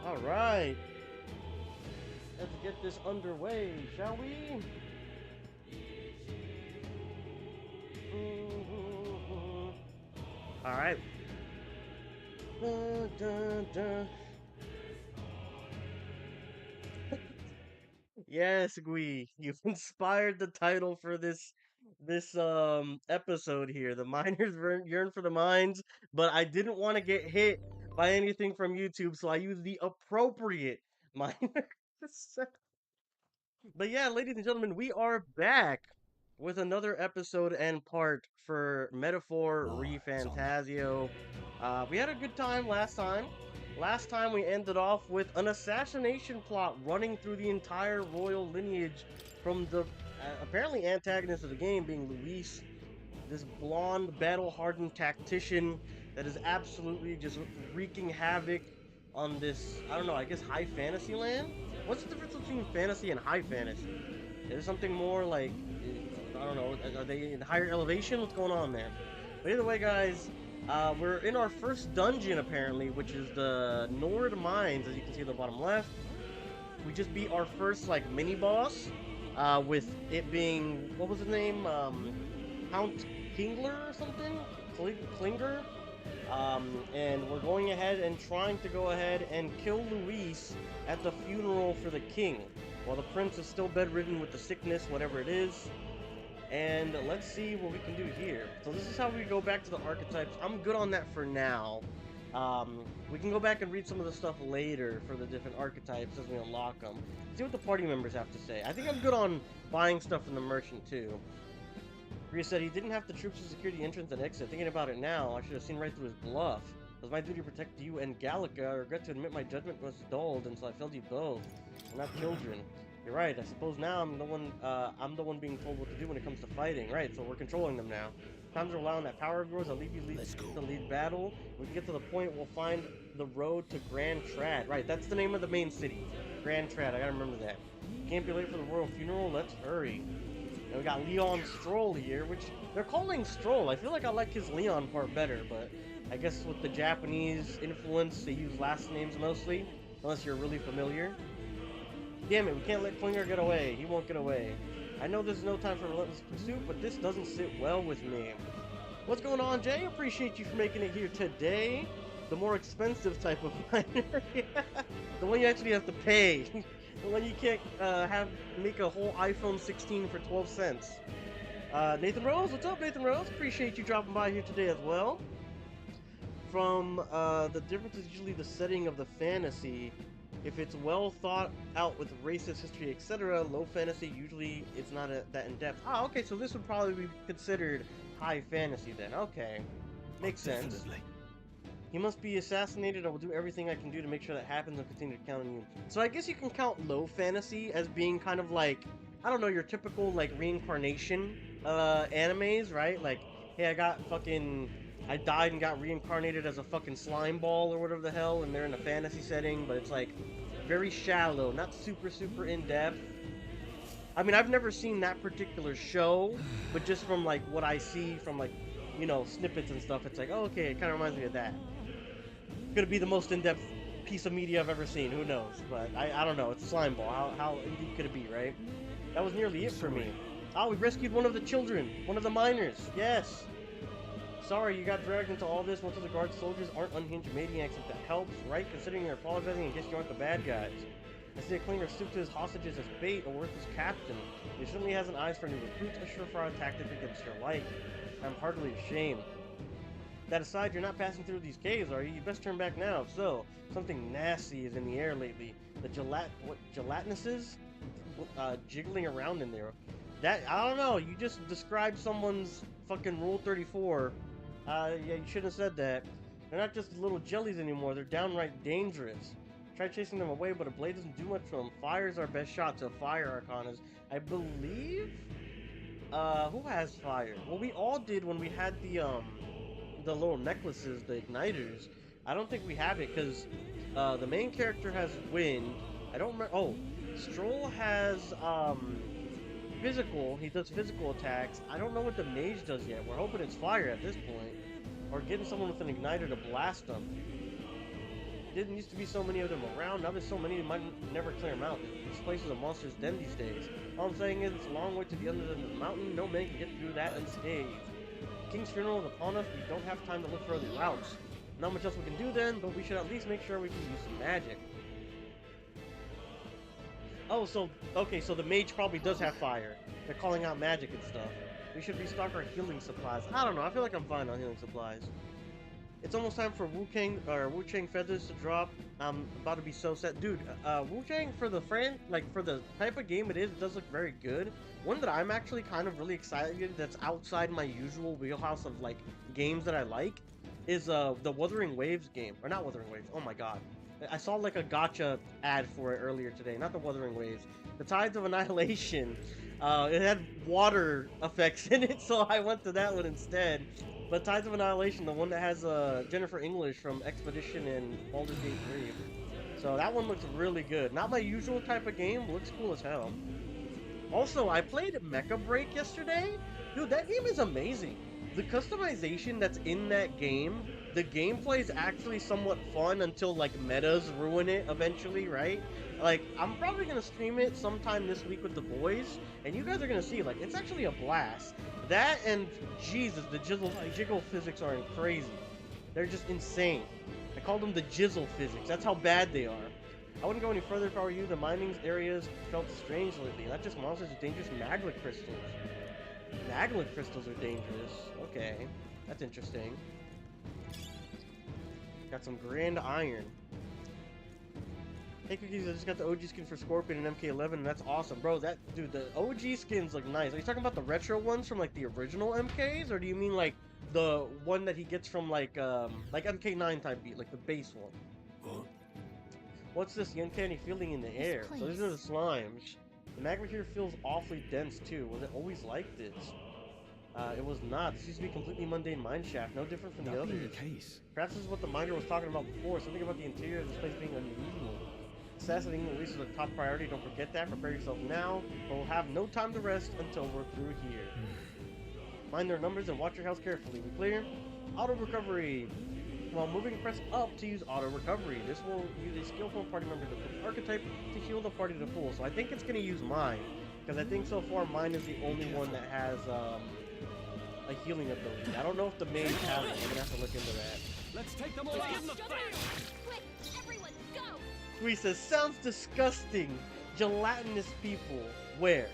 Alright, let's get this underway, shall we? Alright. Dun, dun, dun. Yes, Gui, you've inspired the title for this episode here. The miners yearn for the mines, but I didn't want to get hit by anything from YouTube, so I used the appropriate miner. But yeah, ladies and gentlemen, we are back with another episode and part for Metaphor Refantazio. We had a good time last time. Last time we ended off with an assassination plot running through the entire royal lineage from the apparently antagonist of the game being Luis, this blonde, battle-hardened tactician that is absolutely just wreaking havoc on this, I don't know, I guess high fantasy land? What's the difference between fantasy and high fantasy? Is there something more like, I don't know, are they in higher elevation? What's going on there? But either way, guys, we're in our first dungeon, apparently, which is the Nord Mines, as you can see at the bottom left. We just beat our first, like, mini-boss, with it being, what was his name? Count Kingler or something? Klinger? And we're going ahead and trying to go ahead and kill Luis at the funeral for the king, while the prince is still bedridden with the sickness, whatever it is. And let's see what we can do here. So this is how we go back to the archetypes. I'm good on that for now. We can go back and read some of the stuff later for the different archetypes as we unlock them. See what the party members have to say. I think I'm good on buying stuff from the merchant too. Rhea said he didn't have the troops to secure the entrance and exit. Thinking about it now, I should have seen right through his bluff. It was my duty to protect you and Gallica. I regret to admit my judgment was dulled, and so I failed you both. We're not children. You're right. I suppose now I'm the one being told what to do when it comes to fighting. Right, so we're controlling them now. Times are allowing that power of yours. I'll leave you to lead battle. When we get to the point, we'll find the road to Grand Trad. Right, that's the name of the main city. Grand Trad. I gotta remember that. Can't be late for the royal funeral. Let's hurry. And we got Leon Stroll here, which they're calling Stroll. I feel like I like his Leon part better, but I guess with the Japanese influence, they use last names mostly, unless you're really familiar. Damn it, we can't let Klinger get away. He won't get away. I know there's no time for relentless pursuit, but this doesn't sit well with me. What's going on, Jay? Appreciate you for making it here today. The more expensive type of miner. Yeah. The one you actually have to pay. The one you can't make a whole iPhone 16 for 12 cents. Nathan Rose, what's up, Nathan Rose? Appreciate you dropping by here today as well. From the difference is usually the setting of the fantasy. If it's well thought out with racist history, etc., low fantasy usually it's not that in depth. Ah, okay, so this would probably be considered high fantasy then. Okay, makes sense. Definitely. He must be assassinated. I will do everything I can do to make sure that happens and continue to count on you. So I guess you can count low fantasy as being kind of like, I don't know, your typical like reincarnation animes, right? Like, hey, I died and got reincarnated as a fucking slime ball or whatever the hell, and they're in a fantasy setting, but it's like very shallow, not super in depth. I mean, I've never seen that particular show, but just from like what I see from like, you know, snippets and stuff, it's like, oh, okay, it kind of reminds me of that. Gonna be the most in-depth piece of media I've ever seen, who knows? But I don't know, it's slime ball. How indie could it be, right? That was nearly it for me. Oh, we rescued one of the children, one of the miners. Yes. Sorry, you got dragged into all this. Most of the guard soldiers aren't unhinged maniacs, if that helps, right? Considering you're apologizing in case you aren't the bad guys. I see a Klinger stoop to his hostages as bait, a worthless captain. He certainly hasn't eyes for new recruits, a surefire tactic against your life. I'm heartily ashamed. That aside, you're not passing through these caves, are you? You best turn back now. If so, something nasty is in the air lately. The gelatinuses? Jiggling around in there. That, I don't know, you just described someone's fucking Rule 34. Yeah, you shouldn't have said that. They're not just little jellies anymore, they're downright dangerous. Try chasing them away, but a blade doesn't do much for them. Fire's our best shot, so fire arcanas. I believe... who has fire? Well, we all did when we had the little necklaces, the igniters. I don't think we have it, because, the main character has wind. I don't remember... Oh, Stroll has, physical. He does physical attacks. I don't know what the mage does yet. We're hoping it's fire at this point. Or getting someone with an igniter to blast them. Didn't used to be so many of them around. Now there's so many, you might never clear them out. This place is a monster's den these days. All I'm saying is it's a long way to the end of the mountain. No man can get through that unscathed. King's funeral is upon us. We don't have time to look for other routes. Not much else we can do then, but we should at least make sure we can use some magic. Oh, so, okay, so the mage probably does have fire. They're calling out magic and stuff. We should restock our healing supplies. I don't know, I feel like I'm fine on healing supplies. It's almost time for Wu-Chang feathers to drop. I'm about to be so set. Dude, Wu-Chang for the for the type of game it is, does look very good. One that I'm actually kind of really excited that's outside my usual wheelhouse of like games that I like is the Wuthering Waves game. Or not Wuthering Waves, oh my god. I saw like a gacha ad for it earlier today, not the Wuthering Waves. The Tides of Annihilation. It had water effects in it, so I went to that one instead. But Tides of Annihilation, the one that has Jennifer English from Expedition and Baldur's Gate 3. So that one looks really good. Not my usual type of game, but looks cool as hell. Also, I played Mecha Break yesterday. Dude, that game is amazing. The customization that's in that game, the gameplay is actually somewhat fun until like metas ruin it eventually, right? Like, I'm probably gonna stream it sometime this week with the boys, and you guys are gonna see, like, it's actually a blast. That and, Jesus, the jiggle physics are crazy. They're just insane. I call them the jizzle physics. That's how bad they are. I wouldn't go any further if I were you. The mining areas felt strange lately. Not just monsters, but dangerous maglet crystals. Maglet crystals are dangerous. Okay, that's interesting. Got some grand iron. Hey Cookies, I just got the OG skin for Scorpion and MK11, and that's awesome. Bro, dude, the OG skins look nice. Are you talking about the retro ones from, like, the original MKs? Or do you mean, like, the one that he gets from, like MK9 type beat, like the base one? Huh? What's this uncanny feeling in the air? So these are the slimes. The magma here feels awfully dense, too. Was it always like this? It was not. This used to be completely mundane mineshaft, no different from the others. Perhaps this is what the miner was talking about before, something about the interior of this place being unusual. Assassinating the least is a top priority, don't forget that. Prepare yourself now, but we'll have no time to rest until we're through here. Mind their numbers and watch your health carefully. We clear? Auto recovery. While moving, press up to use auto recovery. This will use a skillful party member to put archetype to heal the party to full. So I think it's going to use mine, because I think so far mine is the only one that has a healing ability. I don't know if the mage has it. We're going to have to look into that. Let's take them all out. Give them the fight. Quick, everyone, go! Squee says, sounds disgusting. Gelatinous people. Where?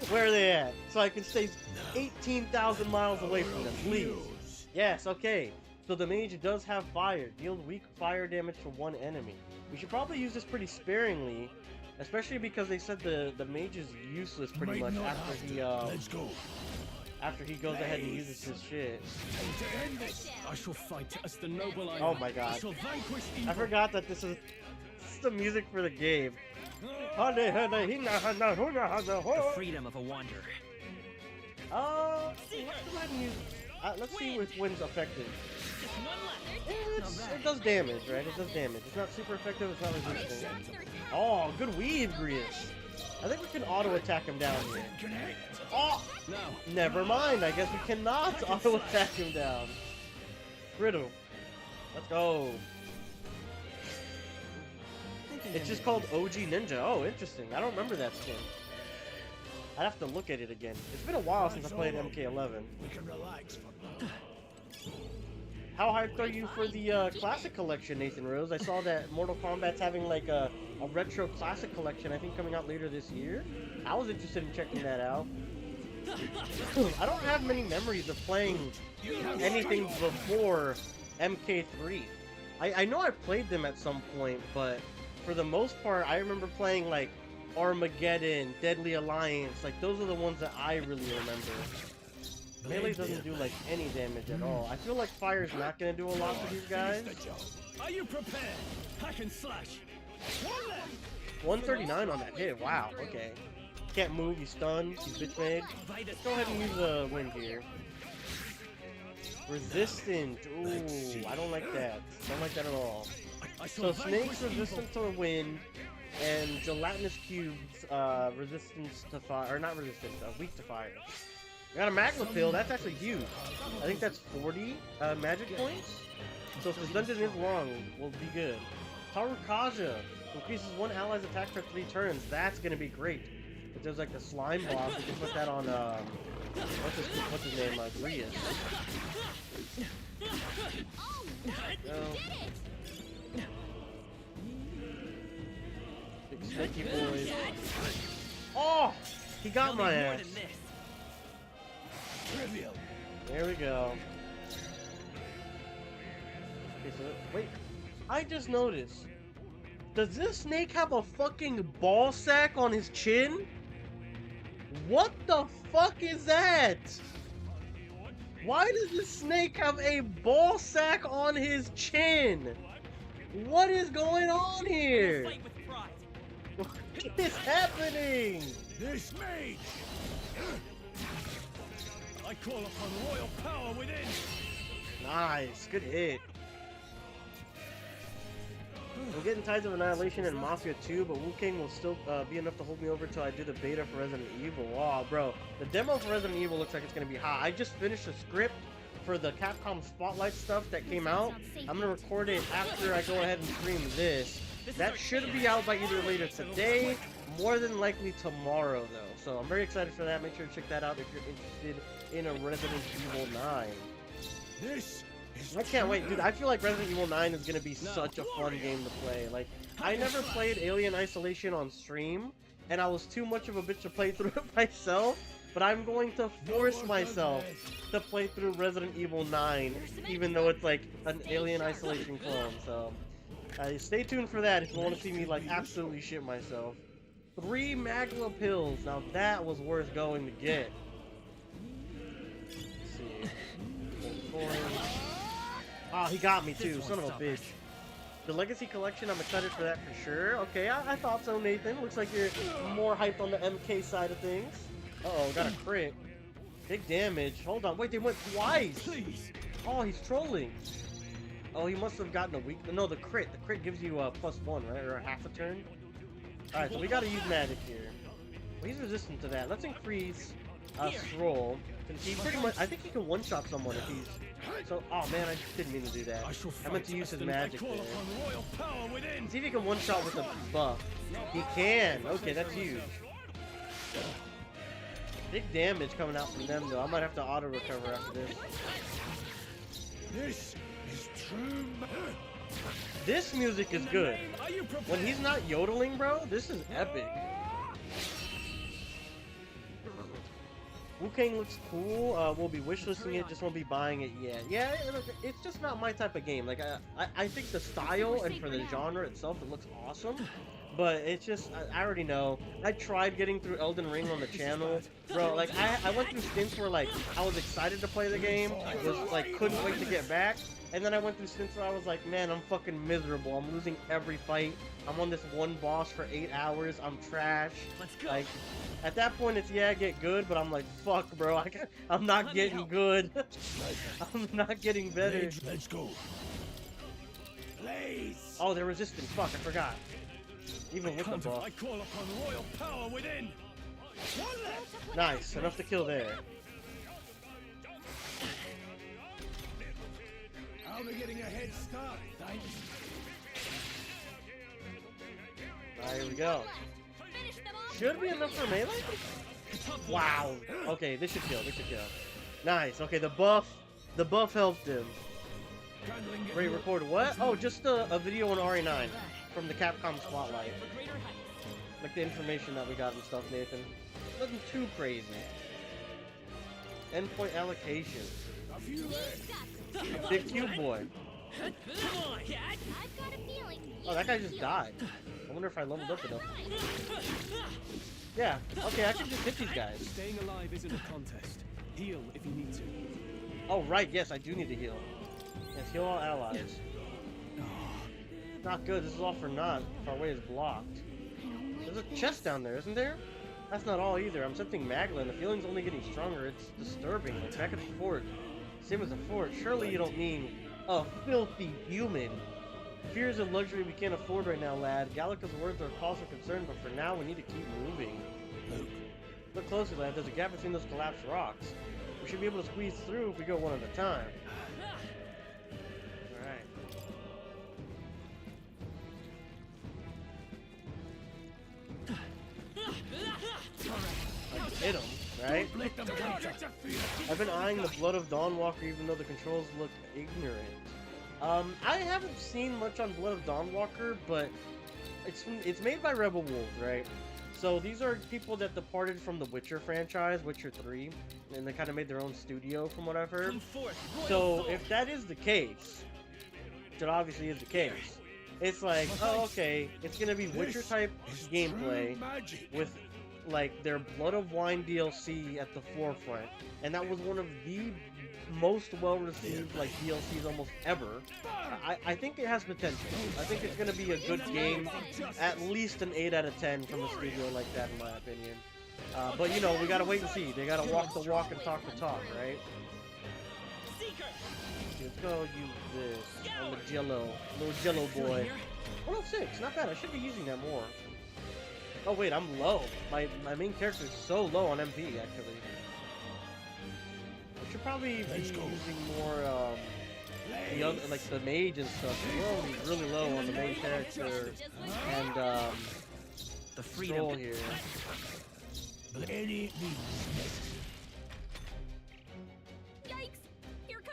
Where are they at? So I can stay 18,000 miles away from them, please. Yes, okay. So the mage does have fire. Deals weak fire damage to one enemy. We should probably use this pretty sparingly, especially because they said the mage is useless pretty much after he Let's go. After he goes ahead and uses his shit. I shall fight as the noble I am. Oh my god. I forgot that this is the music for the game. The freedom of a wanderer. Oh, let's see which one's effective. It does damage, right? It does damage. It's not super effective, it's not resistant. Oh, good weave, Grius. I think we can auto-attack him down here. Oh! No. Never mind, I guess we cannot auto-attack him down. Riddle. Let's go. It's just called OG Ninja. Oh, interesting. I don't remember that skin. I'd have to look at it again. It's been a while since I played MK11. We can relax for now. How hyped are you for the classic collection, Nathan Rose? I saw that Mortal Kombat's having like a retro classic collection, I think coming out later this year. I was interested in checking that out. I don't have many memories of playing anything before MK3. I know I played them at some point, but for the most part, I remember playing like Armageddon, Deadly Alliance. Like those are the ones that I really remember. Melee doesn't do like any damage at all. I feel like fire's not gonna do a lot for these guys. Are you prepared? Hack and slash. 139 on that hit. Wow. Okay. Can't move. He's stunned. He's bitch made. Let's go ahead and use a wind here. Resistant. Ooh, I don't like that. Don't like that at all. So snake's resistant to the wind, and gelatinous cubes resistance to fire, or not resistant, weak to fire. We got a magma pill. That's actually huge. I think that's 40 magic points. So if this dungeon is long, we'll be good. Tarukaja increases one ally's attack for 3 turns. That's gonna be great. If there's like the slime boss, we can put that on what's his name? Grius. Big snaky boys. Oh! He got my ass. There we go. Okay, so wait. I just noticed. Does this snake have a fucking ball sack on his chin? What the fuck is that? Why does this snake have a ball sack on his chin? What is going on here? What is happening? This mage! I call upon royal power within! Nice, good hit. I'm getting Tides of Annihilation and Mafia 2, but Wu King will still be enough to hold me over till I do the beta for Resident Evil. Oh, bro. The demo for Resident Evil looks like it's going to be hot. I just finished the script for the Capcom Spotlight stuff that came out. I'm going to record it after I go ahead and stream this. That should be out by either later today, more than likely tomorrow, though. So I'm very excited for that. Make sure to check that out if you're interested in a Resident Evil 9. I can't wait, dude. I feel like Resident Evil 9 is going to be such a fun game to play. Like, I never played Alien Isolation on stream, and I was too much of a bitch to play through it myself, but I'm going to force myself to play through Resident Evil 9, even though it's like an Alien Isolation clone, so stay tuned for that if you want to see me like absolutely shit myself. 3 Magla pills, now that was worth going to get. Let's see. Oh, he got me too, son of a bitch. The Legacy Collection, I'm excited for that for sure. Okay, I thought so, Nathan. Looks like you're more hyped on the MK side of things. Uh-oh, got a crit. Big damage. Hold on, wait, they went twice! Oh, he's trolling. Oh, he must have gotten a weak... No, the crit. The crit gives you a +1, right? Or a half a turn? Alright, so we gotta use magic here. Well, he's resistant to that. Let's increase Stroll. He pretty much... I think he can one-shot someone if he's... So, oh man, I didn't mean to do that. I meant to use his magic there. See if he can one-shot with a buff. He can! Okay, that's huge. Big damage coming out from them, though. I might have to auto-recover after this. This is true. This music is good. When he's not yodeling, bro, this is epic. Wu Kang looks cool. We'll be wishlisting it, just won't be buying it yet. Yeah, it's just not my type of game. Like, I think the style and for the genre itself, it looks awesome. But it's just, I already know. I tried getting through Elden Ring on the channel. Bro, like, I went through stints where, like, I was excited to play the game. Was, like, couldn't wait to get back. And then I went through stints where I was like, man, I'm fucking miserable. I'm losing every fight. I'm on this one boss for 8 hours. I'm trash. Like, at that point, it's, yeah, get good. But I'm like, fuck, bro. I'm not getting good. I'm not getting better. Let's go. Blaze. Oh, they're resistant. Fuck, I forgot. Even with the buff. I call upon royal power within. Nice, enough to kill there. I'll be getting a head start, thanks. Here we go. Should be enough for melee? Wow. Okay, this should kill, Nice, okay, the buff helped him. Wait, record what? Oh, just a video on RE9 from the Capcom Spotlight. Like the information that we got and stuff, Nathan. Nothing too crazy. Endpoint allocation. Big cube boy. Oh, that guy just died. I wonder if I leveled up enough. Yeah, okay, I can just hit these guys. Staying alive isn't a contest. Heal if you need to. Oh, right, yes, I do need to heal. Yes, heal all allies. Not good, this is all for naught if our way is blocked. There's a chest down there, isn't there? That's not all either. I'm sensing Magla, and the feeling's only getting stronger. It's disturbing. Like back at the fort. Same as the fort. Surely you don't mean a filthy human. Fear is a luxury we can't afford right now, lad. Gallica's words are cause for concern, but for now we need to keep moving. Look closely, lad. There's a gap between those collapsed rocks. We should be able to squeeze through if we go one at a time. Alright. hit him, right? I've been eyeing the Blood of Dawnwalker even though the controls look ignorant. I haven't seen much on Blood of Dawnwalker, but it's made by Rebel Wolves, right? So these are people that departed from the Witcher franchise, Witcher 3, and they kind of made their own studio from what I've heard. So if that is the case, that obviously is the case, it's like, oh, okay, it's gonna be Witcher type gameplay with like their Blood of Wine DLC at the forefront, and that was one of the most well-received like DLCs almost ever. I think it has potential. I think it's gonna be a good game, at least an 8 out of 10 from a studio like that, in my opinion. But you know, we gotta wait and see. They gotta walk the walk and talk the talk, right? Let's go use this. I'm a little jello boy. 106, not bad. I should be using that more. Oh wait, I'm low. My main character is so low on MP actually. I should probably be using more the other, like the mage and stuff. We're already really low on the main character and the freedom here.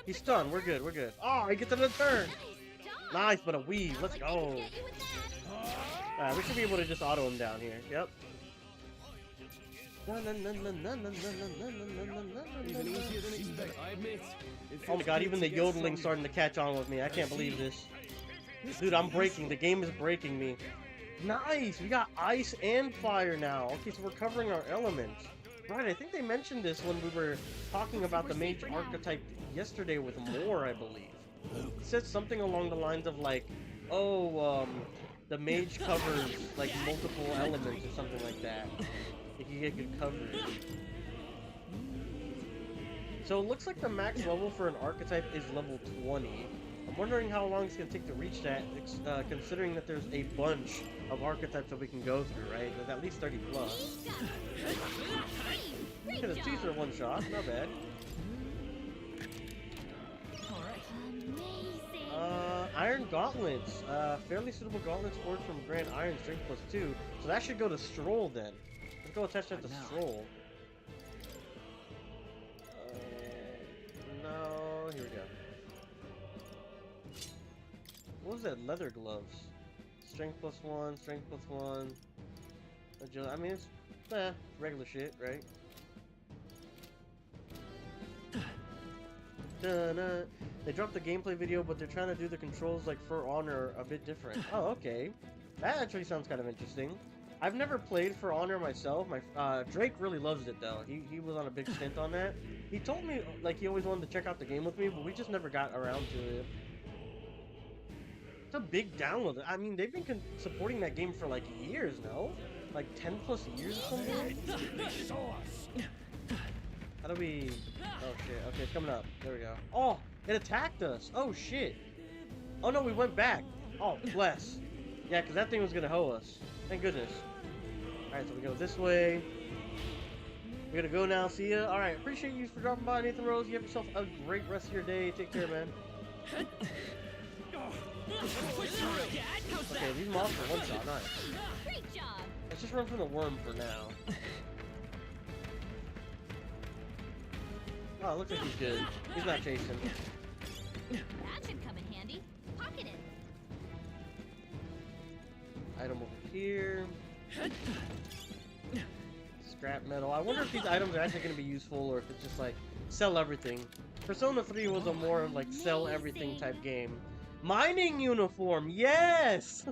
He's stunned. We're good. We're good. Oh, I get to the turn. Nice, but a weave. Let's go. Alright, we should be able to just auto him down here. Yep. Oh my god, even the yodeling's starting to catch on with me. I can't believe this. Dude, I'm breaking. The game is breaking me. Nice! We got ice and fire now. Okay, so we're covering our elements. Right, I think they mentioned this when we were talking about the mage archetype yesterday with Moore, I believe. It said something along the lines of like, oh, the mage covers like multiple elements or something like that. You can get good coverage. So it looks like the max level for an archetype is level 20. I'm wondering how long it's going to take to reach that, considering that there's a bunch of archetypes that we can go through, right? There's at least 30 plus. Okay, the teeth are one shot, not bad. Iron Gauntlets. Fairly suitable gauntlets forged from Grand Iron, strength +2. So that should go to Stroll then. Let's go attach that to Stroll. No, here we go. What was that? Leather gloves. Strength +1, strength +1. Agility. I mean, it's regular shit, right? Dun-dun. They dropped the gameplay video, but they're trying to do the controls like For Honor a bit different. Oh, okay. That actually sounds kind of interesting. I've never played For Honor myself. My Drake really loves it though. He was on a big stint on that. He told me like he always wanted to check out the game with me, but we just never got around to it. It's a big download. I mean, they've been supporting that game for like years, no? Like 10 plus years or something? How do we... Oh shit, okay, it's coming up. There we go. Oh, it attacked us. Oh shit. Oh no, we went back. Oh, bless. Yeah, because that thing was gonna hoe us. Thank goodness. Alright, so we go this way. We gotta go now, see ya. Alright, appreciate you for dropping by, Nathan Rose. You have yourself a great rest of your day. Take care, man. Okay, these mobs are one shot, nice. Great job. Let's just run from the worm for now. Oh, it looks like he's good. He's not chasing. That should come in handy. Pocket it. Item over here. Scrap metal. I wonder if these items are actually going to be useful or if it's just like sell everything. Persona 3 was a more like sell everything type game. Mining uniform, yes!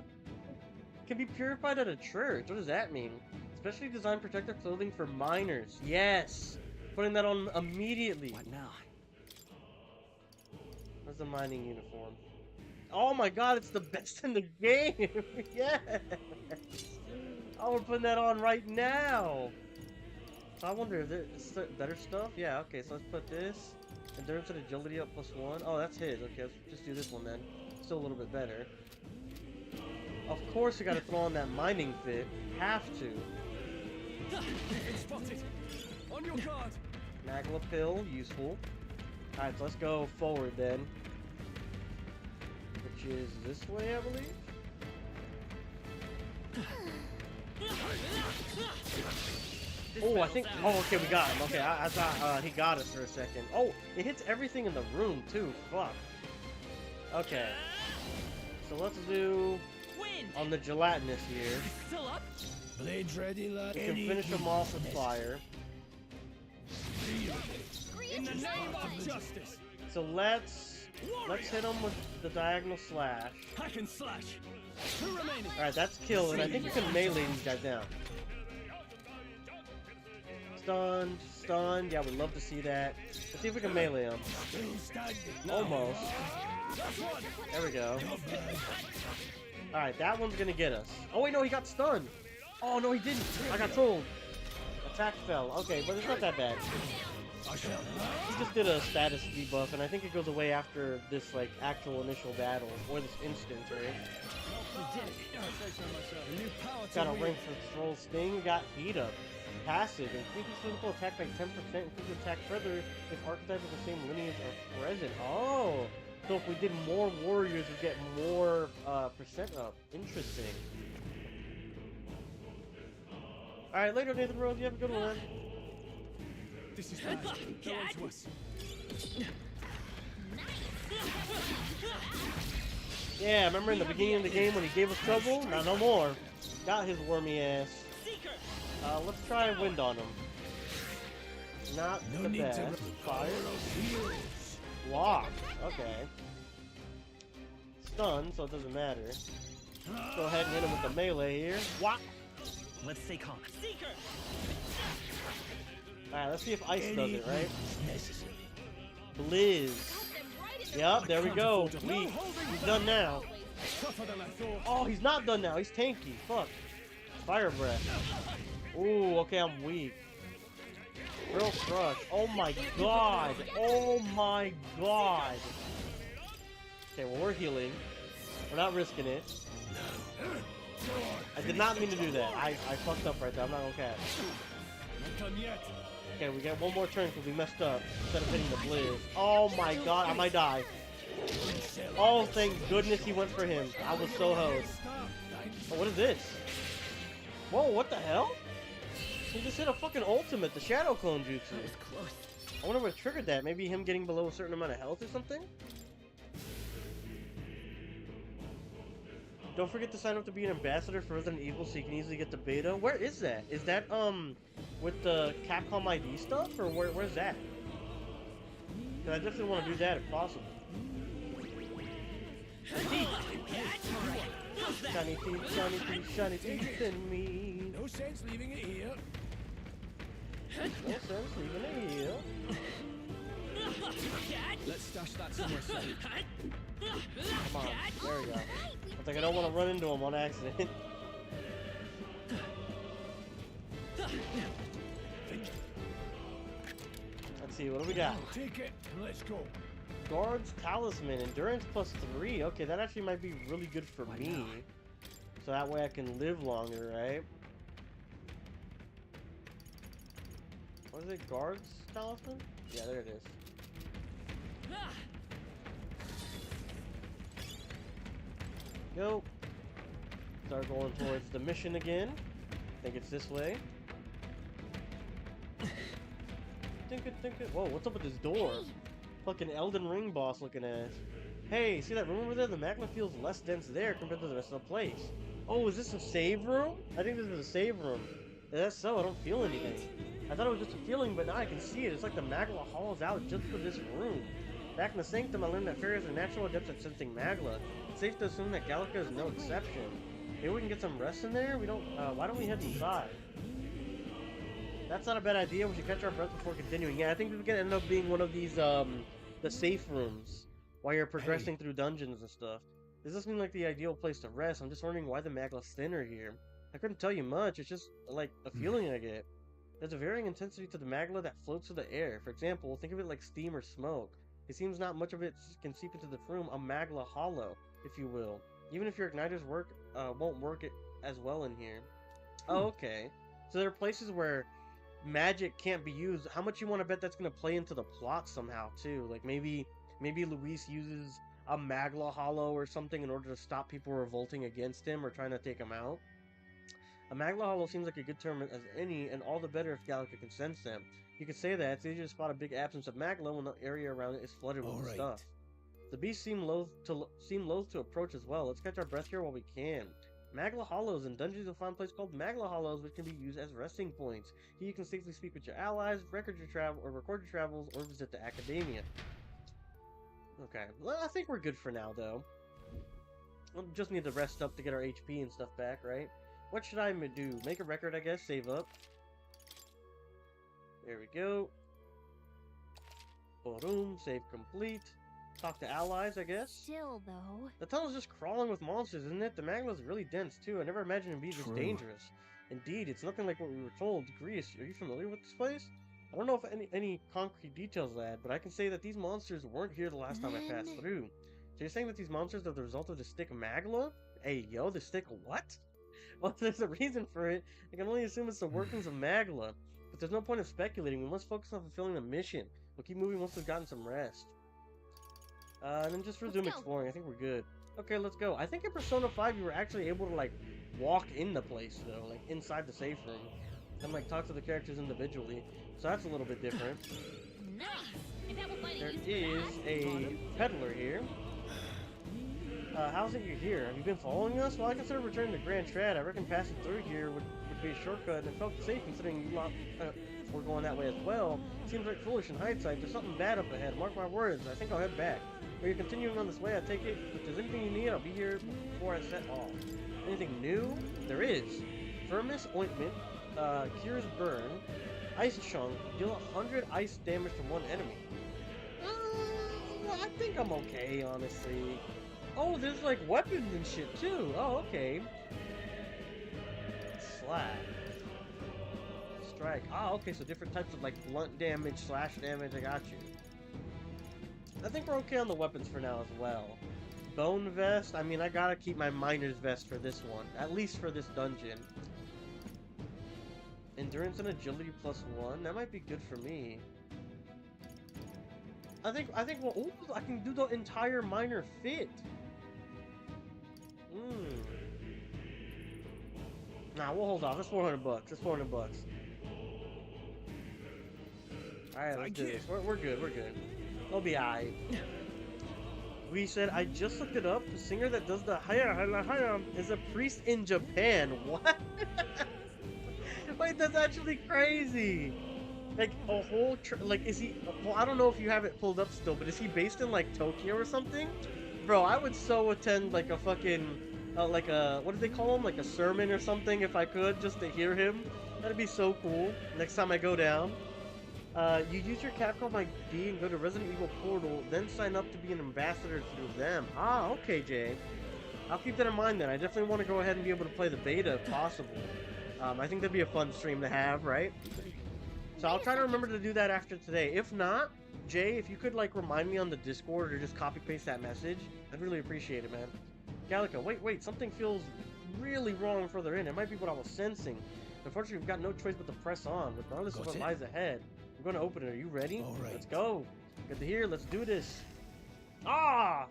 Can be purified at a church. What does that mean? Specially designed protective clothing for miners. Yes! Putting that on immediately. What now? Where's the mining uniform? Oh my god, it's the best in the game! Yes! Oh, we're putting that on right now! So I wonder if there's better stuff? Yeah, okay, so let's put this. Endurance and agility up +1. Oh, that's his. Okay, let's just do this one then. Still a little bit better. Of course we gotta throw on that mining fit. Have to. Spotted. On your guard. Magla pill, useful. Alright, so let's go forward then. Which is this way, I believe? Oh, I think. Oh, okay, we got him. Okay, I thought he got us for a second. Oh, it hits everything in the room too. Fuck. Okay. So let's do on the gelatinous here. Still up? Blades ready, lad. We can finish him off with fire. In the name of justice. So let's hit him with the diagonal slash. Hack and slash. Two remaining. All right, that's kill, and I think we can melee these guys down. Stunned, stunned. Yeah, we'd love to see that. Let's see if we can melee him. Almost. There we go. All right, that one's gonna get us. Oh wait, no, he got stunned. Oh no, he didn't. I got trolled. Attack fell. Okay, but it's not that bad. He just did a status debuff, and I think it goes away after this like actual initial battle or this instance, right? Got a ring for Troll Sting. We got Heat Up. Passive. Increases physical attack by 10%. Increases attack further if archetypes of the same lineage are present. Oh! So if we did more warriors, we'd get more percent up. Interesting. Alright, later, Nathan Rose. You have a good one. This is nice. Go on to us. Yeah, remember in the beginning of the game when he gave us trouble? Now no more. Got his wormy ass. Let's try wind on him. Not the best. Fire. Lock. Okay. Stun, so it doesn't matter. Let's go ahead and hit him with the melee here. What? Let's stay calm. Alright, let's see if ice does it, right? Blizz. Yep, there we go. Weak. He's done now. Oh, he's not done now. He's tanky. Fuck. Fire breath. Ooh, okay, I'm weak. Real crush. Oh my god. Oh my god. Okay, well, we're healing. We're not risking it. I did not mean to do that. I fucked up right there. I'm not okay. Okay, we got one more turn because we messed up instead of hitting the blizz. Oh my god, I might die. Oh, thank goodness he went for him. I was so hosed. Oh, what is this? Whoa, what the hell? He just hit a fucking ultimate, the Shadow Clone Jutsu. That was close. I wonder what triggered that. Maybe him getting below a certain amount of health or something? Don't forget to sign up to be an ambassador for Resident Evil so you can easily get the beta. Where is that? Is that, with the Capcom ID stuff? Or where's that? Because I definitely want to do that if possible. Shiny teeth, shiny teeth, shiny teeth in me. No sense leaving it here. No sense leaving it here. Let's stash that somewhere safe. Come on, there we go. I think I don't want to run into him on accident. Let's see, what do we got? Take it and let's go. Guard's Talisman, Endurance +3. Okay, that actually might be really good for me. So that way I can live longer, right? What is it? Guard's Talisman? Yeah, there it is. Go. Start going towards the mission again. I think it's this way. Think it. Whoa, what's up with this door? Fucking Elden Ring boss looking ass. Hey, see that room over there? The magma feels less dense there compared to the rest of the place. Oh, is this a save room? I think this is a save room. If that's so, I don't feel anything. I thought it was just a feeling, but now I can see it. It's like the magma hollows out just for this room. Back in the Sanctum, I learned that fairies are natural adepts at sensing magma. It's safe to assume that Gallica is no exception. Maybe we can get some rest in there? We don't, why don't we head inside? That's not a bad idea. We should catch our breath before continuing. Yeah, I think we're gonna end up being one of these, the safe rooms while you're progressing through dungeons and stuff. This doesn't seem like the ideal place to rest. I'm just wondering why the magma's thinner here. I couldn't tell you much. It's just, like, a feeling I get. There's a varying intensity to the magma that floats through the air. For example, think of it like steam or smoke. It seems not much of it can seep into the room, a magma hollow, if you will. Even if your igniters won't work it as well in here. Oh, okay. So there are places where magic can't be used. How much you want to bet that's going to play into the plot somehow, too? Like, maybe Luis uses a magma hollow or something in order to stop people revolting against him or trying to take him out. A Magla Hollow seems like a good term as any, and all the better if Gallica can sense them. You could say that it's easier to spot a big absence of Magla when the area around it is flooded with Alright. stuff. The beasts seem loath to approach as well. Let's catch our breath here while we can. Magla Hollows. In dungeons you'll find a place called Magla Hollows, which can be used as resting points. Here you can safely speak with your allies, record your travels, or visit the Academia. Okay, well, I think we're good for now, though. We'll just need to rest up to get our HP and stuff back, right? What should I do? Make a record, I guess. Save up. There we go. Boom. Save complete. Talk to allies, I guess. Still, though. The tunnel's just crawling with monsters, isn't it? The Magma's really dense, too. I never imagined it'd be this dangerous. Indeed, it's nothing like what we were told. Grease, are you familiar with this place? I don't know if any concrete details lad, but I can say that these monsters weren't here the last time I passed through. So you're saying that these monsters are the result of the stick Magla? Hey, yo, the stick what? Well, there's a reason for it. I can only assume it's the workings of Magla. But there's no point of speculating. We must focus on fulfilling the mission. We'll keep moving once we've gotten some rest. And then just resume exploring. I think we're good. Okay, let's go. I think in Persona 5 you were actually able to, like, walk in the place, though. Like, inside the safe room. And, like, talk to the characters individually. So that's a little bit different. Nice. And that will find There a use is for that. a peddler here. How's it you're here? Have you been following us? Well, I consider returning to Grand Trad. I reckon passing through here would be a shortcut, and it felt safe considering you lot were going that way as well. Seems like foolish in hindsight. There's something bad up ahead. Mark my words. I think I'll head back. Are you continuing on this way? I take it. If there's anything you need, I'll be here before I set off. Anything new? There is. Vermis Ointment, cures burn, Ice Chunk, deal 100 ice damage to one enemy. I think I'm okay, honestly. Oh, there's like weapons and shit too. Oh, okay. Slap. Strike. Ah, okay, so different types of like blunt damage, slash damage. I got you. I think we're okay on the weapons for now as well. Bone vest. I mean, I gotta keep my miner's vest for this one, at least for this dungeon. Endurance and agility +1. That might be good for me. I think well, ooh, I can do the entire miner fit. Nah, we'll hold off. That's 400 bucks. That's 400 bucks. Alright, let's do this. We're good. We're good. It'll be alright. We said, I just looked it up. The singer that does the haya is a priest in Japan. What? Wait, that's actually crazy. Like, a whole, like, is he, well, I don't know if you have it pulled up still, but is he based in, like, Tokyo or something? Bro, I would so attend, like, a fucking, like a, what do they call him? Like a sermon or something, if I could, just to hear him. That'd be so cool, next time I go down. You use your Capcom ID and go to Resident Evil Portal, then sign up to be an ambassador through them. Ah, okay, Jay. I'll keep that in mind then. I definitely want to go ahead and be able to play the beta if possible. I think that'd be a fun stream to have, right? So I'll try to remember to do that after today. If not, Jay, if you could like remind me on the Discord or just copy paste that message, I'd really appreciate it, man. Gallica, wait, something feels really wrong further in. It might be what I was sensing. Unfortunately, we've got no choice but to press on, regardless of what lies ahead. We're gonna open it. Are you ready? All right. Let's go. Good to hear. Let's do this. Ah!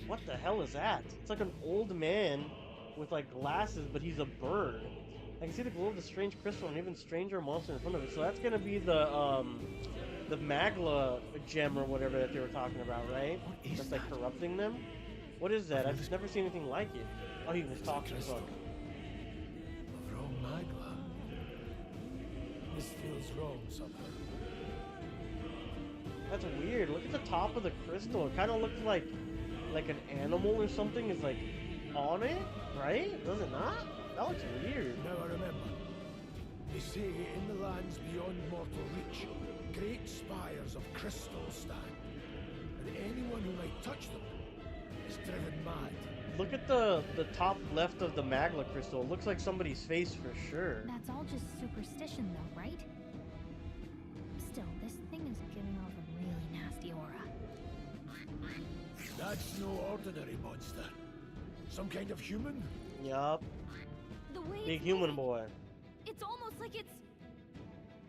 What the hell is that? It's like an old man with like glasses, but he's a bird. I can see the glow of the strange crystal and even stranger monster in front of it. So that's gonna be the Magla gem or whatever that they were talking about, right? That's like corrupting them. What is that? I've just never seen anything like it. Oh, he was talking. Look. Wrong Magla. This feels wrong somehow. That's weird. Look at the top of the crystal. It kind of looks like an animal or something is like on it, right? Does it not? That looks weird. Now I remember. They say in the lands beyond mortal reach, great spires of crystal stand, and anyone who might touch them is driven mad. Look at the top left of the Magla crystal. It looks like somebody's face for sure. That's all just superstition, though, right? Still, this thing is giving off a really nasty aura. That's no ordinary monster. Some kind of human? Yup. The way Big it's human moving, boy. it's almost like it's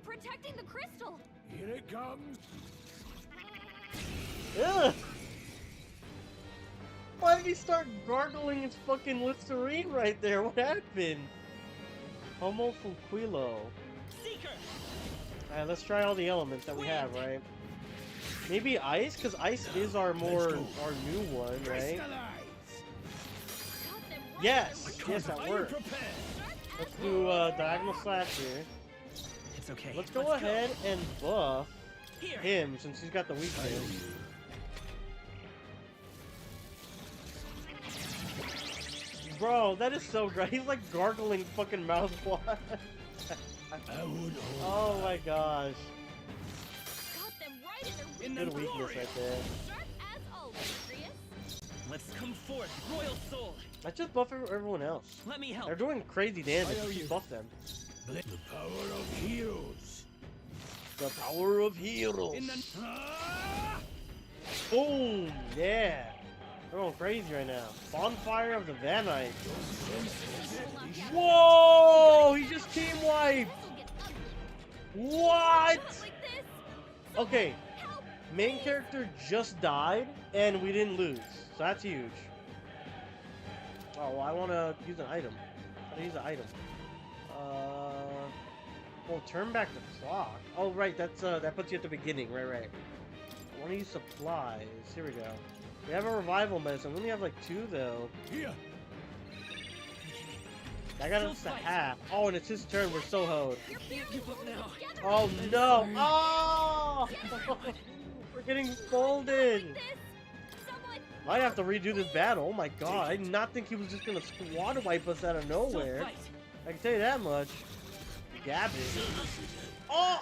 protecting the crystal. Here it comes. Ugh. Why did he start gargling his fucking Listerine right there? What happened? Homo Funquilo. Alright, let's try all the elements that we have, right? Maybe ice, because ice is our new one, right? Yes! Yes, that works. Let's do diagonal slash here. It's okay. Let's go ahead and buff him since he's got the weakness. Bro, that is so great. He's like gargling fucking mouthwash. Oh my gosh. Good weakness right there. Let's come forth, royal soul. Let's just buff everyone else. Let me help. They're doing crazy damage. Let's just buff them. The power of heroes. The power of heroes. Boom! Yeah. They're going crazy right now. Bonfire of the Vanites. Whoa! He just team wiped. What? Okay. Main character just died, and we didn't lose. So that's huge. Oh, well, I want to use an item. How to use an item? Well, turn back the clock. Oh, right. That's that puts you at the beginning. Right. I want to use supplies. Here we go. We have a revival medicine. We only have like 2 though. Here. I got us to half. Oh, and it's his turn. We're so hoed. Give up now. Oh no! Oh! We're getting folded. Might have to redo this battle. Oh my god! I did not think he was just gonna squad wipe us out of nowhere. I can tell you that much. Gabby. Oh!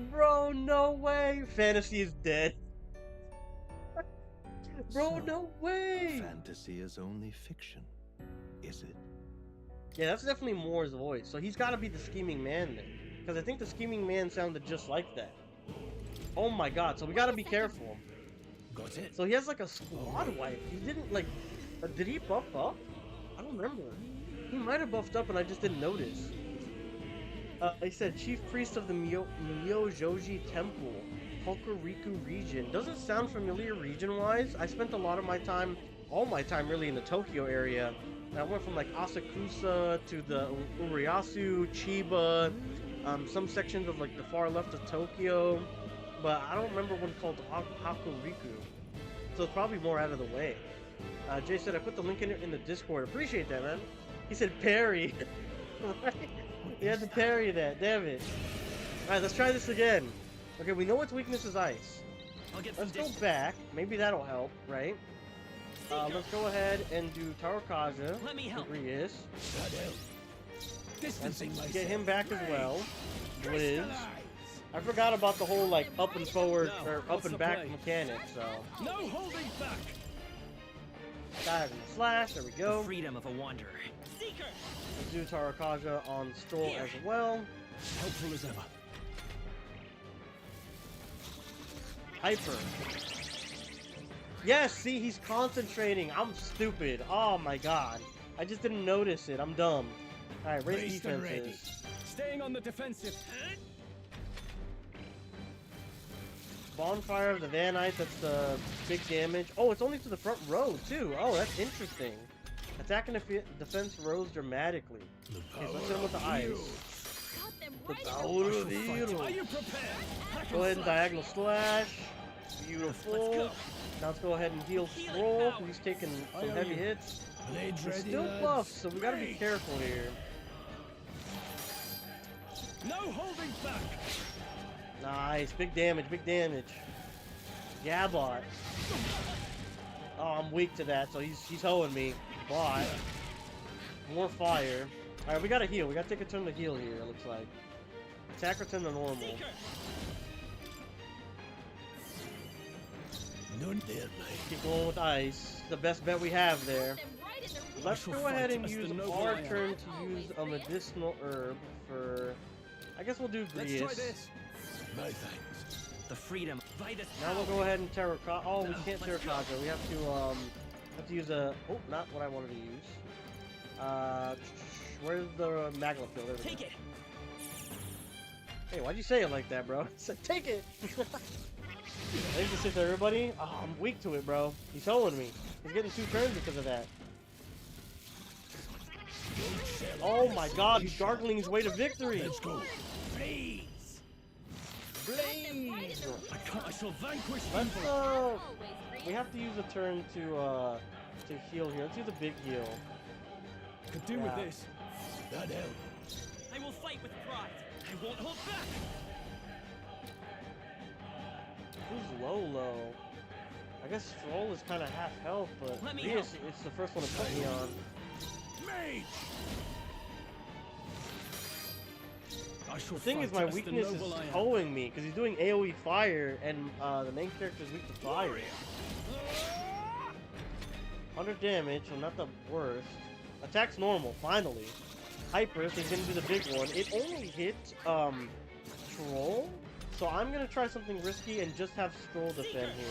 Bro, no way! Fantasy is dead. Bro, no way! Fantasy is only fiction, is it? Yeah, that's definitely Moore's voice. So he's got to be the scheming man then, because I think the scheming man sounded just like that. Oh my god! So we got to be careful. Got it. So he has like a squad wipe. He didn't like. Did he buff up? I don't remember. He might have buffed up and I just didn't notice. He said Chief Priest of the Myojoji Temple, Hokuriku region. Doesn't sound familiar region-wise. I spent a lot of my time, all my time really, in the Tokyo area. And I went from like Asakusa to the Urayasu, Chiba, some sections of like the far left of Tokyo. But I don't remember one called Hokuriku. So it's probably more out of the way. Jay said, I put the link in the Discord. Appreciate that, man. He said parry. Right? He had to parry that, damn it. Alright, let's try this again. Okay, we know its weakness is ice. Let's go back. Maybe that'll help, right? Let's go ahead and do Tarakaja. Let me help. Rias. Let's get him back as well. Wiz. I forgot about the whole like up and forward or up and back mechanic, so. No holding back. Diagonal slash, there we go. The freedom of a wanderer. Seeker. Let's do Tarakaja on Stroll as well. Helpful as ever. Hyper. Yes, see, he's concentrating. I'm stupid. Oh my god. I just didn't notice it. I'm dumb. Alright, raise defenses. Staying on the defensive. Bonfire of the Vanites, that's the big damage. Oh, it's only to the front row, too. Oh, that's interesting. Attack and defense rose dramatically. Okay, so let's hit him with the ice. The power of hero. Are you prepared? Go ahead and diagonal slash. Beautiful. Now let's go ahead and heal Scroll. He's taking some heavy hits. He's still buffed, so we gotta be careful here. No holding back. Nice, big damage, big damage. Gabot. Oh, I'm weak to that, so he's hoeing me. But more fire. Alright, we gotta heal. We gotta take a turn to heal here, it looks like. Attack return to normal. None there, mate. Keep going with ice. The best bet we have there. Let's go ahead and use our turn to use a medicinal herb for... I guess we'll do Grius. Let's try this. No thanks. The freedom. Now we'll go ahead and Terracotta. Oh, we can't Terracotta. We have to use a... Oh, not what I wanted to use. Where's the Magma Pill? There we Take go. it. Hey, why'd you say it like that, bro? I said, take it! I think this is everybody. Oh, I'm weak to it, bro. He's holding me. He's getting 2 turns because of that. Oh my god, he's gargling his way to victory. Let's go. Blaze! Blaze! I shall vanquish Let's, evil. we have to use a turn to heal here. Let's use a big heal. Could do with Yeah. this. That helped. I will fight with pride. I won't hold back. Who's low? I guess Stroll is kind of half health, but Let me Rias help. is the first one to put me on. Mage! I shall The thing is, my weakness is towing me, because he's doing AoE fire, and the main character is weak to fire. 100 damage, so not the worst. Attack's normal, finally. Hyper, so he's gonna do the big one. It only hit, Troll, so I'm gonna try something risky and just have Stroll defend here,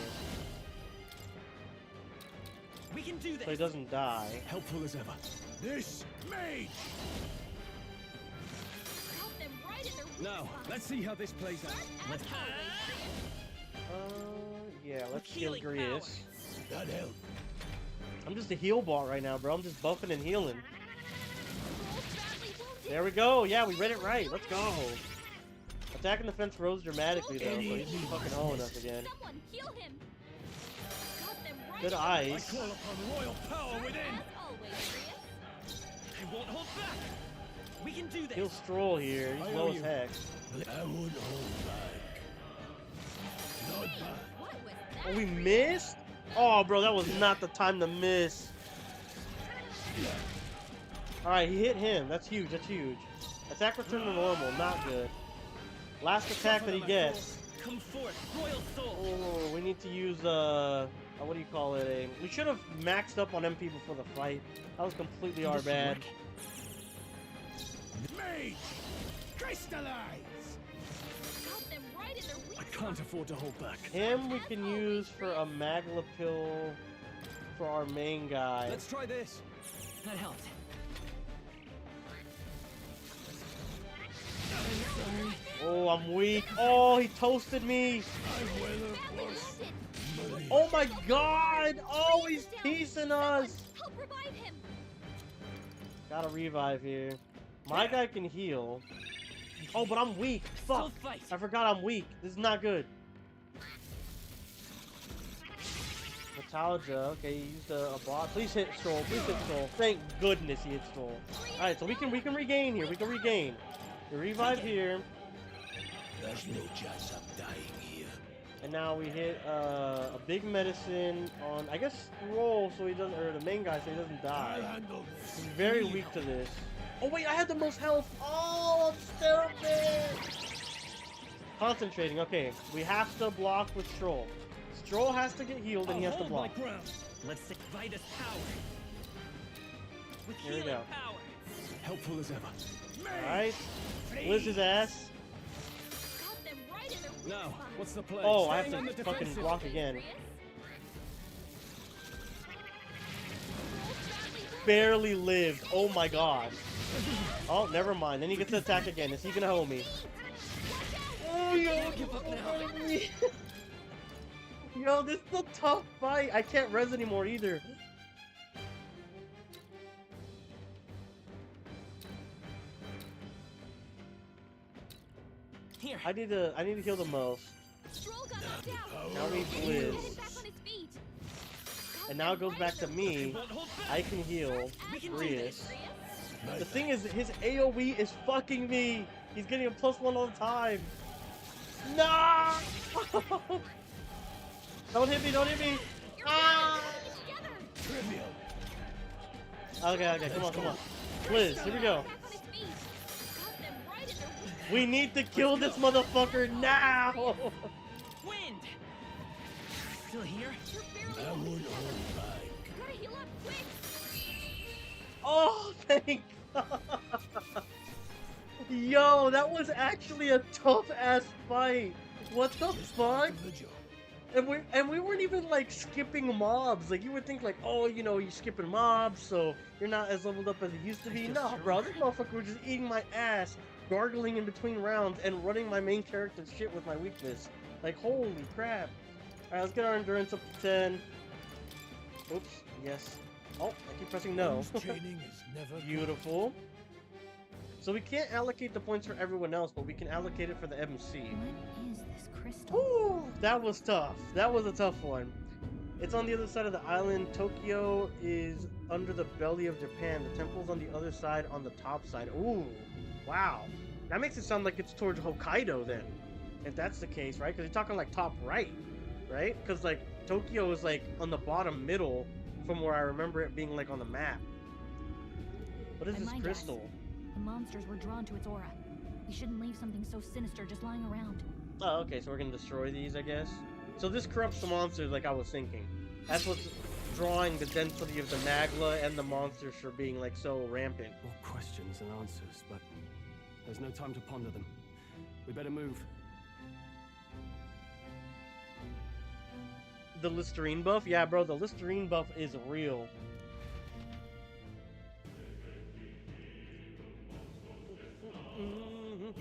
We can do this. so he doesn't die. Helpful as ever. This mage! Now, let's see how this plays out. Let's go. Yeah, let's kill Healing Grius. That helped. I'm just a heal bot right now, bro. I'm just buffing and healing. There we go. Yeah, we read it right. Let's go. Attack and defense rose dramatically, though, so he's just fucking owing us again. Someone heal him. Got them right Good in the I ice. call upon royal power within. As always, Rias. I won't hold back. We can do this. He'll Stroll here. He's I low owe as you. heck. I won't hold back. Not bad. What was that? Oh, we missed? Oh, bro, that was not the time to miss. Alright, he hit him. That's huge. That's huge. Attack return to normal. Not good. Last attack that he gets. Come forth, royal soul. Oh, we need to use, what do you call it? We should have maxed up on MP before the fight. That was completely our bad. Mage! Crystallize! Got them right in their weak I can't afford to hold back. Him we can use for a Magla pill for our main guy. Let's try this. That helped. Oh, I'm weak. Oh, he toasted me. I weather badly force. wounded. Oh my god. Oh, he's teasing us. Help revive him. Gotta revive here. My guy can heal. Oh, but I'm weak. Fuck. Still fight. I forgot I'm weak. This is not good. Metalja. Okay, he used a bot. Please hit Stroll. Please hit Stroll. Thank goodness he hit Stroll. Alright, so we can regain here. We can regain. We revive here. There's no chance I'm dying here. And now we hit a big medicine on, I guess, Stroll, so he doesn't, or the main guy, so he doesn't I'll die. handle this. He's very weak to this. Oh wait, I had the most health. Oh, I'm stupid. Concentrating. Okay, we have to block with Stroll. Stroll has to get healed, and he has to I'll hold my block. ground. Let's see Vitus power. With Here we healing go. power. Helpful as ever. All right, blizz his ass. Got them right in their weak Now, spot. what's the play? Oh, I Staying on have the to fucking defensive. block again. Rias. Barely lived. Oh my god. Oh, never mind. Then he gets to attack again. Is he gonna hold me? Oh, yo, Give up now. yo, this is a tough fight. I can't res anymore either. Here. I need to heal the most. Stroll got knocked out. Now we Get him blizz. back on his feet. And now it goes back to me. Won't hold back. I can heal We can do Rias. Rias. The thing is, his AoE is fucking me. He's getting a +1 all the time. No! Don't hit me! Don't hit me! Ah! Together. Trivial. Okay, come on. Blizz, here we go. Back on his feet. Got them right in their weak We need to kill this motherfucker now! Wind. Still here? You're I barely won't hold back. Gotta heal up quick. Oh, thank God! Yo, that was actually a tough-ass fight! What the fuck? The job. And we weren't even like skipping mobs. Like you would think like, oh, you know, you're skipping mobs, so you're not as leveled up as you used to be. No, bro, this motherfucker was just eating my ass, gargling in between rounds, and running my main character's shit with my weakness. Like, holy crap. Alright, let's get our endurance up to 10. Oops, yes. Oh, I keep pressing no. One's training is never Beautiful. So we can't allocate the points for everyone else, but we can allocate it for the MC. What is this crystal? Ooh, that was tough. That was a tough one. It's on the other side of the island. Tokyo is under the belly of Japan. The temple's on the other side, on the top side. Ooh, wow. That makes it sound like it's towards Hokkaido then. If that's the case, right? Because you're talking like top right, right? Because like Tokyo is like on the bottom middle from where I remember it being like on the map. What is By this my crystal? guess, the monsters were drawn to its aura. We shouldn't leave something so sinister just lying around. Oh, okay, so we're gonna destroy these, I guess. So this corrupts the monsters like I was thinking. That's what's drawing the density of the magla and the monsters for being like so rampant. More questions than answers, but there's no time to ponder them. We better move. The Listerine buff? Yeah, bro, the Listerine buff is real.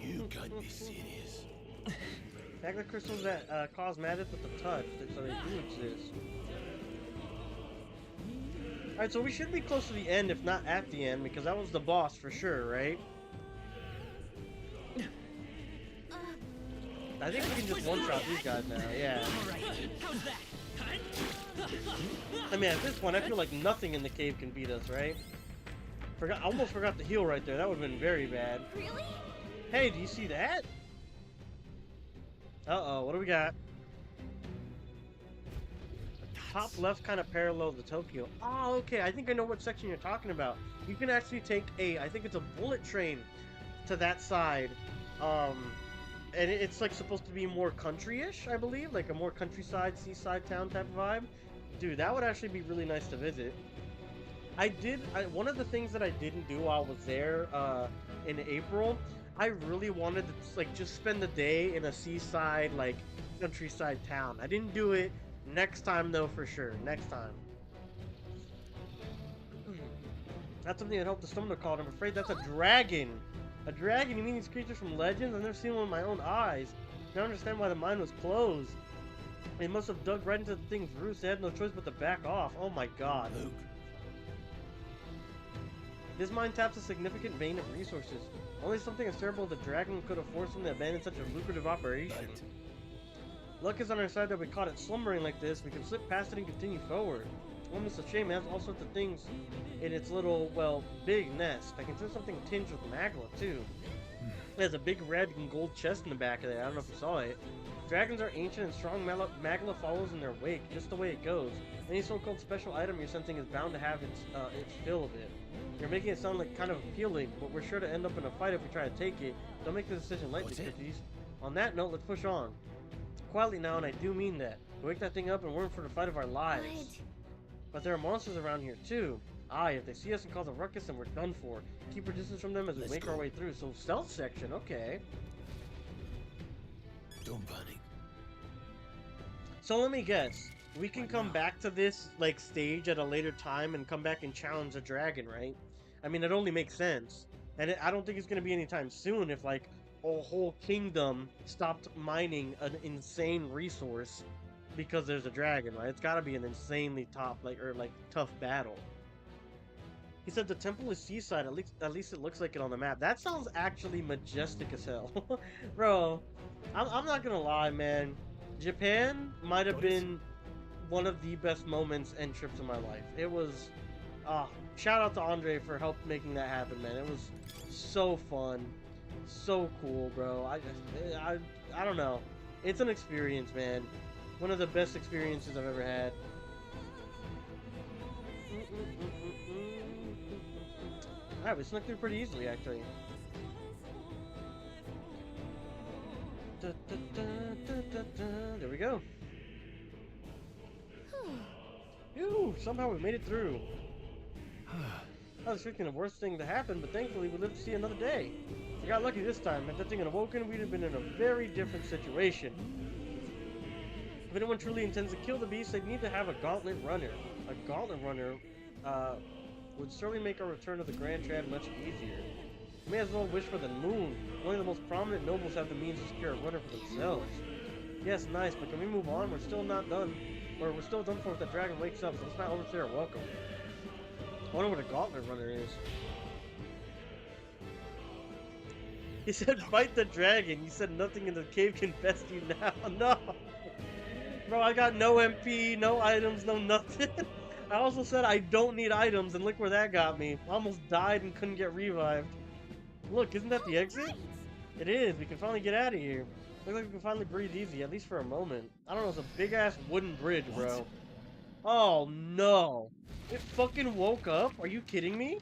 You can't be serious. Magna crystals that cause magic with the touch, so they do exist. Alright, so we should be close to the end, if not at the end, because that was the boss for sure, right? I think we can just one-shot these guys now, yeah. I mean, at this point, I feel like nothing in the cave can beat us, right? I almost forgot the heal right there. That would have been very bad. Really? Hey, do you see that? Uh-oh, what do we got? Top left kind of parallel to Tokyo. Oh, okay, I think I know what section you're talking about. You can actually take I think it's a bullet train to that side. And it's like supposed to be more country-ish, I believe, like a more countryside, seaside town type of vibe. Dude, that would actually be really nice to visit. One of the things that I didn't do while I was there in April, I really wanted to like just spend the day in a seaside, like countryside town. I didn't do it. Next time though, for sure. Next time. That's something that helped the summoner called. I'm afraid that's a dragon. A dragon? You mean these creatures from Legends? I've never seen one with my own eyes. I don't understand why the mine was closed. They must have dug right into the thing's roots. They had no choice but to back off. Oh my god. Luke. This mine taps a significant vein of resources. Only something as terrible as a dragon could have forced them to abandon such a lucrative operation. Right. Luck is on our side that we caught it slumbering like this. We can slip past it and continue forward. Almost a shame. It has all sorts of things in its little, well, big nest. I can sense something tinged with magla, too. It has a big red and gold chest in the back of it. I don't know if you saw it. Dragons are ancient and strong. Magla follows in their wake, just the way it goes. Any so-called special item you're sensing is bound to have its fill of it. You're making it sound like kind of appealing, but we're sure to end up in a fight if we try to take it. Don't make the decision lightly, Cookies. On that note, let's push on. Quietly now, and I do mean that. Wake that thing up and we're in for the fight of our lives. What? But there are monsters around here too. Aye, if they see us and cause a ruckus, then we're done for. Keep our distance from them as we make our way through. So stealth section, okay. Don't panic. So let me guess. We can come back to this like stage at a later time and come back and challenge a dragon, right? I mean, it only makes sense. And I don't think it's going to be anytime soon if like a whole kingdom stopped mining an insane resource because there's a dragon, right? It's got to be an insanely tough battle. He said the temple is seaside. At least it looks like it on the map. That sounds actually majestic as hell, bro. I'm not gonna lie, man. Japan might have been one of the best moments and trips of my life. It was, shout out to Andre for help making that happen, man. It was so fun, so cool, bro. I don't know. It's an experience, man. One of the best experiences I've ever had. Alright, we snuck through pretty easily, actually. There we go. Phew, somehow we made it through. I was thinking the worst thing to happen, but thankfully we lived to see another day. We got lucky this time. If that thing had awoken, we'd have been in a very different situation. If anyone truly intends to kill the beast, they'd need to have a gauntlet runner. A gauntlet runner would certainly make our return to the Grand Trad much easier. We may as well wish for the moon. Only the most prominent nobles have the means to secure a runner for themselves. Yes, nice, but can we move on? We're still not done. Or we're still done for if the dragon wakes up, so let's not overstay our welcome. I wonder what a gauntlet runner is. He said, fight the dragon. You said nothing in the cave can best you now. No! Bro, I got no MP, no items, no nothing. I also said I don't need items, and look where that got me. I almost died and couldn't get revived. Look, isn't that the exit? Right. It is. We can finally get out of here. Looks like we can finally breathe easy, at least for a moment. I don't know, it's a big-ass wooden bridge, bro. Oh, no. It fucking woke up? Are you kidding me?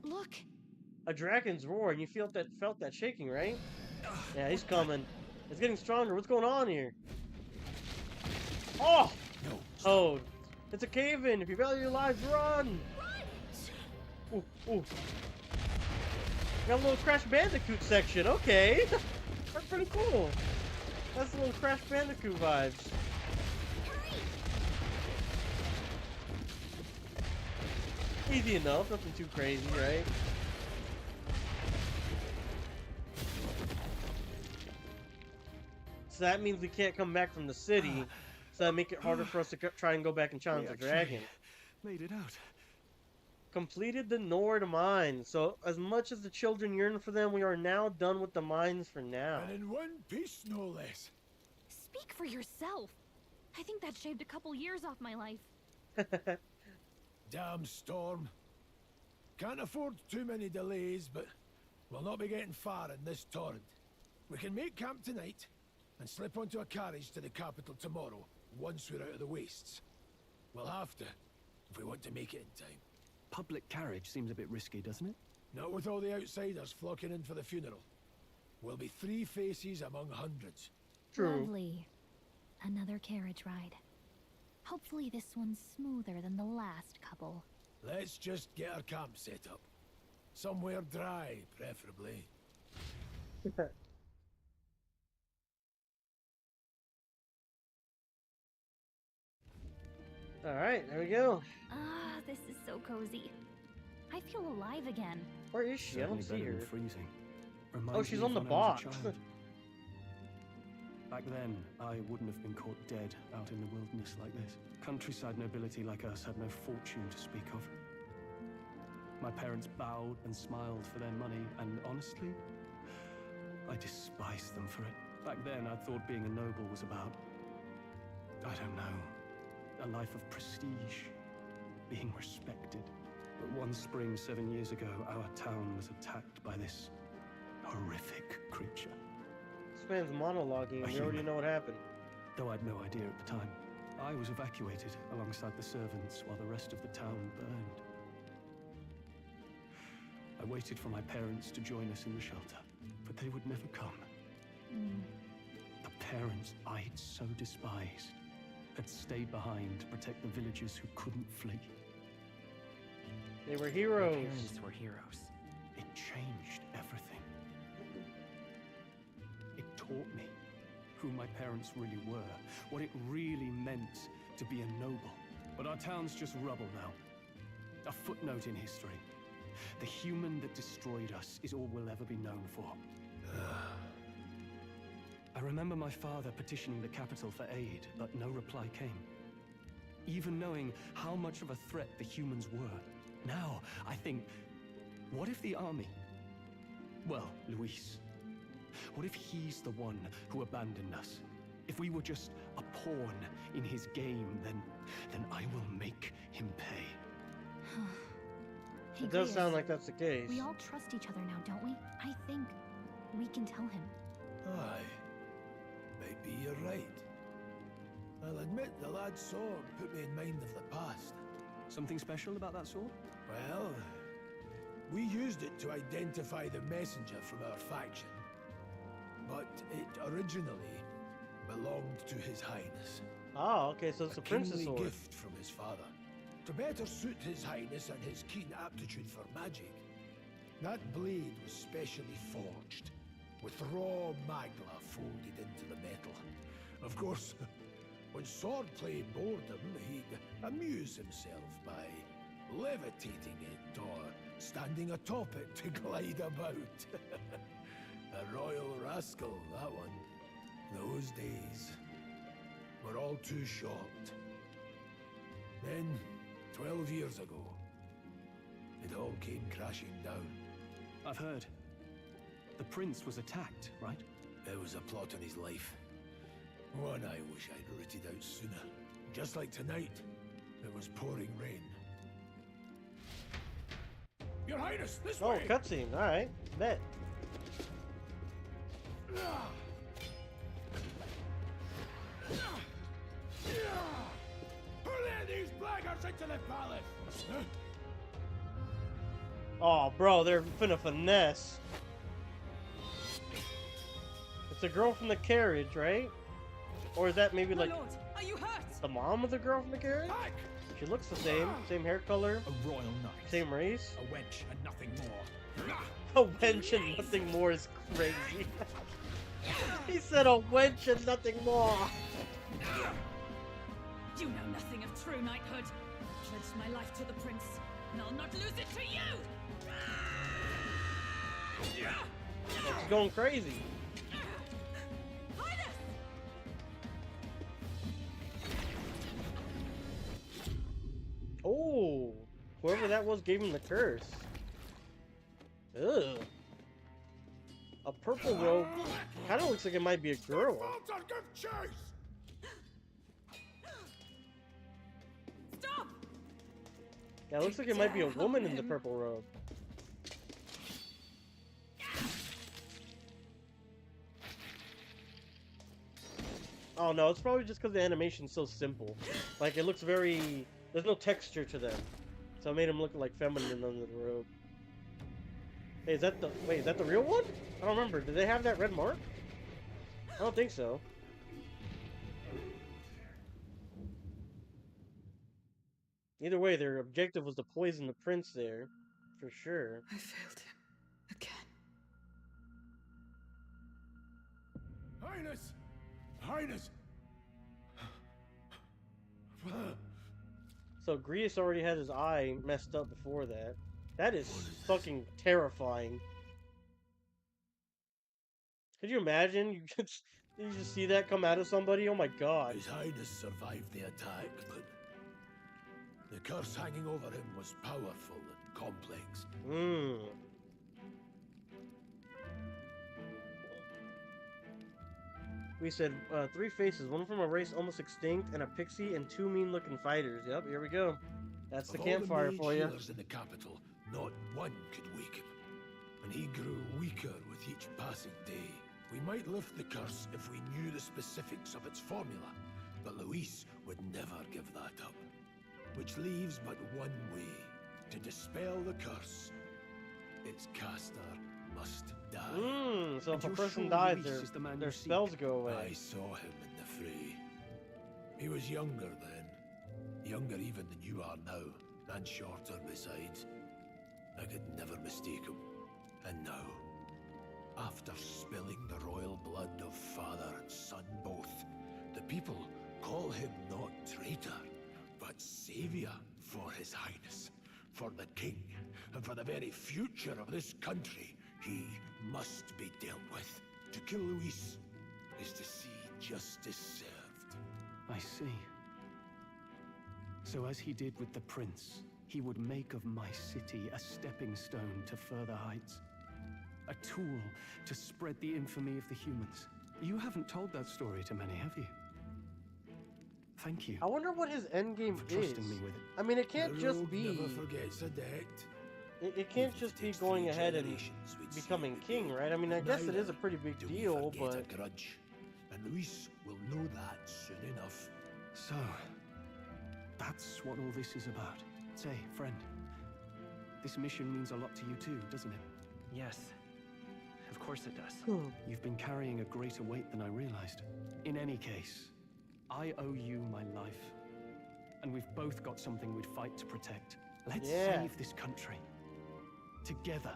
Look. A dragon's roar, and you felt that shaking, right? Yeah, he's coming. It's getting stronger. What's going on here? Oh! No. Oh, it's a cave-in. If you value your lives, run! Ooh, ooh. Got a little Crash Bandicoot section. Okay. That's pretty cool. That's a little Crash Bandicoot vibes. Easy enough. Nothing too crazy, right? So that means we can't come back from the city. So that make it harder for us to try and go back and challenge the dragon. Made it out. Completed the Nord mines. So as much as the children yearn for them, we are now done with the mines for now. And in one piece, no less. Speak for yourself. I think that shaved a couple years off my life. Damn storm. Can't afford too many delays, but we'll not be getting far in this torrent. We can make camp tonight and slip onto a carriage to the capital tomorrow, once we're out of the wastes. We'll have to, if we want to make it in time. Public carriage seems a bit risky, doesn't it? Not with all the outsiders flocking in for the funeral. We'll be 3 faces among hundreds. True. Lovely. Another carriage ride. Hopefully this one's smoother than the last couple. Let's just get our camp set up. Somewhere dry, preferably. Alright, there we go. Ah, this is so cozy. I feel alive again. Where is she? I don't see Certainly better her. than freezing. Oh, Reminds she's me on of the when I was a box. child. Back then, I wouldn't have been caught dead out in the wilderness like this. Countryside nobility like us had no fortune to speak of. My parents bowed and smiled for their money, and honestly, I despised them for it. Back then, I thought being a noble was about, I don't know, a life of prestige, being respected. But one spring 7 years ago, our town was attacked by this horrific creature. This man's monologuing. We already know what happened. Though I'd no idea at the time. I was evacuated alongside the servants while the rest of the town burned. I waited for my parents to join us in the shelter, but they would never come. The parents I'd so despised had stayed behind to protect the villagers who couldn't flee. They were My heroes. parents were heroes. It changed everything. It taught me who my parents really were, what it really meant to be a noble. But our town's just rubble now. A footnote in history. The human that destroyed us is all we'll ever be known for. I remember my father petitioning the capital for aid, but no reply came. Even knowing how much of a threat the humans were. Now, I think, what if the army? Well, Luis. What if he's the one who abandoned us? If we were just a pawn in his game, then I will make him pay. Hey, It does Grace, sound like that's the case. we all trust each other now, don't we? I think we can tell him. Aye. Maybe you're right. I'll admit the lad's sword put me in mind of the past. Something special about that sword? Well, we used it to identify the messenger from our faction. But it originally belonged to His Highness. Oh, okay, so it's a prince's kingly sword. gift from his father, to better suit His Highness and his keen aptitude for magic. That blade was specially forged, with raw magla folded into the metal. Of course, when swordplay bored him, he'd amuse himself by levitating it or standing atop it to glide about. A royal rascal, that one. Those days were all too short. Then, 12 years ago, it all came crashing down. I've heard. The prince was attacked, right? There was a plot on his life. One I wish I'd rooted out sooner. Just like tonight, it was pouring rain. Your Highness, this Oh, way! cutscene. All right, bet. Who let these blackguards into the palace? Oh, bro, they're finna finesse. It's a girl from the carriage, right? Or is that maybe like Lord, are you hurt? the mom of the girl from the carriage? Back! She looks the same hair color, A royal knight. same race. A wench and nothing more. A wench and nothing more is crazy. He said a wench and nothing more. You know nothing of true knighthood. I pledged my life to the prince, and I'll not lose it to you! She's going crazy. Highness! Oh, whoever that was gave him the curse. Ugh. A purple robe. Kind of looks like it might be a girl. Walter, give chase! Stop! Yeah, it looks like it might be a woman in the purple robe. Oh no, it's probably just because the animation's so simple. Like, it looks very... There's no texture to them. So it made him look like feminine under the robe. Hey, is that the... Wait, is that the real one? I don't remember. Did they have that red mark? I don't think so. Either way, their objective was to poison the prince there. For sure. I failed him. Again. Highness! Highness! So Grievous already had his eye messed up before that. That is fucking terrifying. Could you imagine? You just see that come out of somebody? Oh my god. His Highness survived the attack, but the curse hanging over him was powerful and complex. Hmm. We said 3 faces, one from a race almost extinct, and a pixie, and 2 mean-looking fighters. Yep, here we go. That's the Of campfire all the for you. healers in the capital, not one could wake him, and he grew weaker with each passing day. We might lift the curse if we knew the specifics of its formula, but Luis would never give that up. Which leaves but one way to dispel the curse. Its caster must die. So if a you're person sure dies, Luis is the man their you seek? spells go away. I saw him in the fray. He was younger then. Younger even than you are now, and shorter besides. I could never mistake him. And now, after spilling the royal blood of father and son both, the people call him not traitor, but savior for his highness, for the king, and for the very future of this country. He must be dealt with. To kill Luis is to see justice served. I see. So as he did with the prince, he would make of my city a stepping stone to further heights. A tool to spread the infamy of the humans. You haven't told that story to many, have you? Thank you I wonder what his endgame for is. trusting me with it. I mean, it can't The just rogue be... never forgets a debt. It can't Even if just it be takes going 3 ahead and generations, we'd see becoming every king, day. right? I mean, I guess it Neither is a pretty big do we deal, forget but... a grudge. And Luis will know that soon enough. So, that's what all this is about. Say, friend, this mission means a lot to you too, doesn't it? Yes, of course it does. You've been carrying a greater weight than I realized. In any case, I owe you my life. And we've both got something we'd fight to protect. Let's Yeah. save this country. Together.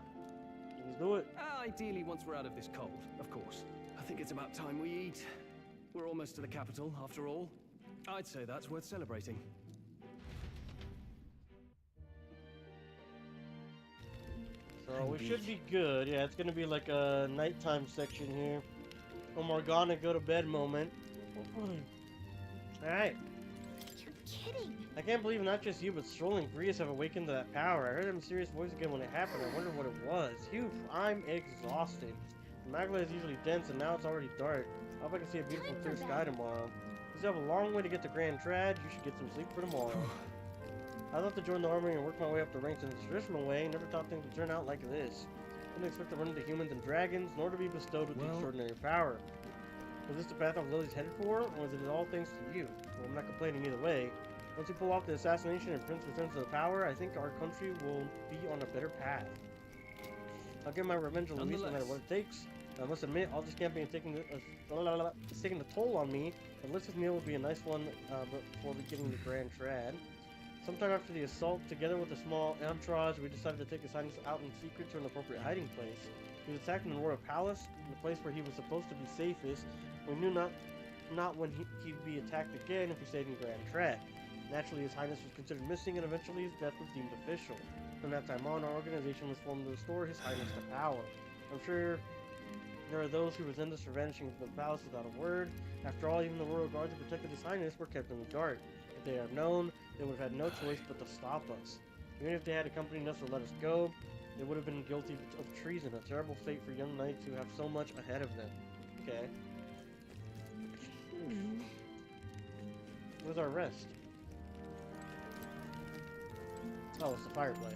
Let's do it. Ideally, once we're out of this cold, of course. I think it's about time we eat. We're almost to the capital, after all. I'd say that's worth celebrating. So we should be good. Yeah, it's gonna be like a nighttime section here. A Morgana go to bed moment. Alright. You're kidding. I can't believe not just you, but Stroll and Grius have awakened to that power. I heard a mysterious voice again when it happened. I wonder what it was. Phew, I'm exhausted. The magma is usually dense, and now it's already dark. I hope I can see a beautiful clear sky tomorrow. You still have a long way to get to Grand Trad. You should get some sleep for tomorrow. I thought to join the army and work my way up the ranks in the traditional way. Never thought things would turn out like this. Didn't expect to run into humans and dragons, nor to be bestowed with the extraordinary power. Was this the path I was always headed for, or was it all thanks to you? Well, I'm not complaining either way. Once you pull off the assassination and Prince returns to the power, I think our country will be on a better path. I'll get my revenge on Luis no matter what it takes. I must admit, all this campaign is taking a toll on me. The Lister's meal would be a nice one before beginning the Grand Trad. Sometime after the assault, together with a small entourage, we decided to take his highness out in secret to an appropriate hiding place. He was attacked in the royal palace, the place where he was supposed to be safest. We knew not when he'd be attacked again if he stayed in Grand Trad. Naturally, his highness was considered missing, and eventually his death was deemed official. From that time on, our organization was formed to restore his highness to power. I'm sure there are those who resent us for vanishing from the palace without a word. After all, even the royal guards who protected his highness were kept in the dark. If they had known, they would have had no choice but to stop us. Even if they had accompanied us or let us go, they would have been guilty of treason, a terrible fate for young knights who have so much ahead of them. Okay. Where's our rest? Oh, it's the fireplace.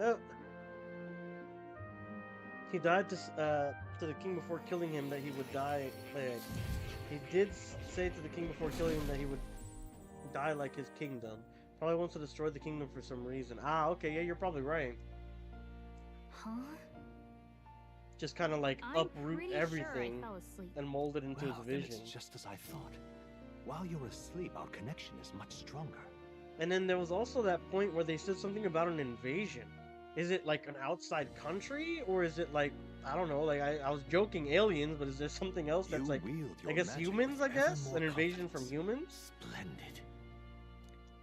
Oh. He died to the king before killing him that he would die. He did say to the king before killing him that he would die like his kingdom. Probably wants to destroy the kingdom for some reason. Ah, okay, yeah, you're probably right. Huh? Just kind of like uproot everything sure I fell asleep. and mold it into his vision. It's just as I thought. While you're asleep, our connection is much stronger. And then there was also that point where they said something about an invasion. Is it like an outside country, or is it like, I don't know, like I was joking aliens, but is there something else that's like, I guess humans, I guess? An invasion from humans? Splendid.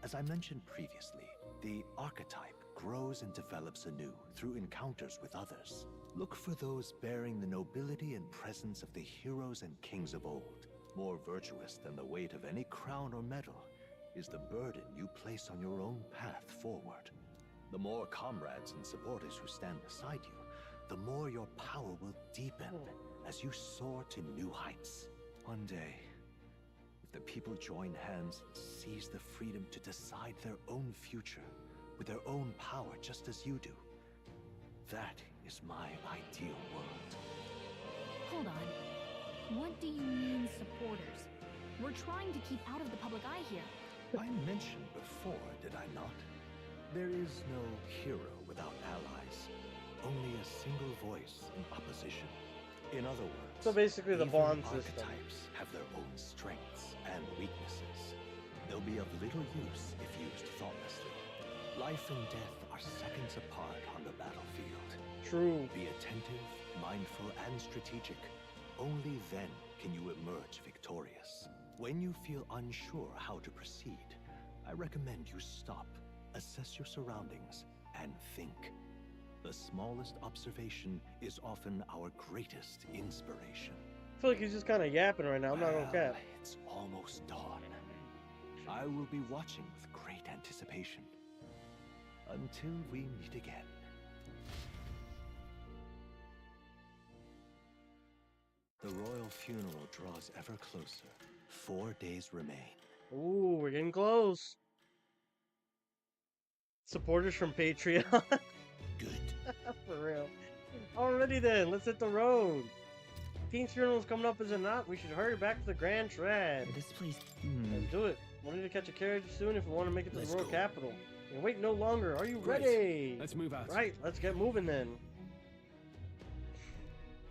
As I mentioned previously, the archetype grows and develops anew through encounters with others. Look for those bearing the nobility and presence of the heroes and kings of old. More virtuous than the weight of any crown or medal is the burden you place on your own path forward. The more comrades and supporters who stand beside you, the more your power will deepen as you soar to new heights. One day, if the people join hands and seize the freedom to decide their own future with their own power just as you do, that is my ideal world. Hold on. What do you mean, supporters? We're trying to keep out of the public eye here. I mentioned before, did I not? There is no hero without allies. Only a single voice in opposition. In other words, So basically the even bond system. archetypes have their own strengths and weaknesses. They'll be of little use if used thoughtlessly. Life and death are seconds apart on the battlefield. True. Be attentive, mindful, and strategic. Only then can you emerge victorious. When you feel unsure how to proceed, I recommend you stop, assess your surroundings, and think. The smallest observation is often our greatest inspiration. I feel like he's just kind of yapping right now. I'm not gonna cap. It's almost dawn. I will be watching with great anticipation. Until we meet again. The royal funeral draws ever closer. 4 days remain. Ooh, we're getting close. Supporters from Patreon. Good. For real. Alrighty then, let's hit the road. King's funeral is coming up, is it not? We should hurry back to the Grand Trad. This place. Let's do it. We'll need to catch a carriage soon if we want to make it to Let's the royal go. capital. And wait no longer. Are you Great. ready? Let's move out. Right, let's get moving then.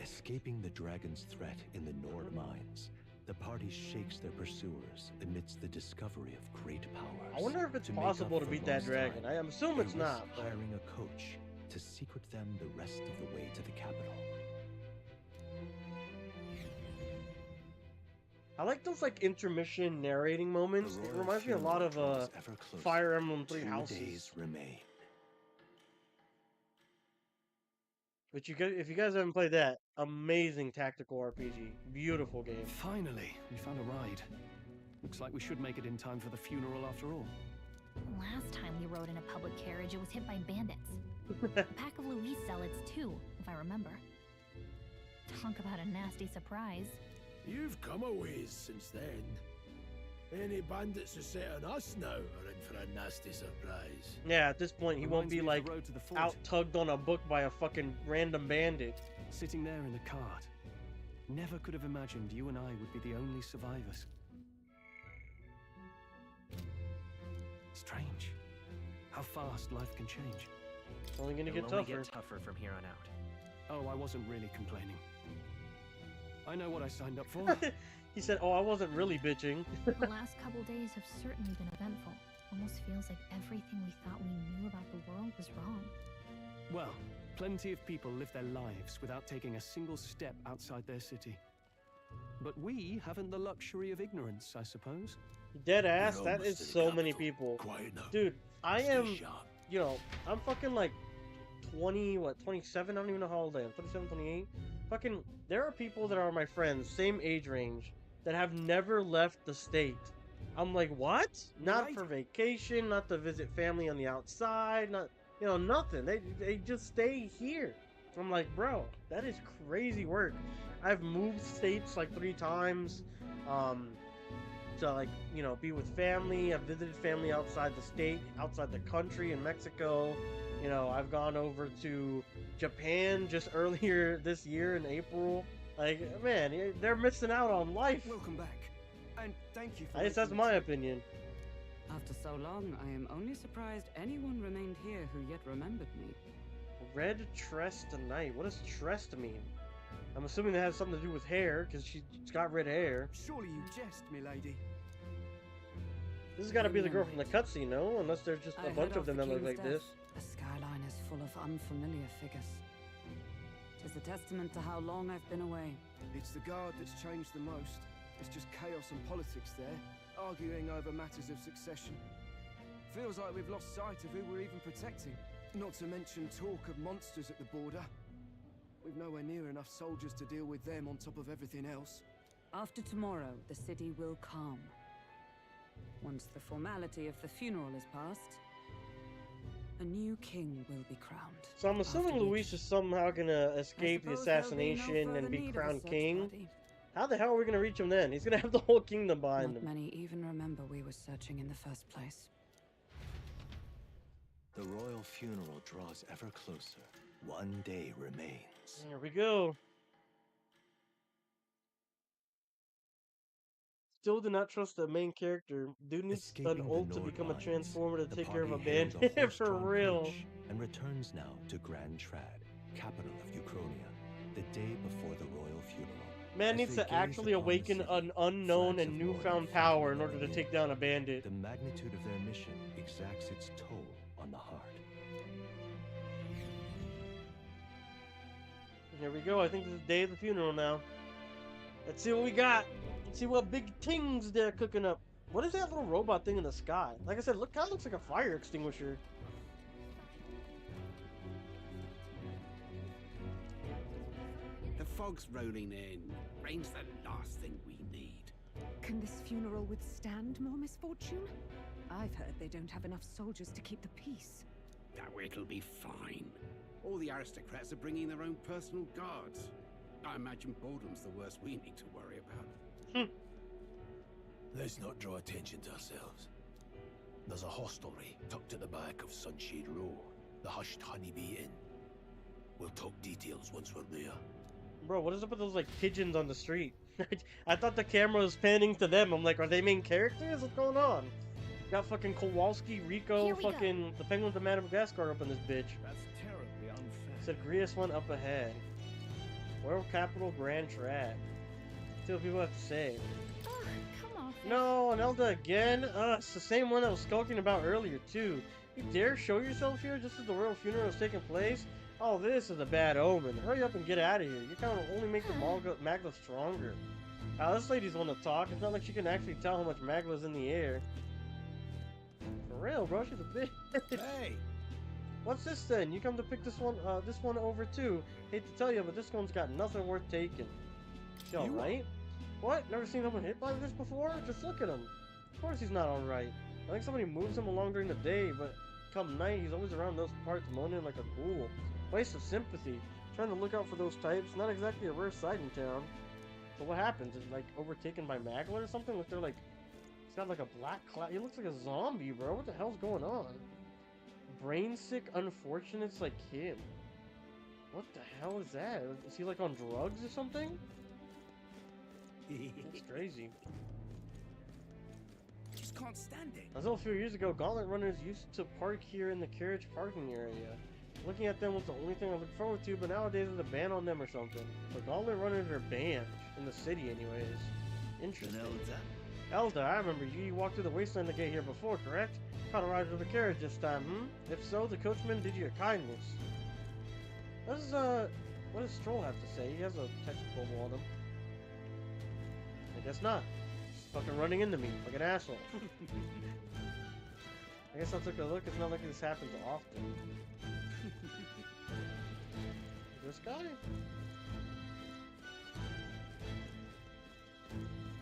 Escaping the dragon's threat in the Nord mines, the party shakes their pursuers amidst the discovery of great powers. I wonder if it's To make possible up to for beat that lost dragon. time, I assume they it's risk not. But hiring a coach to secret them the rest of the way to the capital. I like those like intermission narrating moments. The It royal reminds me a lot funeral of draws ever closer. Fire Emblem 3 2 Houses. days remain. But if you guys haven't played that, amazing tactical RPG, beautiful game. Finally, we found a ride. Looks like we should make it in time for the funeral after all. Last time we rode in a public carriage, it was hit by bandits. A pack of Louise zealots, too, if I remember. Talk about a nasty surprise. You've come a ways since then. Any bandits who set on us now are in for a nasty surprise. Yeah, at this point he won't Reminds be me of like the road to the fort. out tugged on a book by a fucking random bandit. Sitting there in the cart. Never could have imagined you and I would be the only survivors. Strange. How fast life can change. It's only gonna It'll get only tougher. get tougher from here on out. Oh, I wasn't really complaining. I know what I signed up for. He said, "Oh, I wasn't really bitching." The last couple days have certainly been eventful. Almost feels like everything we thought we knew about the world was wrong. Well, plenty of people live their lives without taking a single step outside their city. But we haven't the luxury of ignorance, I suppose. Dead ass. We're That almost is to the so many capital. people, Quiet now. dude. I Stay am, sharp. you know, I'm fucking like 27. I don't even know how old I am. 27, 28. Fucking, there are people that are my friends, same age range, that have never left the state. I'm like, what? Not Right. for vacation, not to visit family on the outside, not, you know, nothing. They just stay here. I'm like, bro, that is crazy work. I've moved states like 3 times, to like, you know, be with family. I've visited family outside the state, outside the country in Mexico. You know, I've gone over to Japan just earlier this year in April. Like, man, they're missing out on life. Welcome back, and thank you for I guess that's making the my trip. opinion. After so long, I am only surprised anyone remained here who yet remembered me. Red tress tonight. What does tress mean? I'm assuming that has something to do with hair, because she's got red hair. Surely you jest, milady. This has got to be the girl from the cutscene, no? Unless there's just I a head bunch of off them the that look king's like death. this. The skyline is full of unfamiliar figures. Tis a testament to how long I've been away. It's the guard that's changed the most. It's just chaos and politics there, arguing over matters of succession. Feels like we've lost sight of who we're even protecting. Not to mention talk of monsters at the border. We've nowhere near enough soldiers to deal with them on top of everything else. After tomorrow, the city will calm. Once the formality of the funeral is past, a new king will be crowned. So I'm assuming After Luis which, is somehow gonna escape the I suppose there'll be no assassination and further be need of a crowned search king. party. How the hell are we gonna reach him then? He's gonna have the whole kingdom behind Not him. many even remember we were searching in the first place. The royal funeral draws ever closer. One day remains. Here we go. Still do not trust the main character. Dude needs Escaping an the ult to Nord become a lines, transformer to the take care of a party hails bandit. For horse-drawn real. coach and returns now to Grand Trad, capital of Uchronia, the day before the royal funeral. Man As needs they to gaze actually upon the awaken city, an unknown flags and of newfound loyalty power in order to fade. take down a bandit. The magnitude of their mission exacts its toll on the heart. Here we go. I think this is the day of the funeral now. Let's see what we got. Let's see what big things they're cooking up. What is that little robot thing in the sky? Like I said, look, kind of looks like a fire extinguisher. The fog's rolling in. Rain's the last thing we need. Can this funeral withstand more misfortune? I've heard they don't have enough soldiers to keep the peace. Oh, it'll be fine. All the aristocrats are bringing their own personal guards. I imagine boredom's the worst we need to worry about. Let's not draw attention to ourselves. There's a hostelry tucked at the back of Sunshade Row, the Hushed Honeybee Inn. We'll talk details once we're there. Bro, what is up with those like pigeons on the street? I thought the camera was panning to them. I'm like, are they main characters? What's going on? Got fucking Kowalski, Rico, Here we go. fucking the Penguins of Madagascar up in this bitch. That's terribly unfair. Said greatest one up ahead. World capital Grand Trad. See what people have to say. Ugh, come off it. No, Nelda again? It's the same one I was skulking about earlier too. You dare show yourself here just as the royal funeral is taking place? Oh, this is a bad omen. Hurry up and get out of here. You kind of only make the magma stronger. This lady's want to talk. It's not like she can actually tell how much magma's in the air. For real, bro. She's a bitch. Hey! What's this then? You come to pick this one over too. Hate to tell you, but this one's got nothing worth taking. You alright? What? Never seen someone hit by this before? Just look at him. Of course he's not alright. I think somebody moves him along during the day, but come night, he's always around those parts moaning like a ghoul. Waste of sympathy. Trying to look out for those types. Not exactly a rare sight in town. So what happens? Is like overtaken by Magla or something? Like they're like, he's got like a black cloud. He looks like a zombie, bro. What the hell's going on? Brain sick unfortunates like him. What the hell is that? Is he like on drugs or something? That's crazy. Just can't stand it. Until a few years ago, Gauntlet runners used to park here in the carriage parking area. Looking at them was the only thing I looked forward to, but nowadays there's a ban on them or something. So Gauntlet runners are banned in the city anyways. Interesting. Elda, I remember you. You walked through the wasteland to get here before, correct? Caught a ride with the carriage this time, If so, the coachman did you a kindness. What does Stroll have to say? He has a text bubble on him. I guess not. He's fucking running into me like an asshole. I guess I'll take a look. It's not like this happens often. This guy?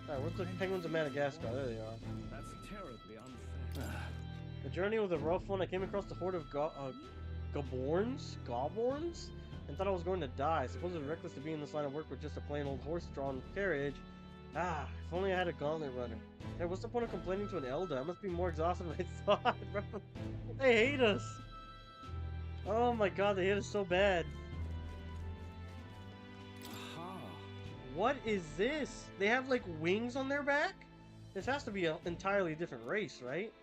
Alright, where's the penguins of Madagascar? There they are. That's terribly unfair. The journey was a rough one. I came across the horde of Gobborns, and thought I was going to die. I suppose it was reckless to be in this line of work with just a plain old horse-drawn carriage. Ah, if only I had a gauntlet runner. Hey, what's the point of complaining to an elder? I must be more exhausted than I thought, bro. They hate us. Oh my god, they hate us so bad. Aha. What is this? They have like wings on their back? This has to be an entirely different race, right?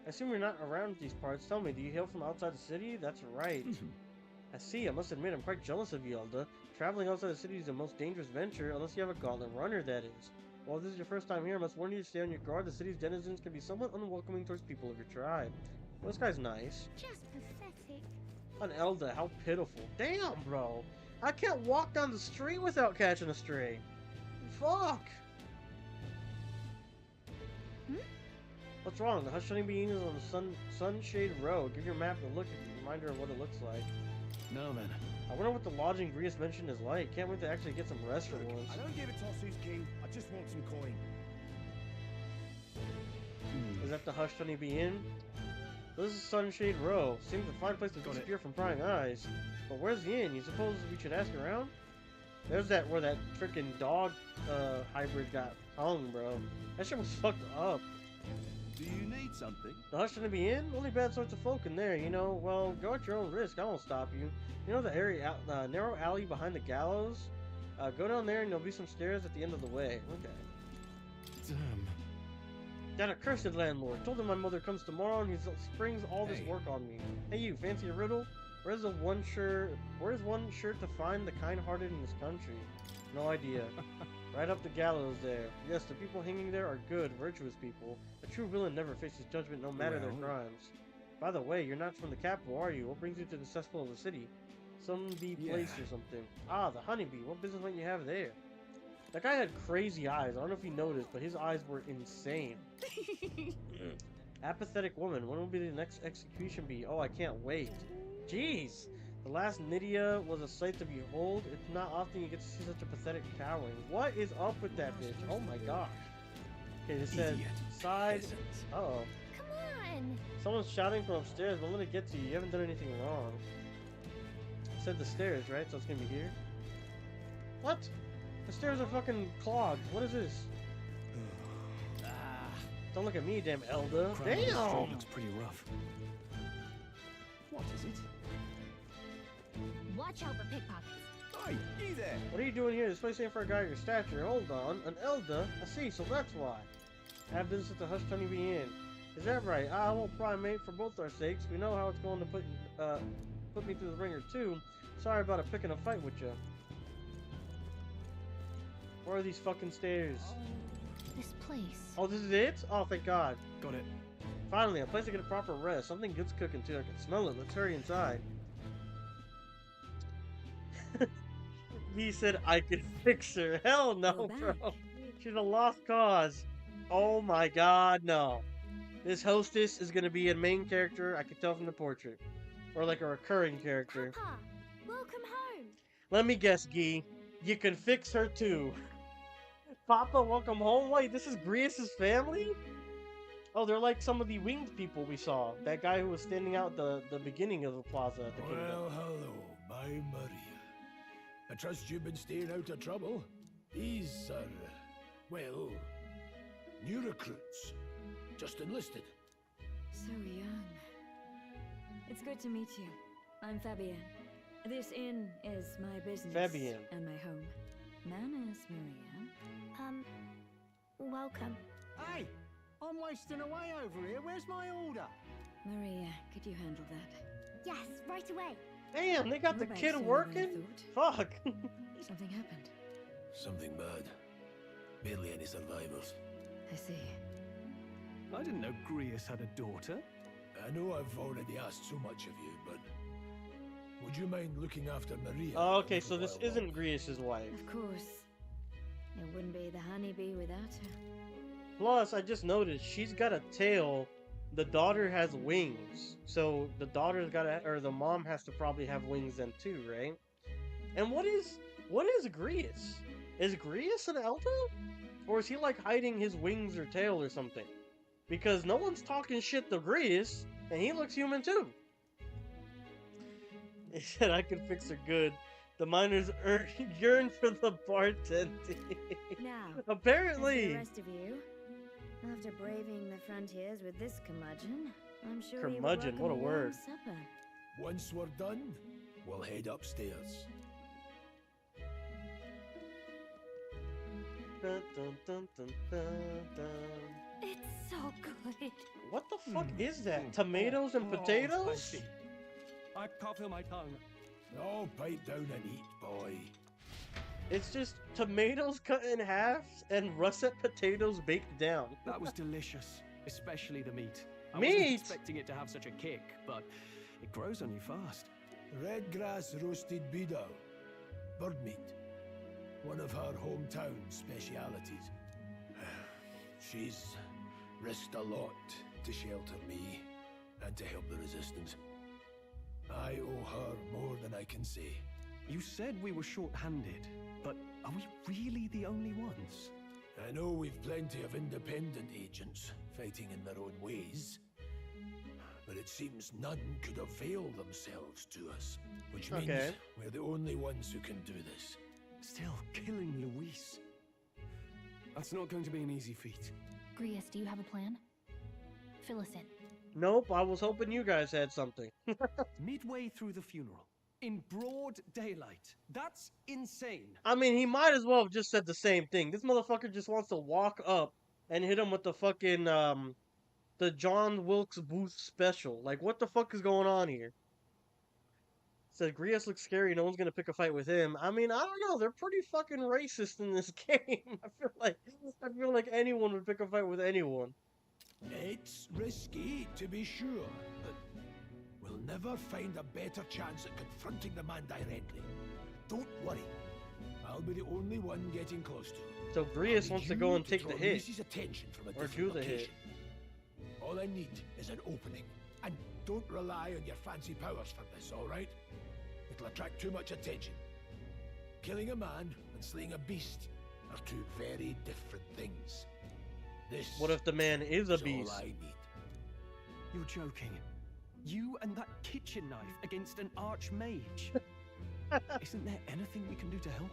I assume you're not around these parts. Tell me, do you hail from outside the city? That's right. I see. I must admit, I'm quite jealous of you, Elda. Traveling outside the city is the most dangerous venture, unless you have a gauntlet runner, that is. Well, if this is your first time here, I must warn you to stay on your guard. The city's denizens can be somewhat unwelcoming towards people of your tribe. Well, this guy's nice. Just pathetic. An Elda, how pitiful. Damn, bro. I can't walk down the street without catching a stray. Fuck. What's wrong? The Hush Honeybee Inn is on the Sunshade Road. Give your map a look at a reminder of what it looks like. No, man. I wonder what the lodging Grius mentioned is like. Can't wait to actually get some rest for once. I don't give a toss who's king. I just want some coin. Is that the Hush Honeybee Inn? This is Sunshade Row. Seems a fine place to disappear from prying eyes. But where's the inn? You suppose we should ask around? There's that where that freaking dog hybrid got hung, bro. That shit was fucked up. Do you need something? The Hush Honeybee Inn? Only bad sorts of folk in there, you know. Well, go at your own risk. I won't stop you. You know the narrow alley behind the gallows? Go down there and there'll be some stairs at the end of the way. Okay. Damn. That accursed landlord. Told him my mother comes tomorrow and he springs all this work on me. Hey you, fancy a riddle? Where's one sure to find the kind-hearted in this country? No idea. Right up the gallows there. Yes, the people hanging there are good, virtuous people. A true villain never faces judgment no matter their crimes. By the way, you're not from the capital, are you? What brings you to the cesspool of the city? Some place or something. Ah, the honeybee. What business might you have there? That guy had crazy eyes. I don't know if you noticed, but his eyes were insane. Apathetic woman. When will be the next execution be? Oh, I can't wait. Jeez. The last Nydia was a sight to behold. It's not often you get to see such a pathetic cowering. What is up with that bitch? Oh my gosh. Okay, this says side. Uh-oh. Come on. Someone's shouting from upstairs, but let it get to you. You haven't done anything wrong. It said the stairs, right? So it's gonna be here. What? The stairs are fucking clogged. What is this? Don't look at me, damn Elda. Damn! Looks pretty rough. What is it? Watch out for pickpockets. Hey, you there! What are you doing here? This place ain't for a guy your stature. Hold on. An Elda? I see, so that's why. I have business at the Hush Honeybee Inn. Is that right? I won't pry, mate, for both our sakes. We know how it's going to put me through the ringer, too. Sorry about it picking a fight with you. Where are these fucking stairs? This place. Oh, this is it? Oh, thank God. Got it. Finally, a place to get a proper rest. Something good's cooking, too. I can smell it. Let's hurry inside. He said I could fix her. Hell no, bro. She's a lost cause. Oh my God, no. This hostess is going to be a main character. I can tell from the portrait. or like a recurring character. Papa, welcome home. Let me guess, Guy. You can fix her too. Papa, welcome home. Wait, this is Grius's family? Oh, they're like some of the winged people we saw. That guy who was standing out the beginning of the plaza at the kingdom. Well, hello, my Maria. I trust you've been staying out of trouble. These are, well, new recruits. Just enlisted. So young. It's good to meet you. I'm Fabienne. This inn is my business Fabienne. and my home. Manners, Maria. Welcome. Hey, I'm wasting away over here. Where's my order? Maria, could you handle that? Yes, right away. Damn, they got the You're kid back sooner than I working? Fuck. Something happened. Something bad. Barely any survivors. I see. I didn't know Grius had a daughter. I know I've already asked so much of you, but would you mind looking after Maria? Oh, okay, so this isn't Grius's wife. Of course. It wouldn't be the honeybee without her. Plus, I just noticed she's got a tail. The daughter has wings. So the daughter's gotta, or the mom has to probably have wings then too, right? And what is Grius? Is Grius an elder? Or is he like hiding his wings or tail or something? Because no one's talking shit to Grius, and he looks human too. He said I could fix her good. The miners yearn for the bartending. Now, Apparently. as the rest of you, after braving the frontiers with this curmudgeon, I'm sure he will Curmudgeon, what a welcome warm word. supper. Once we're done, we'll head upstairs. Dun, dun, dun, dun, dun, dun. It's so good. What the fuck is that? Tomatoes and potatoes? Spicy. I can't feel my tongue. Oh, pipe down and eat, boy. It's just tomatoes cut in half and russet potatoes baked down. That was delicious, especially the meat. I Meat? wasn't expecting it to have such a kick, but it grows on you fast. Red grass roasted beedou. Bird meat. One of her hometown specialities. She's risked a lot to shelter me and to help the resistance. I owe her more than I can say. You said we were short-handed, but are we really the only ones? I know we've plenty of independent agents fighting in their own ways, but it seems none could avail themselves to us, which means we're the only ones who can do this. Still killing Luis. That's not going to be an easy feat. Grius, do you have a plan? Fill us in. Nope, I was hoping you guys had something. Midway through the funeral, in broad daylight. That's insane. I mean, he might as well have just said the same thing. This motherfucker just wants to walk up and hit him with the fucking, the John Wilkes Booth special. Like, what the fuck is going on here? Said Grius looks scary, no one's gonna pick a fight with him. I mean, I don't know, they're pretty fucking racist in this game. I feel like anyone would pick a fight with anyone. It's risky, to be sure, but we'll never find a better chance at confronting the man directly. Don't worry, I'll be the only one getting close to him. So Grius wants to go and take the hit. His attention from a Or do the hit. All I need is an opening, and don't rely on your fancy powers for this, alright? It'll attract too much attention. Killing a man and slaying a beast are two very different things. This What if the man is a is beast? all I need. You're joking. You and that kitchen knife against an archmage. Isn't there anything we can do to help?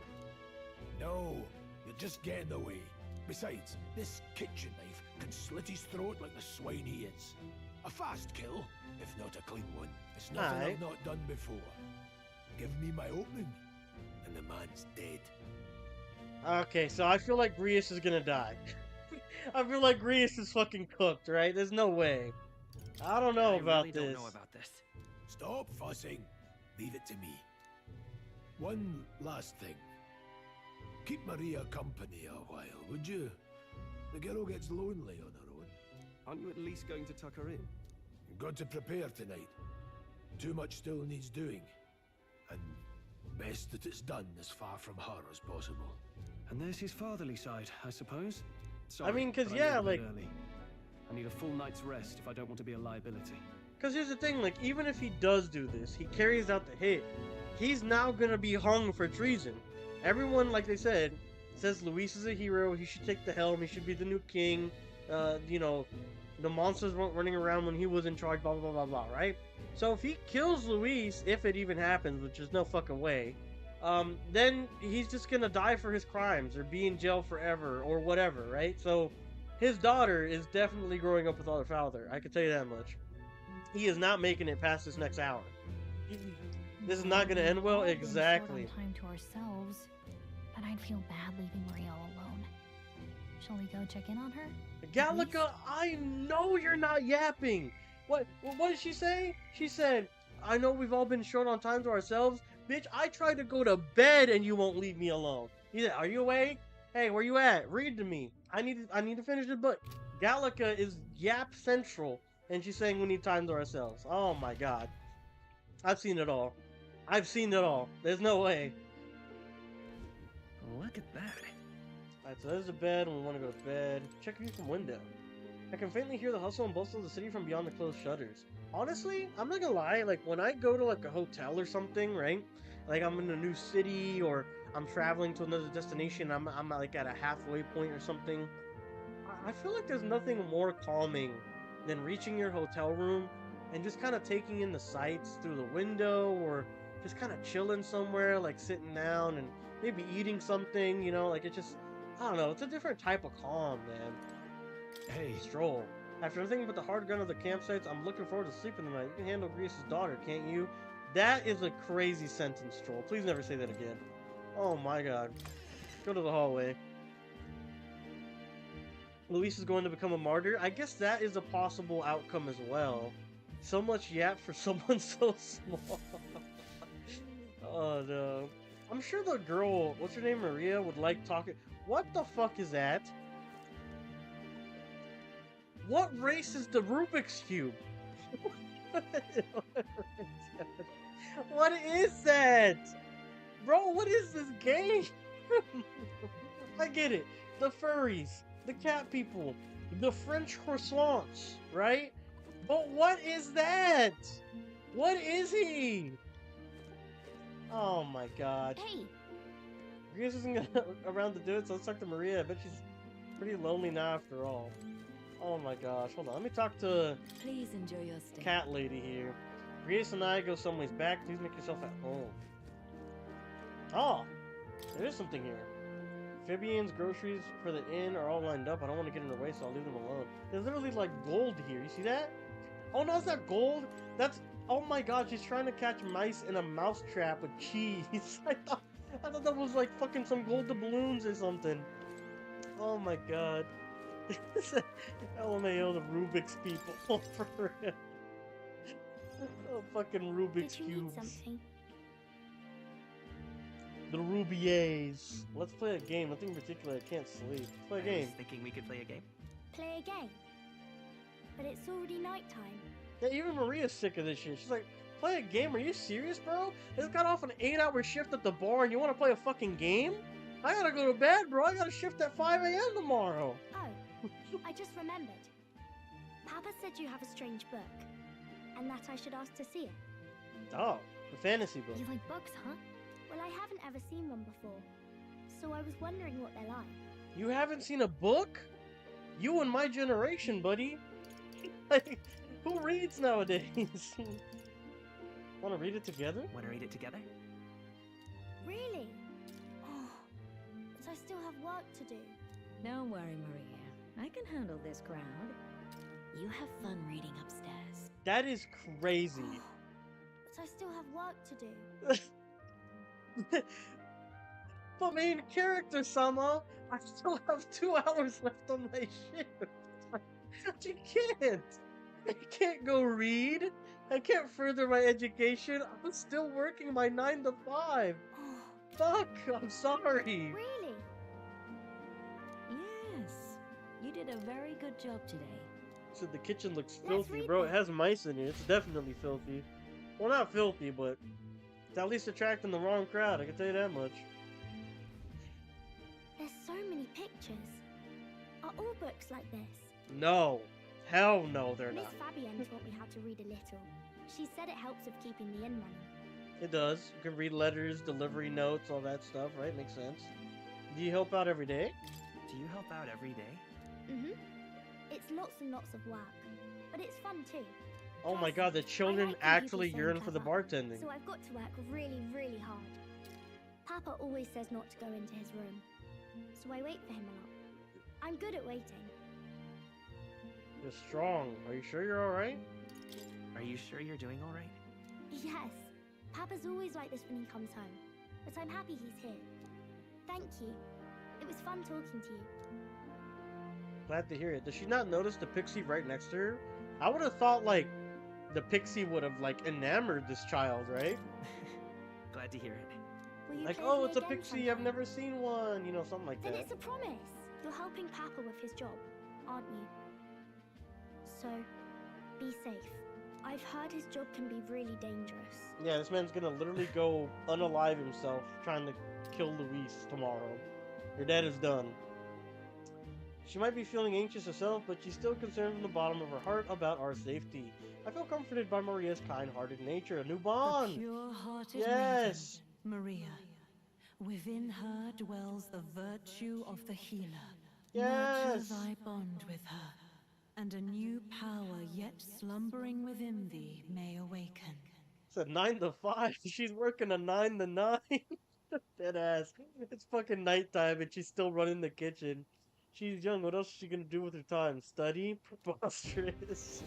No, you'll just get in the way. Besides, this kitchen knife can slit his throat like the swine he is. A fast kill, if not a clean one. It's nothing Aye. I've not done before. Give me my opening, and the man's dead. Okay, so I feel like Grius is gonna die. I feel like Grius is fucking cooked, right? There's no way. I don't know about really this. don't know about this. Stop fussing. Leave it to me. One last thing. Keep Maria company a while, would you? The girl gets lonely on her own. Aren't you at least going to tuck her in? You've got to prepare tonight. Too much still needs doing. And best that it's done as far from her as possible. And there's his fatherly side, I suppose. I mean, 'cause but yeah, leave a bit like- early. I need a full night's rest if I don't want to be a liability. Because here's the thing, like, even if he does do this, he carries out the hit, he's now gonna be hung for treason. Everyone, like they said, says Luis is a hero, he should take the helm, he should be the new king, you know, the monsters weren't running around when he was in charge, blah, blah, blah, blah, blah, right? So if he kills Luis, if it even happens, which is no fucking way, then he's just gonna die for his crimes, or be in jail forever, or whatever, right? So, his daughter is definitely growing up without a father, I can tell you that much. He is not making it past this next hour. This is not gonna end well, exactly. Time to ourselves, but I'd feel bad leaving Maria all alone. Shall we go check in on her? Gallica, I know you're not yapping. What did she say? She said, I know we've all been short on time to ourselves. Bitch, I tried to go to bed and you won't leave me alone. He said, are you awake? Hey, where you at? Read to me. I need to finish the book. Gallica is yap central, and she's saying we need time to ourselves. Oh my god. I've seen it all. I've seen it all. There's no way. Look at that. Alright, so there's the bed, and we want to go to bed. Check view from window. I can faintly hear the hustle and bustle of the city from beyond the closed shutters. Honestly, I'm not gonna lie, like, when I go to, like, a hotel or something, right? Like, I'm in a new city, or I'm traveling to another destination, I'm like, at a halfway point or something. I feel like there's nothing more calming than reaching your hotel room and just kind of taking in the sights through the window, or just kind of chilling somewhere, like, sitting down and maybe eating something, you know? Like, it just, I don't know, it's a different type of calm, man. Hey. Stroll. After everything but the hard gun of the campsites, I'm looking forward to sleeping tonight. You can handle Grease's daughter, can't you? That is a crazy sentence, Stroll. Please never say that again. Oh my god. Go to the hallway. Luis is going to become a martyr. I guess that is a possible outcome as well. So much yap for someone so small. Oh no. I'm sure the girl, what's her name, Maria, would like talking. What the fuck is that? What race is the Rubik's Cube? What is that? Bro, what is this game? I get it. The furries, the cat people, the French croissants, right? But what is that? What is he? Oh my god. Hey! Grace isn't around to do it, so let's talk to Maria. I bet she's pretty lonely now after all. Oh my gosh, hold on. Let me talk to Please enjoy your stay. cat lady here. Grace and I go some ways back. Please make yourself at home. Oh, there is something here. Fabian's groceries for the inn are all lined up. I don't want to get in their way, so I'll leave them alone. There's literally like gold here. You see that? Oh no, it's not gold. That's, oh my god, she's trying to catch mice in a mouse trap with cheese. I thought that was like fucking some gold doubloons or something. Oh my god. LMAO, the Rubik's people. For real. Oh, fucking Rubik's cubes. The Rubiers. Let's play a game. Nothing in particular. I can't sleep. Let's play a game. I was thinking we could play a game. Play a game? But it's already nighttime. Yeah, even Maria's sick of this shit. She's like, play a game? Are you serious, bro? I just got off an 8-hour shift at the bar and you want to play a fucking game? I gotta go to bed, bro. I got a shift at 5 a.m. tomorrow. Oh, I just remembered. Papa said you have a strange book, and that I should ask to see it. Oh, the fantasy book. You like books, huh? Well, I haven't ever seen one before, so I was wondering what they're like. You haven't seen a book? You and my generation, buddy. Like, who reads nowadays? Want to read it together? Want to read it together? Really? Oh, but I still have work to do. Don't worry, Maria. I can handle this crowd. You have fun reading upstairs. That is crazy. But I still have work to do. But main character, Sama, I still have 2 hours left on my shift. You can't. I can't go read. I can't further my education. I'm still working my 9 to 5. Fuck, I'm sorry. Really? Yes. You did a very good job today. So the kitchen looks filthy, bro. It has mice in it. It's definitely filthy. Well, not filthy, but it's at least attracting the wrong crowd. I can tell you that much. There's so many pictures. Are all books like this? No. Hell no, they're Miss not. Fabienne taught me how to read a little. She said it helps with keeping the inn running. It does. You can read letters, delivery notes, all that stuff, right? Makes sense. Do you help out every day? Do you help out every day? Mm-hmm. It's lots and lots of work, but it's fun too. Oh my god, the children like when actually people say yearn I'm for the clever, bartending. So I've got to work really, really hard. Papa always says not to go into his room, so I wait for him a lot. I'm good at waiting. You're strong. Are you sure you're alright? Are you sure you're doing alright? Yes. Papa's always like this when he comes home, but I'm happy he's here. Thank you. It was fun talking to you. Glad to hear it. Does she not notice the pixie right next to her? I would have thought, like, the pixie would have, like, enamored this child, right? Glad to hear it. Like, oh, it's a pixie, I've never seen one, you know, something like Then that. it's a promise. You're helping Papa with his job, aren't you? So, be safe. I've heard his job can be really dangerous. Yeah, this man's gonna literally go unalive himself trying to kill Luis tomorrow. Your dad is done. She might be feeling anxious herself, but she's still concerned from the bottom of her heart about our safety. I feel comforted by Maria's kind-hearted nature. A new bond! The pure-hearted Yes! maiden, Maria. Within her dwells the virtue of the healer. Yes! Nurture thy bond with her, and a new power yet slumbering within thee may awaken. It's a 9 to 5. She's working a 9 to 9. Dead ass. It's fucking nighttime and she's still running the kitchen. She's young. What else is she gonna do with her time? Study? Preposterous.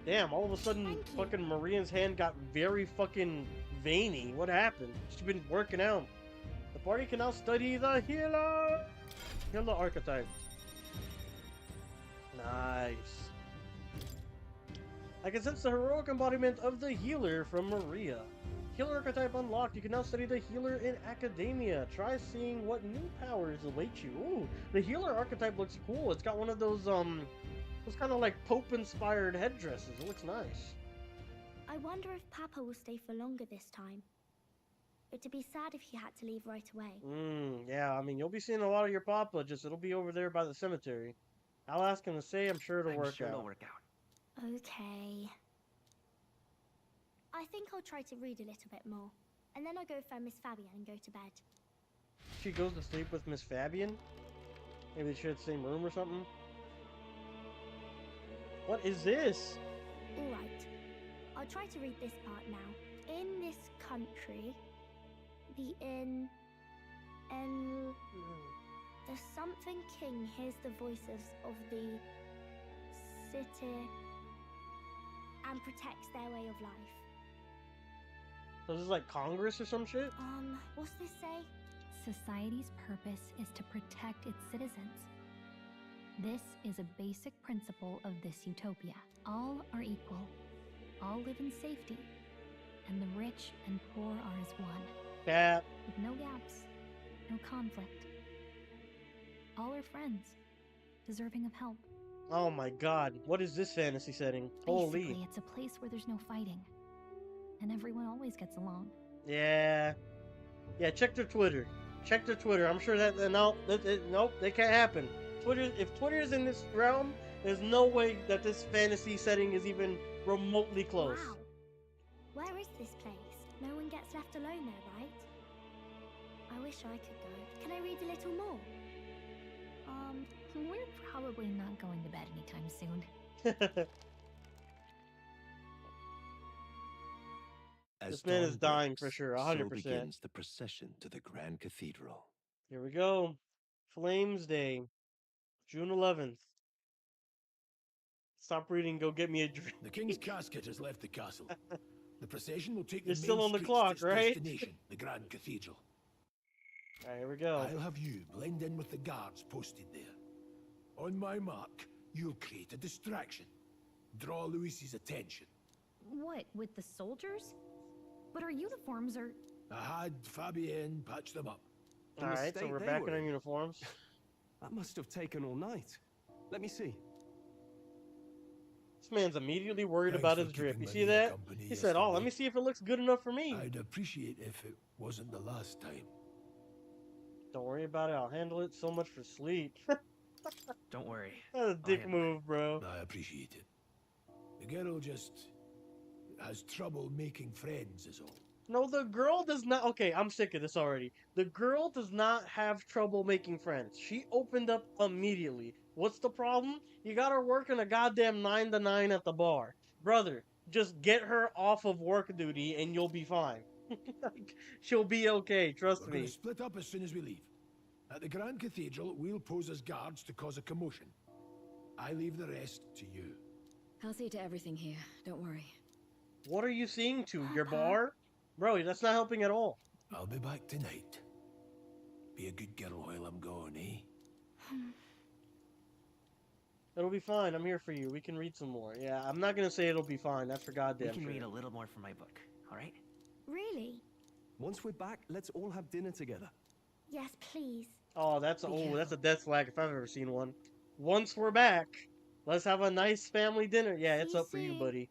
Damn, all of a sudden, fucking Maria's hand got very fucking veiny. What happened? She's been working out. The party can now study the healer archetype. Nice. I can sense the heroic embodiment of the healer from Maria. Healer archetype unlocked. You can now study the healer in academia. Try seeing what new powers await you. Ooh, the healer archetype looks cool. It's got one of those kind of like Pope-inspired headdresses. It looks nice. I wonder if Papa will stay for longer this time. It'd be sad if he had to leave right away. Yeah, I mean, you'll be seeing a lot of your Papa, just it'll be over there by the cemetery. I'll ask him to stay, I'm sure it'll work out. Okay. I think I'll try to read a little bit more, and then I'll go find Miss Fabienne and go to bed. She goes to sleep with Miss Fabienne? Maybe they share the same room or something? What is this? Alright. I'll try to read this part now. In this country, the something king hears the voices of the city and protects their way of life. So this is like Congress or some shit? What's this say? Society's purpose is to protect its citizens. This is a basic principle of this utopia. All are equal. All live in safety. And the rich and poor are as one. Yeah. With no gaps, no conflict. All are friends, deserving of help. Oh my god, what is this fantasy setting? Basically, Holy. it's a place where there's no fighting. And everyone always gets along. Yeah. Yeah, check their Twitter. Check their Twitter. I'm sure that nope, that can't happen. If Twitter's in this realm, there's no way that this fantasy setting is even remotely close. Wow. Where is this place? No one gets left alone there, right? I wish I could go. Can I read a little more? We're probably not going to bed anytime soon. This man is dying for sure, 100%. So begins the procession to the Grand Cathedral. Here we go. Flames Day, June 11th. Stop reading, go get me a drink. The king's casket has left the castle. The procession will take the You're still main on the streets clock, to its right? destination, the Grand Cathedral. Alright, here we go. I'll have you blend in with the guards posted there. On my mark, you'll create a distraction. Draw Luis's attention. What, with the soldiers? But our uniforms are... I had Fabienne patch them up. Alright, so we're back in our uniforms. That must have taken all night. Let me see. This man's immediately worried Thanks about for his drip. keeping You me see that? company He said, oh, let yesterday. me see if it looks good enough for me. I'd appreciate if it wasn't the last time. Don't worry about it, I'll handle it. So much for sleep. Don't worry. That's a dick move, bro. I appreciate it. The girl just has trouble making friends, is all. No, the girl does not. Okay, I'm sick of this already. The girl does not have trouble making friends. She opened up immediately. What's the problem? You got her working a goddamn 9 to 9 at the bar. Brother, just get her off of work duty and you'll be fine. Like, she'll be okay, trust We're going me. to split up as soon as we leave. At the Grand Cathedral, we'll pose as guards to cause a commotion. I leave the rest to you. I'll see to everything here. Don't worry. What are you seeing to? Your bar? Bro, that's not helping at all. I'll be back tonight. Be a good girl while I'm gone, eh? It'll be fine. I'm here for you. We can read some more. Yeah, I'm not gonna say it'll be fine. That's for goddamn We can sure. read a little more from my book, alright? Really? Once we're back, let's all have dinner together. Yes, please. Oh, that's a death flag if I've ever seen one. Once we're back, let's have a nice family dinner. Yeah, it's up for you, buddy.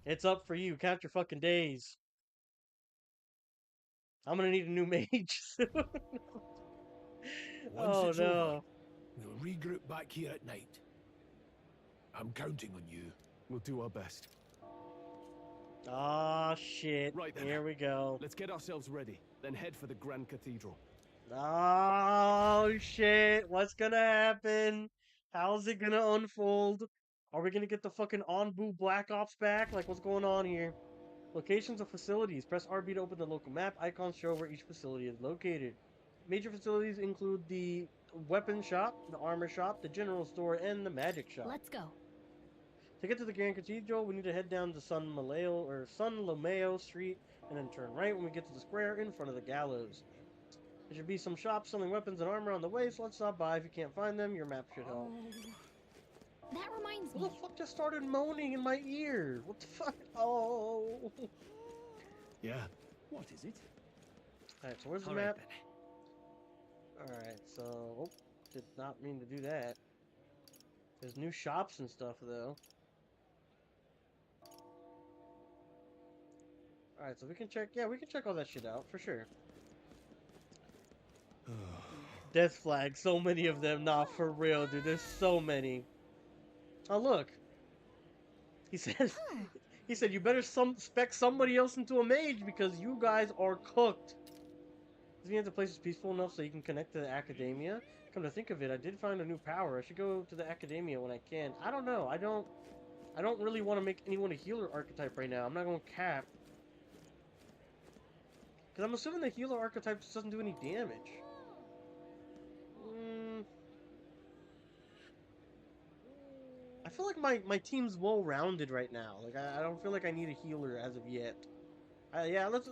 It's up for you. Count your fucking days. I'm gonna need a new mage soon. Once Oh it's no. over, we'll regroup back here at night. I'm counting on you. We'll do our best. Ah, shit. Right then. Here we go. Let's get ourselves ready, then head for the Grand Cathedral. Oh, shit. What's gonna happen? How's it gonna unfold? Are we gonna get the fucking Onbu Black Ops back? Like, what's going on here? Locations of facilities. Press RB to open the local map. Icons show where each facility is located. Major facilities include the weapon shop, the armor shop, the general store, and the magic shop. Let's go. To get to the Grand Cathedral, we need to head down to San Lomeo Street, and then turn right when we get to the square in front of the gallows. There should be some shops selling weapons and armor on the way, so let's stop by. If you can't find them, your map should help. That reminds Who me. the fuck just started moaning in my ear? What the fuck? Oh. Yeah. What is it? Alright, so where's the map? Alright, so... Oh, did not mean to do that. There's new shops and stuff, though. Alright, so we can check... Yeah, we can check all that shit out, for sure. Death flag, so many of them. Nah, for real, dude. There's so many. Oh, look. He said... He said, you better spec somebody else into a mage because you guys are cooked. Does he have the place is peaceful enough so you can connect to the academia? Come to think of it, I did find a new power. I should go to the academia when I can. I don't know. I don't really want to make anyone a healer archetype right now. I'm not going to cap. Because I'm assuming the healer archetype just doesn't do any damage. I feel like my team's well-rounded right now. Like, I don't feel like I need a healer as of yet. Yeah, let's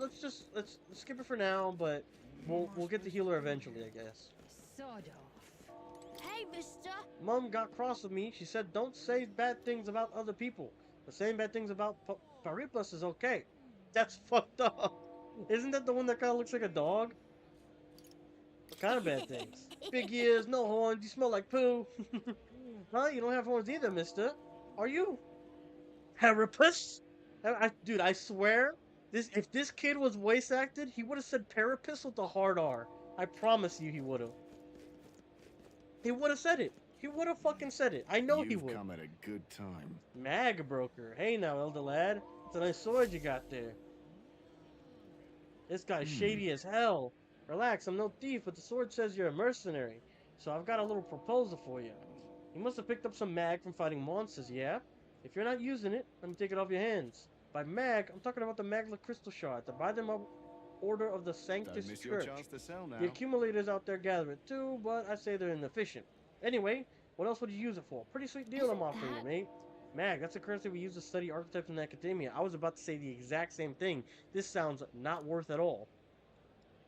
skip it for now, but we'll get the healer eventually, I guess. Sod off. Hey, mister! Mom got cross with me. She said don't say bad things about other people. But saying bad things about Pariplus is okay. That's fucked up. Isn't that the one that kind of looks like a dog? What kind of bad things? Big ears, no horns, you smell like poo. Huh? You don't have horns either, mister. Are you? Parapus? Dude, I swear, if this kid was voice acted, he would have said Parapus with a hard R. I promise you he would have. He would have said it. He would have fucking said it. I know he would. You've come at a good time. Mag broker. Hey now, elder lad. It's a nice sword you got there. This guy's shady as hell. Relax, I'm no thief, but the sword says you're a mercenary. So I've got a little proposal for you. You must have picked up some mag from fighting monsters, yeah? If you're not using it, let me take it off your hands. By mag, I'm talking about the magla crystal shards. I buy them up order of the Sanctus Don't miss your Church. chance to sell now. The accumulators out there gather it too, but I say they're inefficient. Anyway, what else would you use it for? Pretty sweet deal I'm offering you, mate. Mag, that's the currency we use to study archetypes in academia. I was about to say the exact same thing. This sounds not worth at all.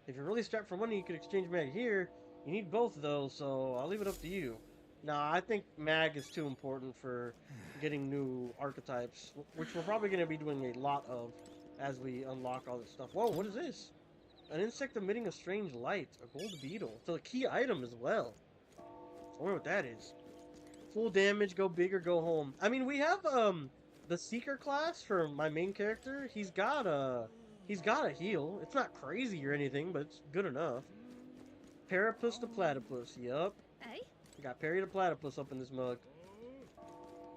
If you're really strapped for money, you could exchange mag here. You need both, though, so I'll leave it up to you. Nah, I think mag is too important for getting new archetypes, which we're probably going to be doing a lot of as we unlock all this stuff. Whoa, what is this? An insect emitting a strange light. A gold beetle. It's a key item as well. I wonder what that is. Full damage, go big or go home. I mean, we have the Seeker class for my main character. He's got a heal. It's not crazy or anything, but it's good enough. Parapus to platypus. Yup. Eh? We got Perry the Platypus up in this mug.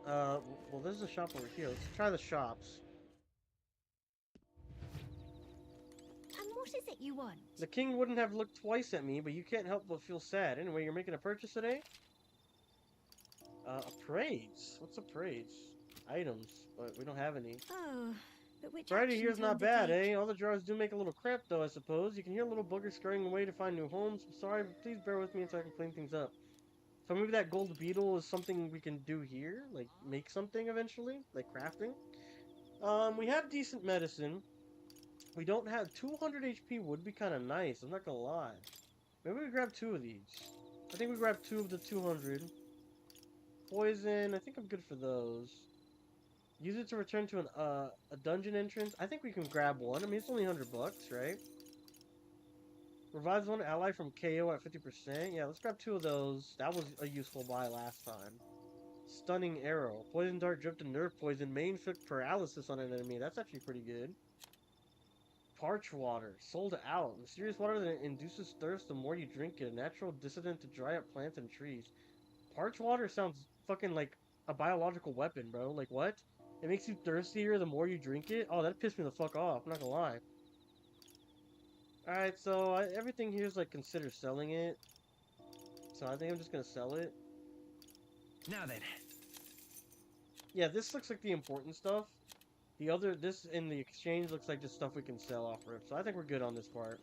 Well, there's a shop over here. Let's try the shops. And what is it you want? The king wouldn't have looked twice at me, but you can't help but feel sad. Anyway, you're making a purchase today? Appraise? What's appraise? Items, but we don't have any. Oh, but which Variety action here's to not bad, undertake? eh? All the drawers do make a little cramped, though, I suppose. You can hear little boogers scurrying away to find new homes. I'm sorry, but please bear with me until I can clean things up. So maybe that gold beetle is something we can do here? Like, make something eventually? Like crafting? We have decent medicine. We don't have 200 HP would be kind of nice, I'm not gonna lie. Maybe we grab 2 of these. I think we grab 2 of the 200. Poison, I think I'm good for those. Use it to return to a dungeon entrance. I think we can grab one. I mean, it's only 100 bucks, right? Revives one ally from KO at 50%. Yeah, let's grab 2 of those. That was a useful buy last time. Stunning arrow. Poison dart dripped in nerve poison. May inflict paralysis on an enemy. That's actually pretty good. Parch water. Sold out. Mysterious water that induces thirst the more you drink it. A natural dissident to dry up plants and trees. Parch water sounds fucking like a biological weapon, bro. Like, what? It makes you thirstier the more you drink it? Oh, that pissed me the fuck off. I'm not gonna lie. Alright, so everything here is like consider selling it. So I think I'm just gonna sell it. Now then. Yeah, this looks like the important stuff. The other, this in the exchange looks like just stuff we can sell off rip. So I think we're good on this part.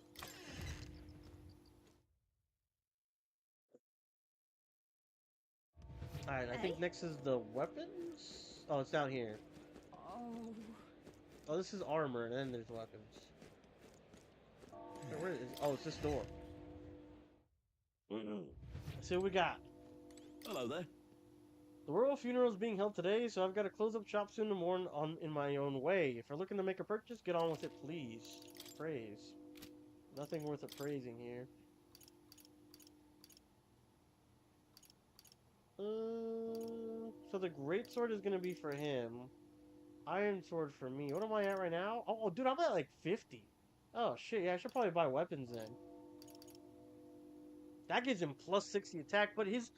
Alright, I think next is the weapons? Oh, it's down here. Oh. Oh, this is armor, and then there's weapons. Where is, oh, it's this door. Let's see what we got. Hello there. The royal funeral is being held today, so I've got to close up shop soon tomorrow in my own way. If you're looking to make a purchase, get on with it, please. Praise. Nothing worth appraising here. So the great sword is gonna be for him. Iron sword for me. What am I at right now? Oh, dude, I'm at like 50. Oh shit, yeah, I should probably buy weapons then. That gives him plus 60 attack, but his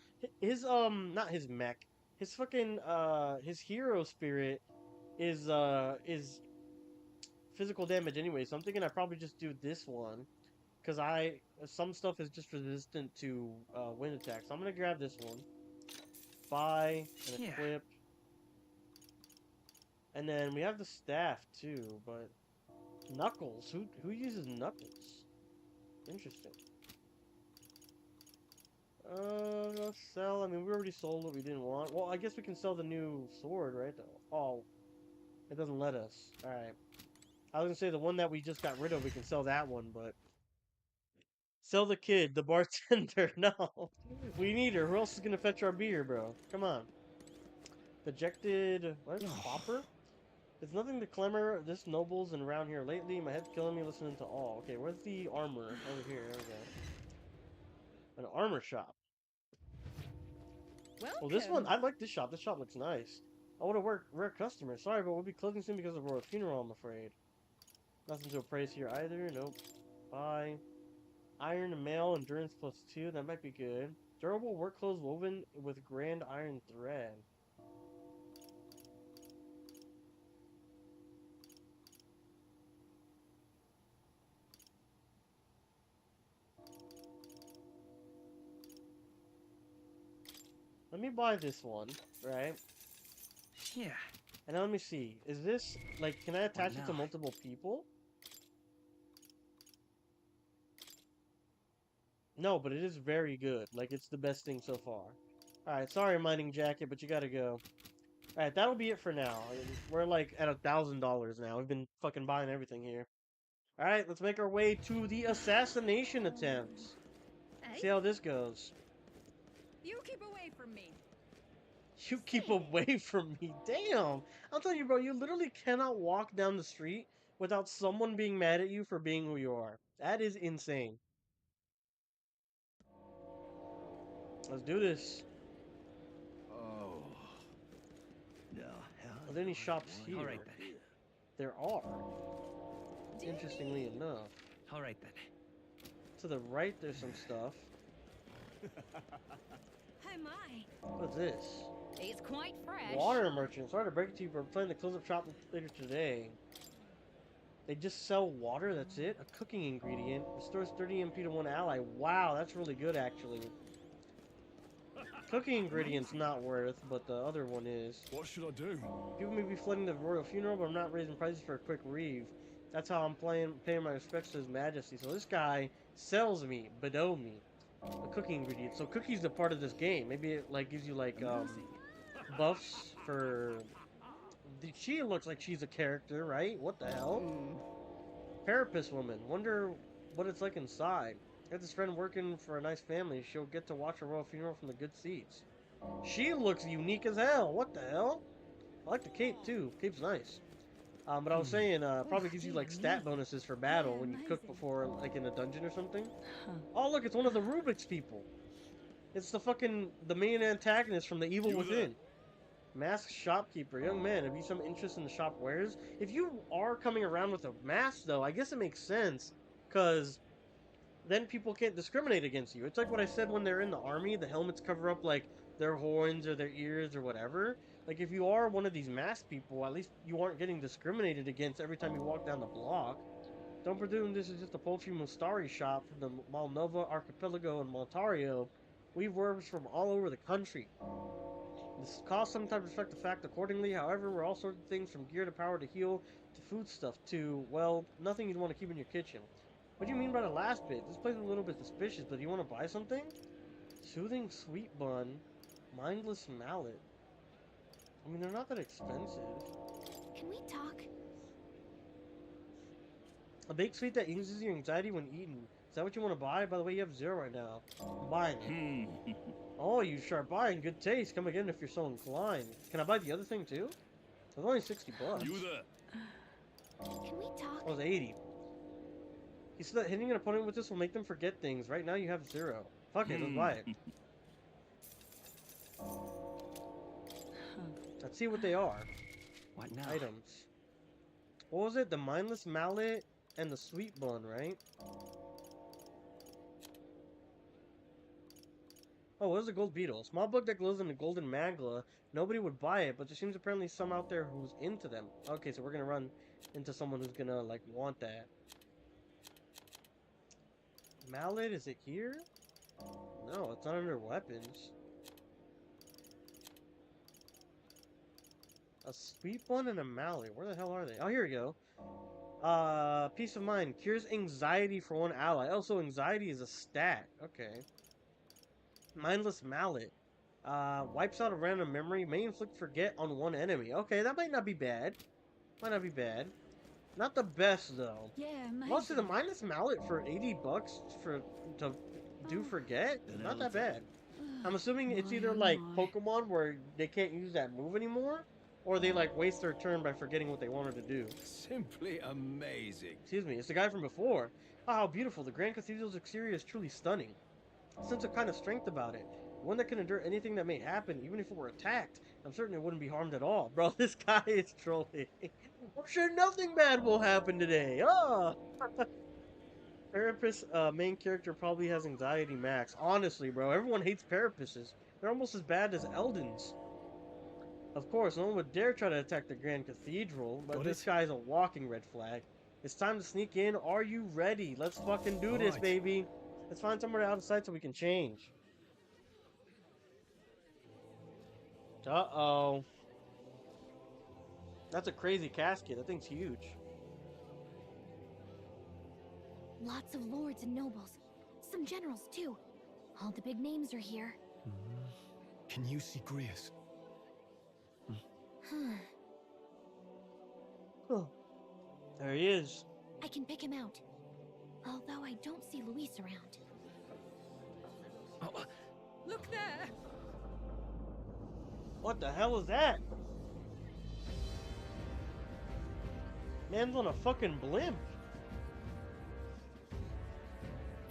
not his mech. His fucking his hero spirit is physical damage anyway, so I'm thinking I probably just do this one. Cause some stuff is just resistant to wind attacks. So I'm gonna grab this one. Buy and equip. And then we have the staff too, but Knuckles. Who uses Knuckles? Interesting. Sell. I mean, we already sold what we didn't want. Well, I guess we can sell the new sword, right? Oh, it doesn't let us. All right. I was gonna say the one that we just got rid of. We can sell that one, but sell the kid, the bartender. No, we need her. Who else is gonna fetch our beer, bro? Come on. Dejected. What is it? Popper? There's nothing to clamor this nobles and around here lately. My head's killing me listening to all. Okay, where's the armor? Over here. There we go. An armor shop. Well, this one, I like this shop. This shop looks nice. I want to rare customer. Sorry, but we'll be closing soon because of our funeral, I'm afraid. Nothing to appraise here either. Nope. Bye. Iron mail endurance +2. That might be good. Durable work clothes woven with grand iron thread. Let me buy this one, right? Yeah. And now let me see. Is this, like, can I attach it to multiple people? No, but it is very good. Like, it's the best thing so far. Alright, sorry, mining jacket, but you gotta go. Alright, that'll be it for now. We're, like, at $1,000 now. We've been fucking buying everything here. Alright, let's make our way to the assassination attempt. See how this goes. You keep away from me. You keep away from me. Damn. I'll tell you, bro, you literally cannot walk down the street without someone being mad at you for being who you are. That is insane. Let's do this. Oh. No. Are there any shops here? All right, then. There are. Interestingly enough. All right, then. To the right, there's some stuff. Oh my. What's this? It's quite fresh. Water merchant. Sorry to break it to you, but we're planning to close up shop later today. They just sell water, that's it? A cooking ingredient. Restores 30 MP to one ally. Wow, that's really good, actually. Cooking ingredient's not worth, but the other one is. What should I do? People may be flooding the royal funeral, but I'm not raising prices for a quick reeve. That's how I'm paying my respects to His Majesty. So this guy sells me, bedeau me, a cooking ingredient. So cookie's a part of this game. Maybe it like gives you like buffs for. She looks like she's a character, right? What the hell? Parapus woman. Wonder what it's like inside. I have this friend working for a nice family. She'll get to watch a royal funeral from the good seats. She looks unique as hell. What the hell? I like the cape too. Cape's nice. But I was saying, probably gives you like stat bonuses for battle when you cook before, like in a dungeon or something. Oh look, it's one of the Rubik's people. It's the main antagonist from the Evil Within. Masked shopkeeper, young man. Have you some interest in the shop wares? If you are coming around with a mask, though, I guess it makes sense, cause then people can't discriminate against you. It's like what I said when they're in the army. The helmets cover up like their horns or their ears or whatever. Like if you are one of these masked people, at least you aren't getting discriminated against every time you walk down the block. Don't presume this is just a poultry mustari shop from the Malnova Archipelago in Montario. We've workers from all over the country. This cost sometimes reflect the fact accordingly. However, we're all sorts of things from gear to power to heal to food stuff to, well, nothing you'd want to keep in your kitchen. What do you mean by the last bit? This place is a little bit suspicious, but do you want to buy something? Soothing sweet bun, mindless mallet. I mean, they're not that expensive. Can we talk? A baked sweet that eases your anxiety when eaten. Is that what you want to buy? By the way, you have 0 right now. I'm buying it. Oh, you sharp buying. Good taste. Come again if you're so inclined. Can I buy the other thing too? It was only 60 bucks. You there? Can we talk? Oh, it was 80. He said that hitting an opponent with this will make them forget things. Right now you have 0. Fuck it, let's buy it. Let's see what they are. What now? Items. What was it? The mindless mallet and the sweet bun, right? Oh, what is a gold beetle? Small bug that glows in a golden magla. Nobody would buy it, but there seems apparently some out there who's into them. Okay, so we're gonna run into someone who's gonna, like, want that. Mallet, is it here? No, it's not under weapons. A sweet bun and a mallet. Where the hell are they? Oh, here we go. Peace of mind. Cures anxiety for one ally. Oh, so anxiety is a stat. Okay. Mindless mallet. Wipes out a random memory. May inflict forget on one enemy. Okay, that might not be bad. Might not be bad. Not the best, though. Yeah, Most of the mindless mallet for 80 bucks to do forget? Not that bad. I'm assuming it's either like Pokemon where they can't use that move anymore, or they like waste their turn by forgetting what they wanted to do. Simply amazing. Excuse me, it's the guy from before. Oh, how beautiful. The Grand Cathedral's exterior is truly stunning. A sense of kind of strength about it. One that can endure anything that may happen, even if it were attacked. I'm certain it wouldn't be harmed at all. Bro, this guy is trolling. I'm sure nothing bad will happen today. Oh! Parapus, main character probably has anxiety max. Honestly, bro, everyone hates Parapuses. They're almost as bad as Eldens. Of course, no one would dare try to attack the Grand Cathedral, but this guy's a walking red flag. It's time to sneak in. Are you ready? Let's fucking do this, baby. Let's find somewhere out of sight so we can change. Uh-oh. That's a crazy casket. That thing's huge. Lots of lords and nobles. Some generals, too. All the big names are here. Can you see Grius? Oh. There he is. I can pick him out. Although I don't see Luis around. Look there! What the hell is that? Man's on a fucking blimp.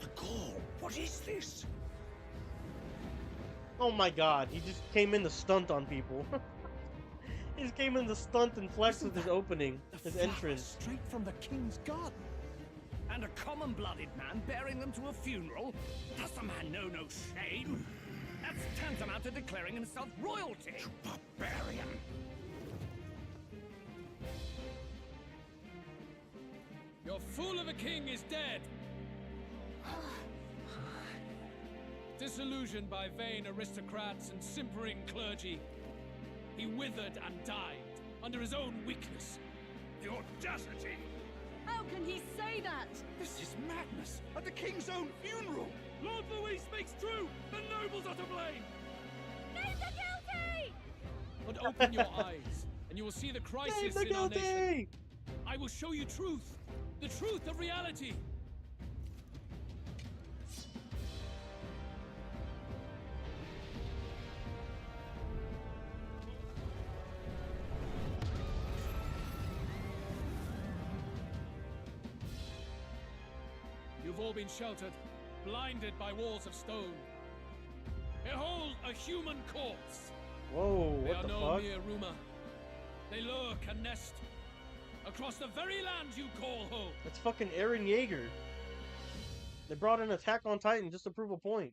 The call. What is this? Oh my god, he just came in to stunt on people. He just came in to stunt and flex with his opening, his entrance. Straight from the king's garden. and a common-blooded man bearing them to a funeral? Does the man know no shame? That's tantamount to declaring himself royalty. You barbarian! Your fool of a king is dead! Disillusioned by vain aristocrats and simpering clergy, he withered and died under his own weakness. The audacity! How can he say that? This is madness! At the king's own funeral! Lord Louis speaks true! The nobles are to blame! Name the guilty! But open your eyes, and you will see the crisis in our nation. I will show you truth! The truth of reality! You've all been sheltered, blinded by walls of stone. Behold a human corpse! Whoa, They what are the no fuck? mere rumor. They lurk and nest across the very land you call home. It's fucking Eren Yeager. They brought in Attack on Titan just to prove a point.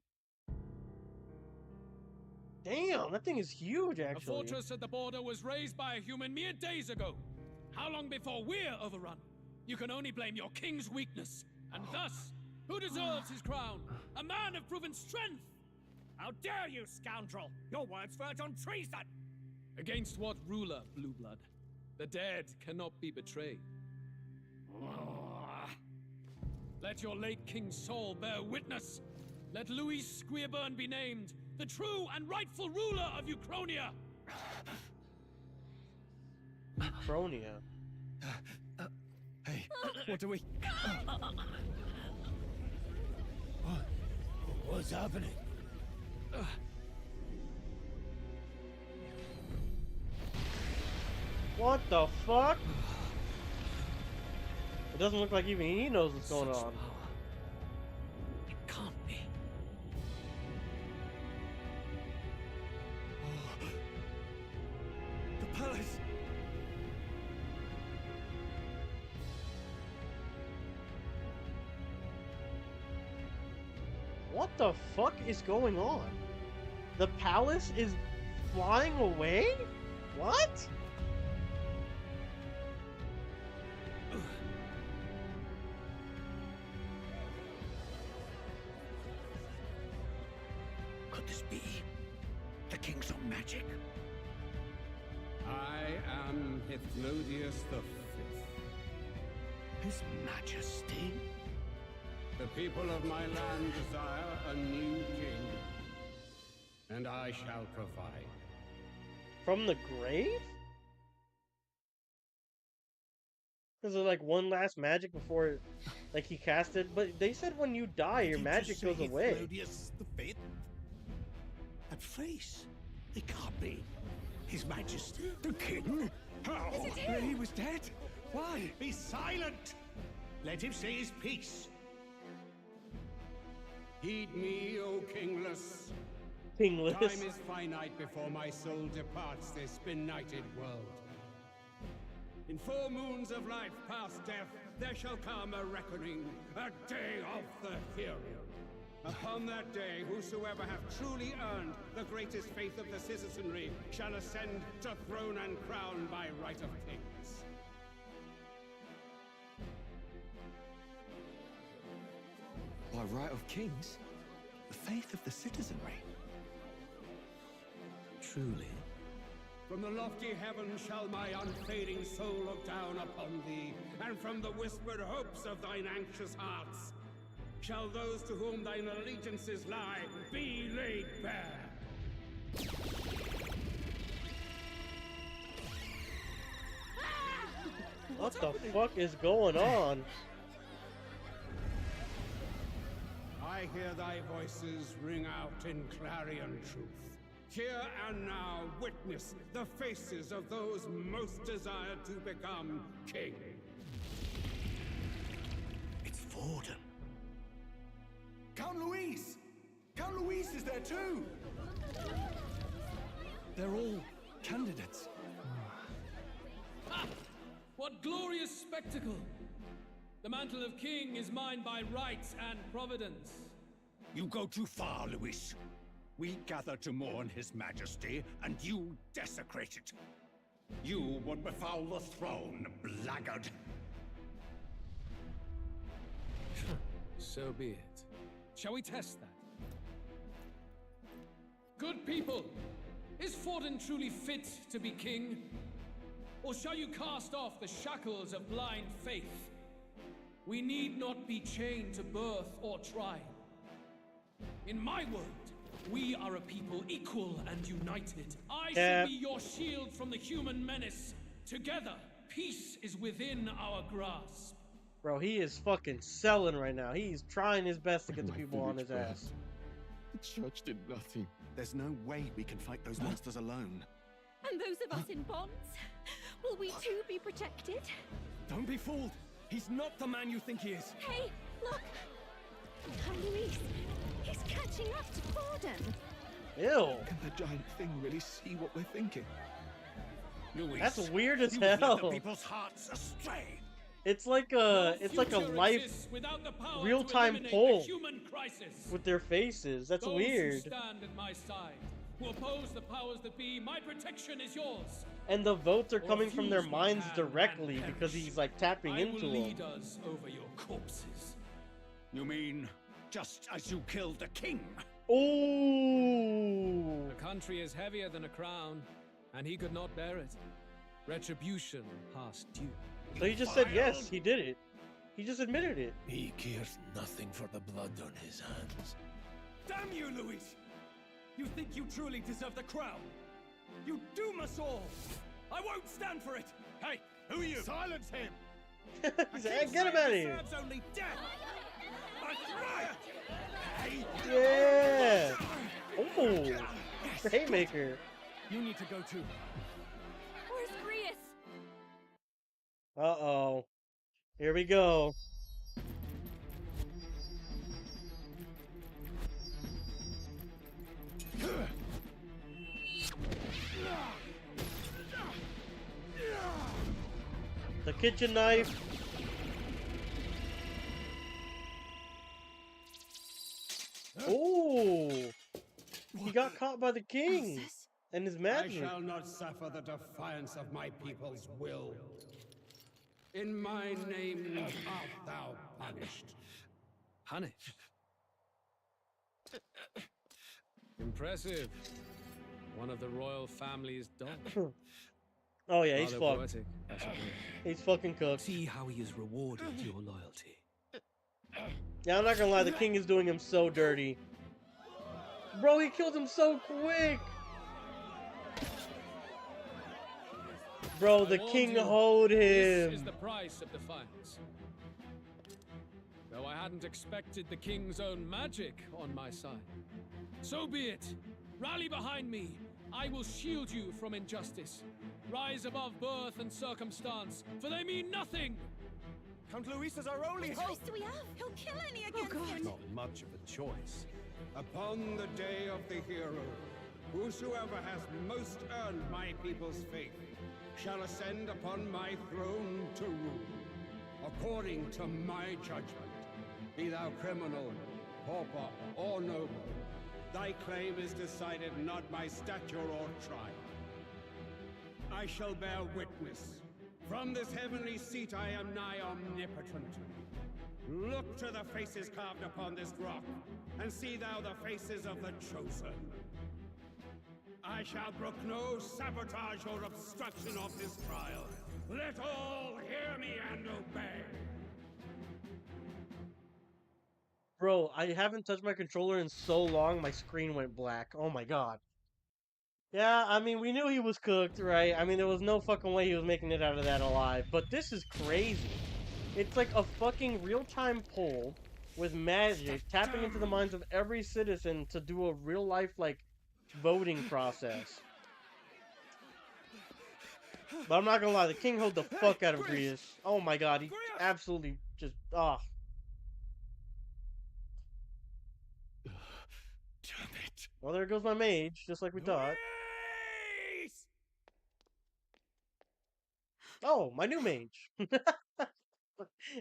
Damn, that thing is huge, A actually. fortress at the border was raised by a human mere days ago. How long before we're overrun? You can only blame your king's weakness. And thus, who deserves his crown? A man of proven strength! How dare you, scoundrel! Your words verge on treason! Against what ruler, Blue Blood? The dead cannot be betrayed. Let your late king's soul bear witness. Let Louis Squeerburn be named the true and rightful ruler of Uchronia. Uchronia. Hey, what do we... What's happening? What the fuck? It doesn't look like even he knows what's going on. It can't be. The palace! What the fuck is going on? The palace is flying away? What? Could this be the king's own magic? I am Hythlodius the Fifth. His Majesty? The people of my land desire a new king, and I shall provide. From the grave? Is it like one last magic before, like, he cast it? But they said when you die, your magic goes away. Hythlodius the Fifth? That face, it can't be. His Majesty, the king? How? He was dead? Why? Be silent! Let him say his piece. Heed me, O kingless. Kingless. Time is finite before my soul departs this benighted world. In 4 moons of life past death, there shall come a reckoning, a day of the hero. Upon that day, whosoever have truly earned the greatest faith of the citizenry shall ascend to throne and crown by right of kings. By right of kings? The faith of the citizenry? Truly? From the lofty heavens shall my unfading soul look down upon thee, and from the whispered hopes of thine anxious hearts shall those to whom thine allegiances lie be laid bare. What the fuck is going on? I hear thy voices ring out in clarion truth. Here and now witness the faces of those most desired to become king. It's Forden. Count Louise! Count Louise is there too! They're all candidates. Ha! What glorious spectacle! The mantle of king is mine by right and providence. You go too far, Luis. We gather to mourn his majesty, and you desecrate it. You would befoul the throne, blackguard. So be it. Shall we test that? Good people, is Forden truly fit to be king? Or shall you cast off the shackles of blind faith? We need not be chained to birth or tribe. In my world, we are a people equal and united. I shall be your shield from the human menace. Together, peace is within our grasp. Bro, he is fucking selling right now. He's trying his best to get the people on his ass. The church did nothing. There's no way we can fight those monsters alone. And those of us in bonds? Will we too be protected? Don't be fooled. He's not the man you think he is. Hey, look! Luis, he's catching up to Forden. Ew. Can the giant thing really see what we're thinking? Luis, that's weird as you led the hell. people's hearts astray. It's like a live real-time poll with their faces. That's Those weird. who stand at my side, who oppose the powers that be, my protection is yours. And the votes are coming from their minds directly because he's like tapping into will them. lead us over your corpses. You mean just as you killed the king? Oh! The country is heavier than a crown, and he could not bear it. Retribution past due. So he just said yes, he did it. He just admitted it. He cares nothing for the blood on his hands. Damn you, Luis! You think you truly deserve the crown? You doom us all! I won't stand for it! Hey, who are you? Silence him! He's like, hey, get him out of here! Deserves only death! Yeah! Oh! Haymaker! You need to go too. Where's Grius? Uh-oh. Here we go. The kitchen knife. Oh! He got caught by the king and his magic. I shall not suffer the defiance of my people's will. In my name art thou punished. Punished? Impressive. One of the royal family's dogs. Oh yeah, he's Rather fucked. poetic, I suppose. He's fucking cooked. See how he has rewarded your loyalty. Yeah, I'm not gonna lie, the king is doing him so dirty. Bro, he killed him so quick! Bro, the king hoed This is him! the price of defiance. Though I hadn't expected the king's own magic on my side. So be it. Rally behind me. I will shield you from injustice. Rise above birth and circumstance, for they mean nothing. Count Luis is our only What hope. choice do we have? He'll kill any against him. Not much of a choice. Upon the day of the hero, whosoever has most earned my people's faith shall ascend upon my throne to rule, according to my judgment. Be thou criminal, pauper, or noble, thy claim is decided not by stature or tribe. I shall bear witness. From this heavenly seat I am nigh omnipotent. Look to the faces carved upon this rock, and see thou the faces of the chosen. I shall brook no sabotage or obstruction of this trial. Let all hear me and obey. Bro, I haven't touched my controller in so long, my screen went black. Oh my god. Yeah, I mean, we knew he was cooked, right? I mean, there was no fucking way he was making it out of that alive. But this is crazy. It's like a fucking real-time poll with magic, tapping into the minds of every citizen to do a real-life, like, voting process. But I'm not gonna lie, the king hoed the fuck out of Grius. Oh my god, he absolutely just, ah. Damn it. Well, there goes my mage, just like we thought. Oh, my new mage.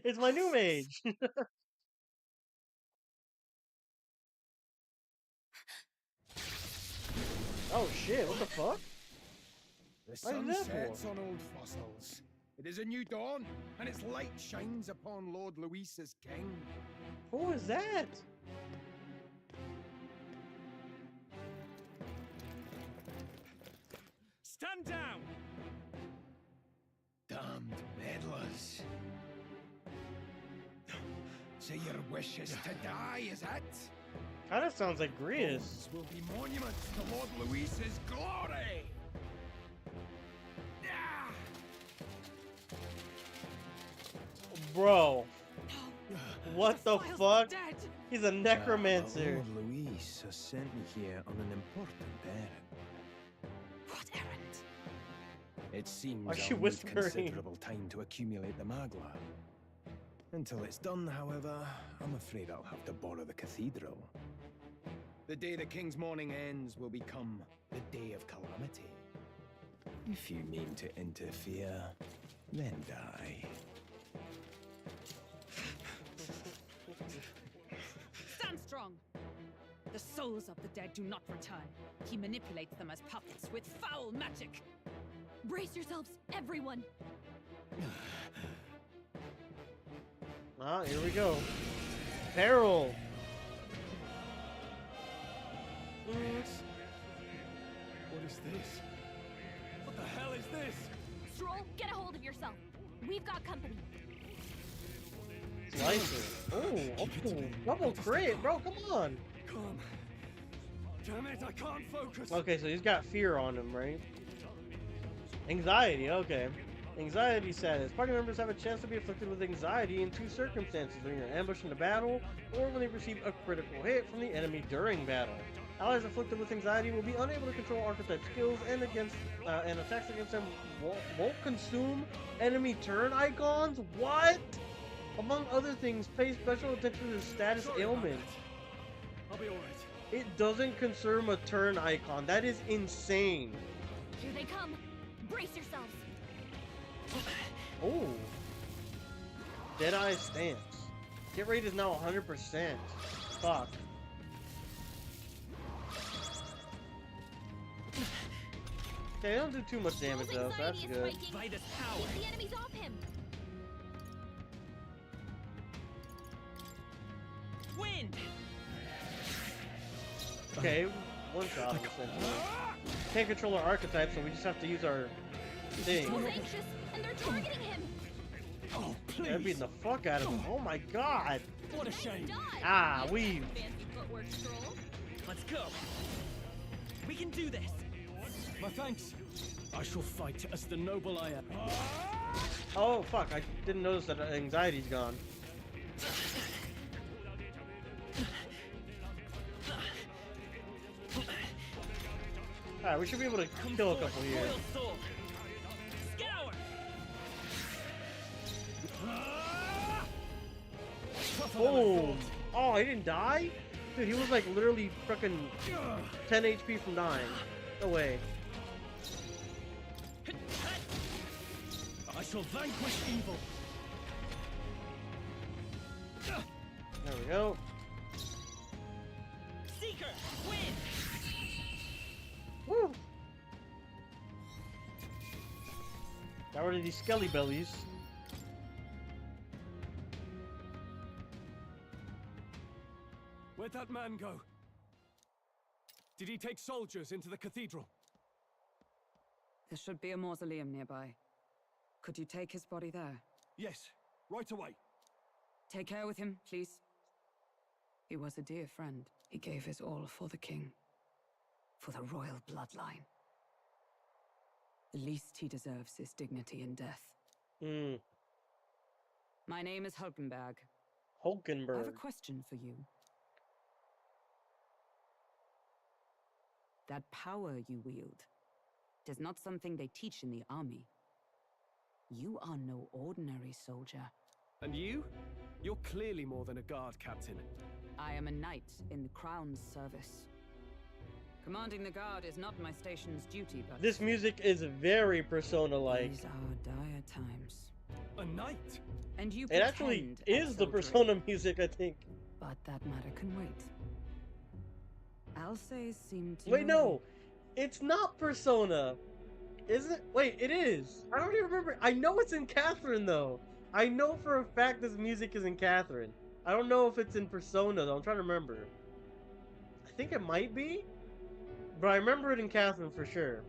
It's my new mage. Oh shit, what the fuck? The What sun is that sets for? on old fossils. It is a new dawn, and its light shines upon Lord Luis as king. Who is that? Stand down! Damned meddlers. So your wish is to die, is it? Kinda sounds like Grius. These will be monuments to Lord Luis's glory! Bro. What the fuck? He's a necromancer. Lord Luis has sent me here on an important errand. What errand? It seems Why is I'll she need whispering? considerable time to accumulate the magla. Until it's done, however, I'm afraid I'll have to borrow the cathedral. The day the king's mourning ends will become the day of calamity. If you mean to interfere, then die. Stand strong! The souls of the dead do not return. He manipulates them as puppets with foul magic. Brace yourselves, everyone! Ah, here we go. Peril. Yes. What is this? What the hell is this? Stroll, get a hold of yourself. We've got company. Slicer. Oh, double crit, bro. Come on. Come. Damn it, I can't focus. Okay, so he's got fear on him, right? Anxiety, okay. Anxiety status. Party members have a chance to be afflicted with anxiety in two circumstances: when you're ambushed in a battle, or when they receive a critical hit from the enemy during battle. Allies afflicted with anxiety will be unable to control archetype skills and attacks against them won't consume enemy turn icons. What? Among other things, pay special attention to the status ailment. I'll be alright. It doesn't consume a turn icon. That is insane. Here they come. Brace yourselves. Oh. Deadeye stance. Hit rate is now 100%. Fuck. Okay, they don't do too much damage though, so that's good. Keep the enemies off him. Wind! Okay, one shot essentially. Can't control our archetype, so we just have to use our thing. He's anxious, and they're targeting him. Oh, please! They're beating the fuck out of him. Oh my god! What a shame! Ah, weave. Fancy footwork, Stroll. Let's go! We can do this! My thanks! I shall fight as the noble I am. Oh fuck, I didn't notice that anxiety's gone. Alright, we should be able to kill a couple here. Scour! Boom! Oh, he didn't die? Dude, he was like literally freaking 10 HP from dying. No way. I shall vanquish evil. There we go. Seeker, win! Woo! Got rid of these skelly bellies. Where'd that man go? Did he take soldiers into the cathedral? There should be a mausoleum nearby. Could you take his body there? Yes, right away. Take care with him, please. He was a dear friend. He gave his all for the king. For the royal bloodline. The least he deserves is dignity in death. My name is Hulkenberg. I Hulkenberg. have a question for you. That power you wield is not something they teach in the army. You are no ordinary soldier. And you? You're clearly more than a guard captain. I am a knight in the Crown's service. Commanding the guard is not my station's duty, but... This music is very Persona-like. These are dire times. A knight? And you It actually is the Persona music, I think. But that matter can wait. Alsace seemed to... Wait, no! It's not Persona! Is it? Wait, it is! I don't even remember. I know it's in Catherine, though. I know for a fact this music is in Catherine. I don't know if it's in Persona, though. I'm trying to remember. I think it might be, but I remember it in Catherine for sure.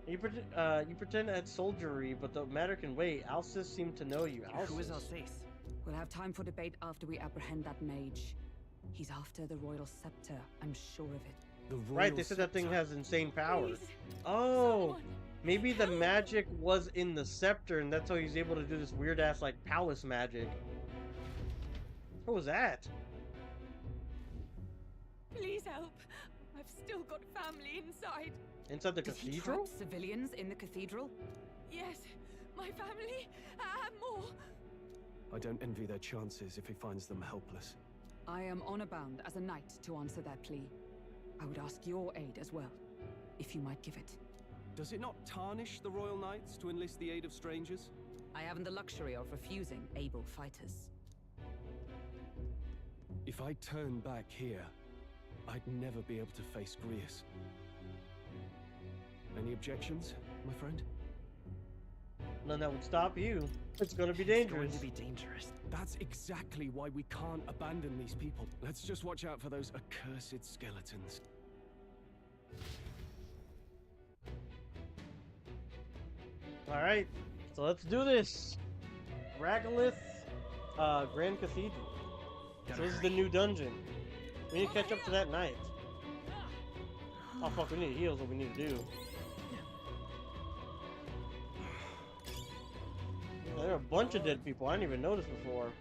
You pretend to add soldiery, but the matter can wait. Alsace seemed to know you. Who is Alsace? We'll have time for debate after we apprehend that mage. He's after the royal scepter, I'm sure of it. The royal Right, they said that thing has insane powers. Oh, maybe the magic was in the scepter, and that's how he's able to do this weird-ass, like, palace magic. What was that? Please help. I've still got family inside. Inside the Does he cathedral? trap civilians in the cathedral? Yes, my family and more. I don't envy their chances if he finds them helpless. I am honor-bound as a knight to answer that plea. I would ask your aid as well, if you might give it. Does it not tarnish the Royal Knights to enlist the aid of strangers? I haven't the luxury of refusing able fighters. If I turn back here, I'd never be able to face Grius. Any objections, my friend? None that would stop you. It's gonna be dangerous. It's going to be dangerous. That's exactly why we can't abandon these people. Let's just watch out for those accursed skeletons. Alright, so let's do this. Ragalith, Grand Cathedral. So this is the new dungeon. We need to catch up to that knight. Oh fuck, we need to heal is what we need to do. There are a bunch of dead people I didn't even notice before.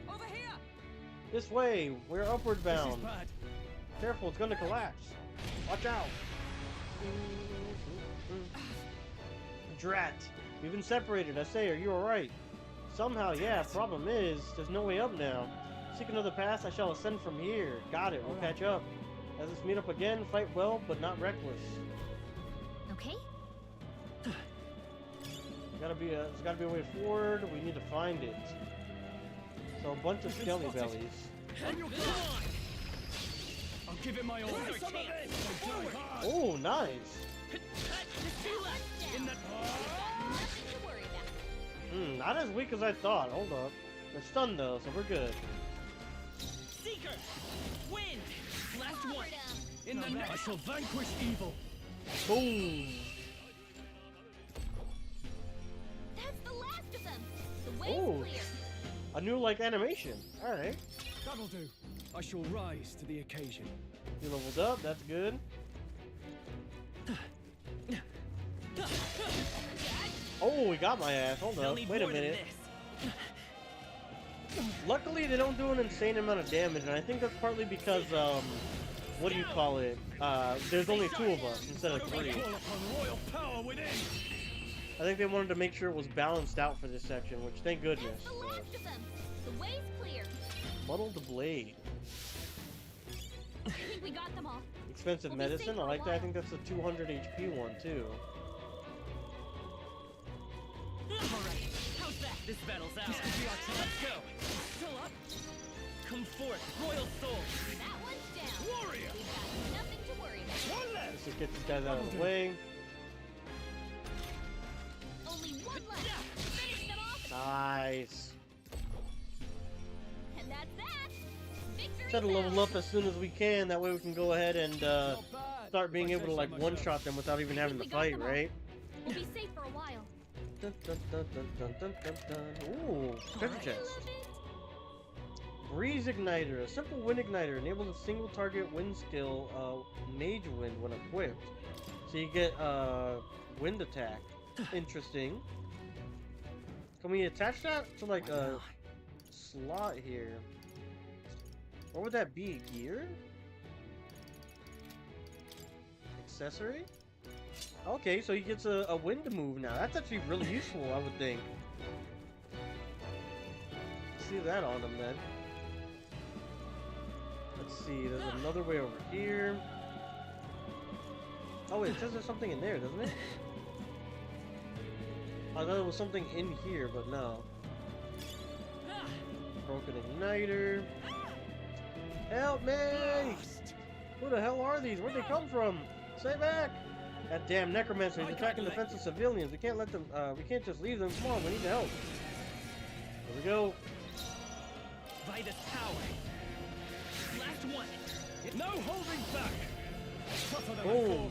Over here! This way, we're upward bound. Careful, it's gonna collapse. Watch out. Drat. We've been separated, I say, are you alright? Somehow, yeah, problem is, there's no way up now. Seek another path, I shall ascend from here. Got it, we'll catch up. As let's meet up again, fight well, but not reckless. Okay. There's gotta be a way forward, we need to find it. So a bunch of skelly bellies. I'll give it my all. Oh, nice. Not as weak as I thought. Hold up. They're stunned though, so we're good. Seeker! Wind! Last one! In the I shall vanquish evil. Boom! That's the last of them. The way's Oh, clear. a new like animation. All right. That'll do. I shall rise to the occasion. You leveled up. That's good. Oh, we got my ass. Hold up. Wait a minute. Luckily, they don't do an insane amount of damage, and I think that's partly because, what do you call it? There's only 2 of us instead of 3. I think they wanted to make sure it was balanced out for this section, which thank goodness. That's the last of them. The way's clear. Muddle the blade. I think we got them all. Expensive medicine. I like that. I think that's a 200 HP one too. Alright, how's that? This battle's ours. This could be our time. Let's go! Still up? Come forth, royal soul! That one's down. Warrior! We've got nothing to worry about. One left! Let's just get these guys out of the way. Only one left. Finish them off. Nice. And that's that. Victory Try to level up as soon as we can. That way we can go ahead and start being able to like one-shot them without even having to fight, right? We'll be safe for a while. Dun, dun, dun, dun, dun, dun, dun, dun. Ooh, treasure chest. Breeze Igniter, a simple wind igniter, enables a single target wind skill, Mage Wind, when equipped. So you get wind attack. Interesting. Can we attach that to like a slot here? What would that be? Gear? Accessory? Okay, so he gets a wind move now. That's actually really useful, I would think. Let's see that on him then. Let's see, there's another way over here. Oh wait, it says there's something in there, doesn't it? I thought there was something in here, but no. Broken igniter. Help me! Who the hell are these? Where'd they come from? Stay back! That damn necromancer is attacking defenseless civilians. We can't let them. We can't just leave them. Come on, we need help. Here we go. By the tower. Last one. No holding back. Boom.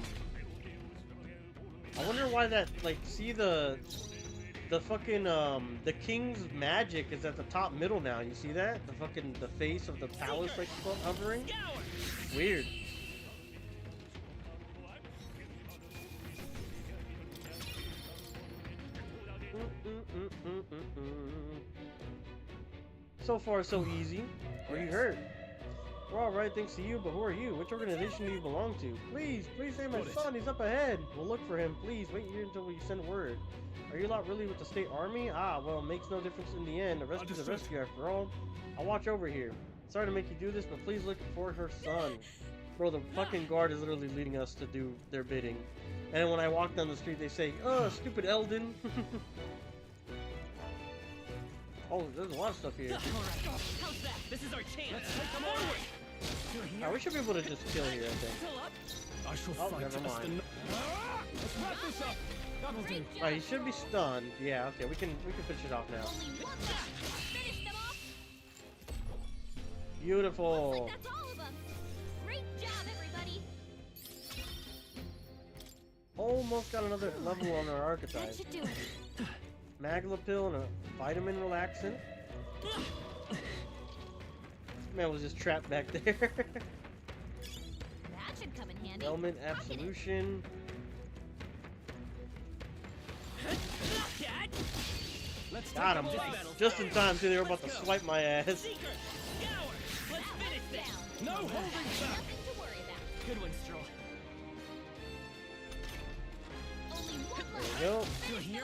I wonder why that, like, see the fucking, the king's magic is at the top middle now. You see that? The face of the palace, like, hovering? Weird. So far, so easy. Are you hurt? We're alright thanks to you, but who are you? Which organization do you belong to? Please save my son, he's up ahead. We'll look for him. Please, wait here until we send word. Are you not really with the state army? Ah, well, it makes no difference in the end. The rescue's a rescue after all. I'll watch over here. Sorry to make you do this, but please look for her son. Bro, the fucking guard is literally leading us to do their bidding. And when I walk down the street, they say, oh, stupid Eldon. Oh, there's a lot of stuff here. How's that? This is our chance. Let's take them onward. Oh, we should be able to just kill here, I think. I shall fight. Never mind. Let's wrap this up. That'll do. Alright, he should be stunned. Yeah, okay, we can finish it off now. Finish them off. Beautiful. Looks like that's all of them. Great job, everybody. Almost got another level on our archetype. That should do it. Magla pill and a vitamin relaxant. Man was just trapped back there. That should come in handy. Element absolution. Got him. Just in time too. They were about to swipe my ass. Let's finish this. No holding back. Nothing to worry about. Good one, Stroll. Only one There left. we go. You're here.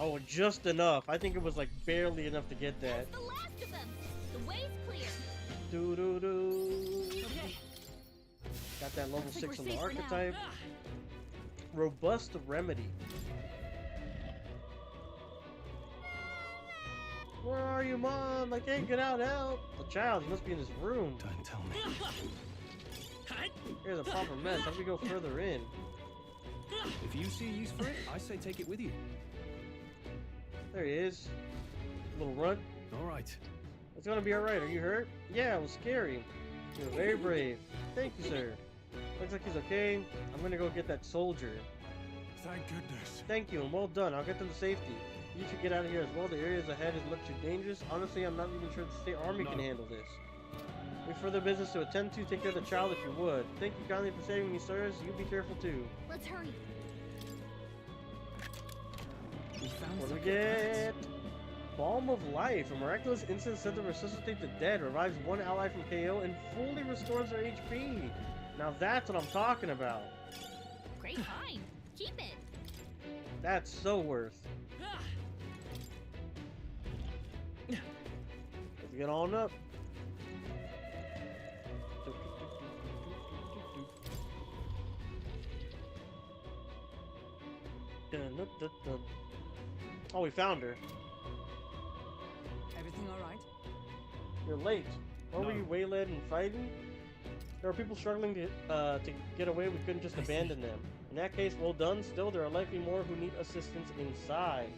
Oh, just enough. I think it was like barely enough to get that. That's the last of them. The way's clear. Doo doo doo. Okay. Got that level Looks like 6 on we're the safe for now. archetype. Robust remedy. Where are you, Mom? I can't get out. Help! The child, he must be in his room. Don't tell me. Here's a proper mess. How do we go further in? If you see use for it, I say take it with you. There he is. Little runt. All right. It's gonna be alright. Are you hurt? Yeah, it was scary. You were very brave. Thank you, sir. Looks like he's okay. I'm gonna go get that soldier. Thank goodness. Thank you, and well done. I'll get them to safety. You should get out of here as well. The areas ahead is much too dangerous. Honestly, I'm not even sure the state army can handle this. We have further business to attend to. Take care of the child if you would. Thank you kindly for saving me, sirs. You be careful too. Let's hurry. What do we get? Balm of Life. A miraculous instant said to resuscitate the dead, revives one ally from KO, and fully restores their HP. Now that's what I'm talking about. Great find. Keep it. That's so worth. Let's get on up. Oh, we found her. Everything all right? You're late. Why were you waylaid and fighting? There are people struggling to get away. We couldn't just abandon them. In that case, well done. Still, there are likely more who need assistance inside.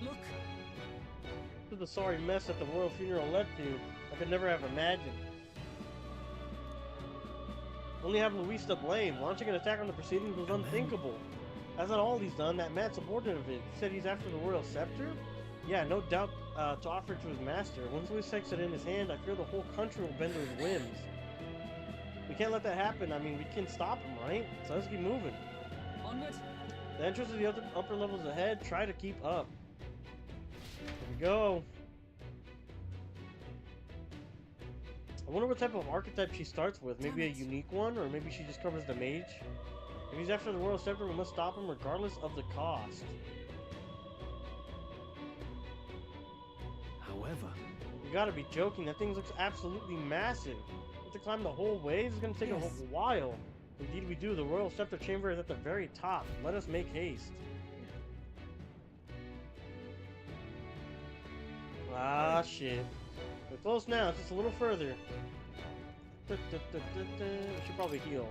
Look. To the sorry mess that the royal funeral led to, I could never have imagined. Only have Luis to blame. Launching an attack on the proceedings was unthinkable. That's not all he's done. That mad subordinate of his said he's after the royal scepter? Yeah, no doubt to offer it to his master. Once Luis takes it in his hand, I fear the whole country will bend to his whims. We can't let that happen. I mean, we can stop him, right? So let's keep moving. Onward. The entrance to the upper levels ahead. Try to keep up. Here we go. I wonder what type of archetype she starts with. Maybe a unique one, or maybe she just covers the mage. If he's after the royal scepter, we must stop him regardless of the cost. However, We gotta be joking. That thing looks absolutely massive. We have to climb the whole way? This is gonna take a while. Indeed we do. The royal scepter chamber is at the very top. Let us make haste. Ah, shit. We're close now. It's just a little further. We should probably heal.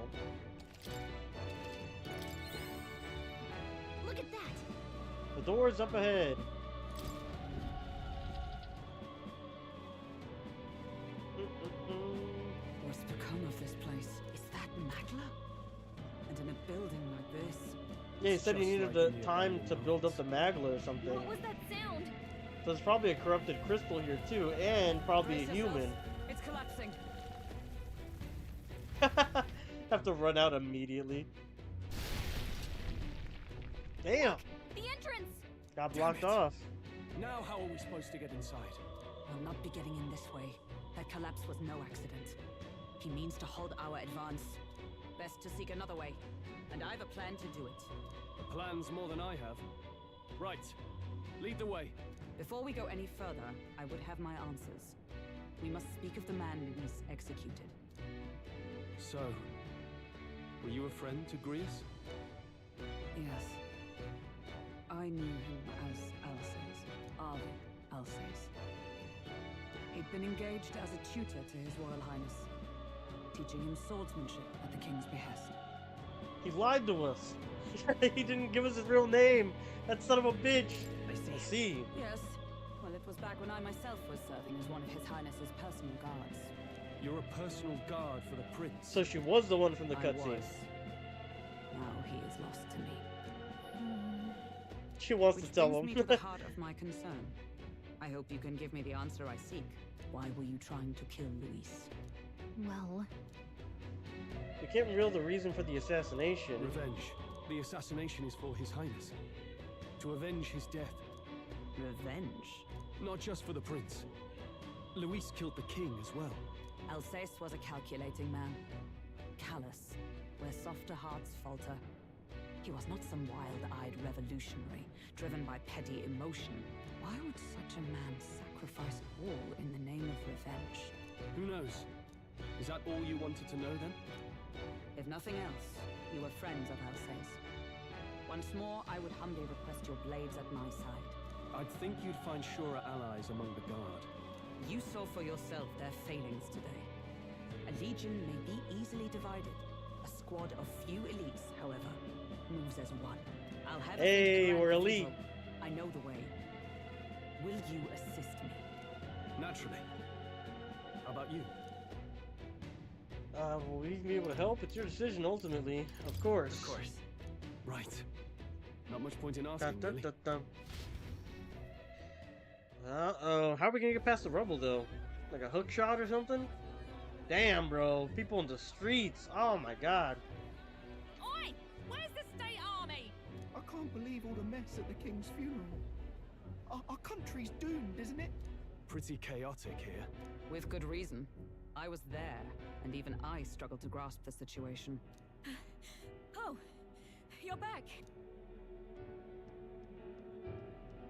Look at that! The door's up ahead. What's become of this place? Is that Magla? And in a building like this? Yeah, he said he needed the time to build up the Magla or something. What was that sound? So there's probably a corrupted crystal here too, and probably a human. It's collapsing. Have to run out immediately. Damn! The entrance! Got blocked off. Now how are we supposed to get inside? We'll not be getting in this way. That collapse was no accident. He means to halt our advance. Best to seek another way. And I've a plan to do it. A plan's more than I have. Right. Lead the way. Before we go any further, I would have my answers. We must speak of the man Luis executed. So, were you a friend to Greece? Yes. I knew him as Alsace. Arve Alsace. He'd been engaged as a tutor to His Royal Highness, teaching him swordsmanship at the King's behest. He lied to us. He didn't give us his real name. That son of a bitch. I see. Yes. Well, it was back when I myself was serving as one of His Highness's personal guards. You're a personal guard for the prince. So she was the one from the cutscene. Now he is lost to me. She wants Which to tell brings him. me to the heart of my concern. I hope you can give me the answer I seek. Why were you trying to kill Luis? Well, We can't reveal the reason for the assassination. Revenge. The assassination is for His Highness. To avenge his death. Revenge? Not just for the prince. Luis killed the king as well. Alsace was a calculating man. Callous, where softer hearts falter. He was not some wild-eyed revolutionary, driven by petty emotion. Why would such a man sacrifice all in the name of revenge? Who knows? Is that all you wanted to know then? If nothing else, you were friends of Alsace. Once more, I would humbly request your blades at my side. I'd think you'd find surer allies among the guard. You saw for yourself their failings today. A legion may be easily divided. A squad of few elites, however, moves as one. I'll have Hey, we're elite. I know the way. Will you assist me? Naturally. How about you? Will we be able to help? It's your decision, ultimately. Of course. Of course. Right. Not much point in asking, really. Uh-oh. How are we gonna get past the rubble, though? Like a hook shot or something? Damn, bro. People in the streets. Oh, my God. Oi! Where's the state army? I can't believe all the mess at the king's funeral. Our country's doomed, isn't it? Pretty chaotic here. With good reason. I was there, and even I struggled to grasp the situation. Oh, you're back.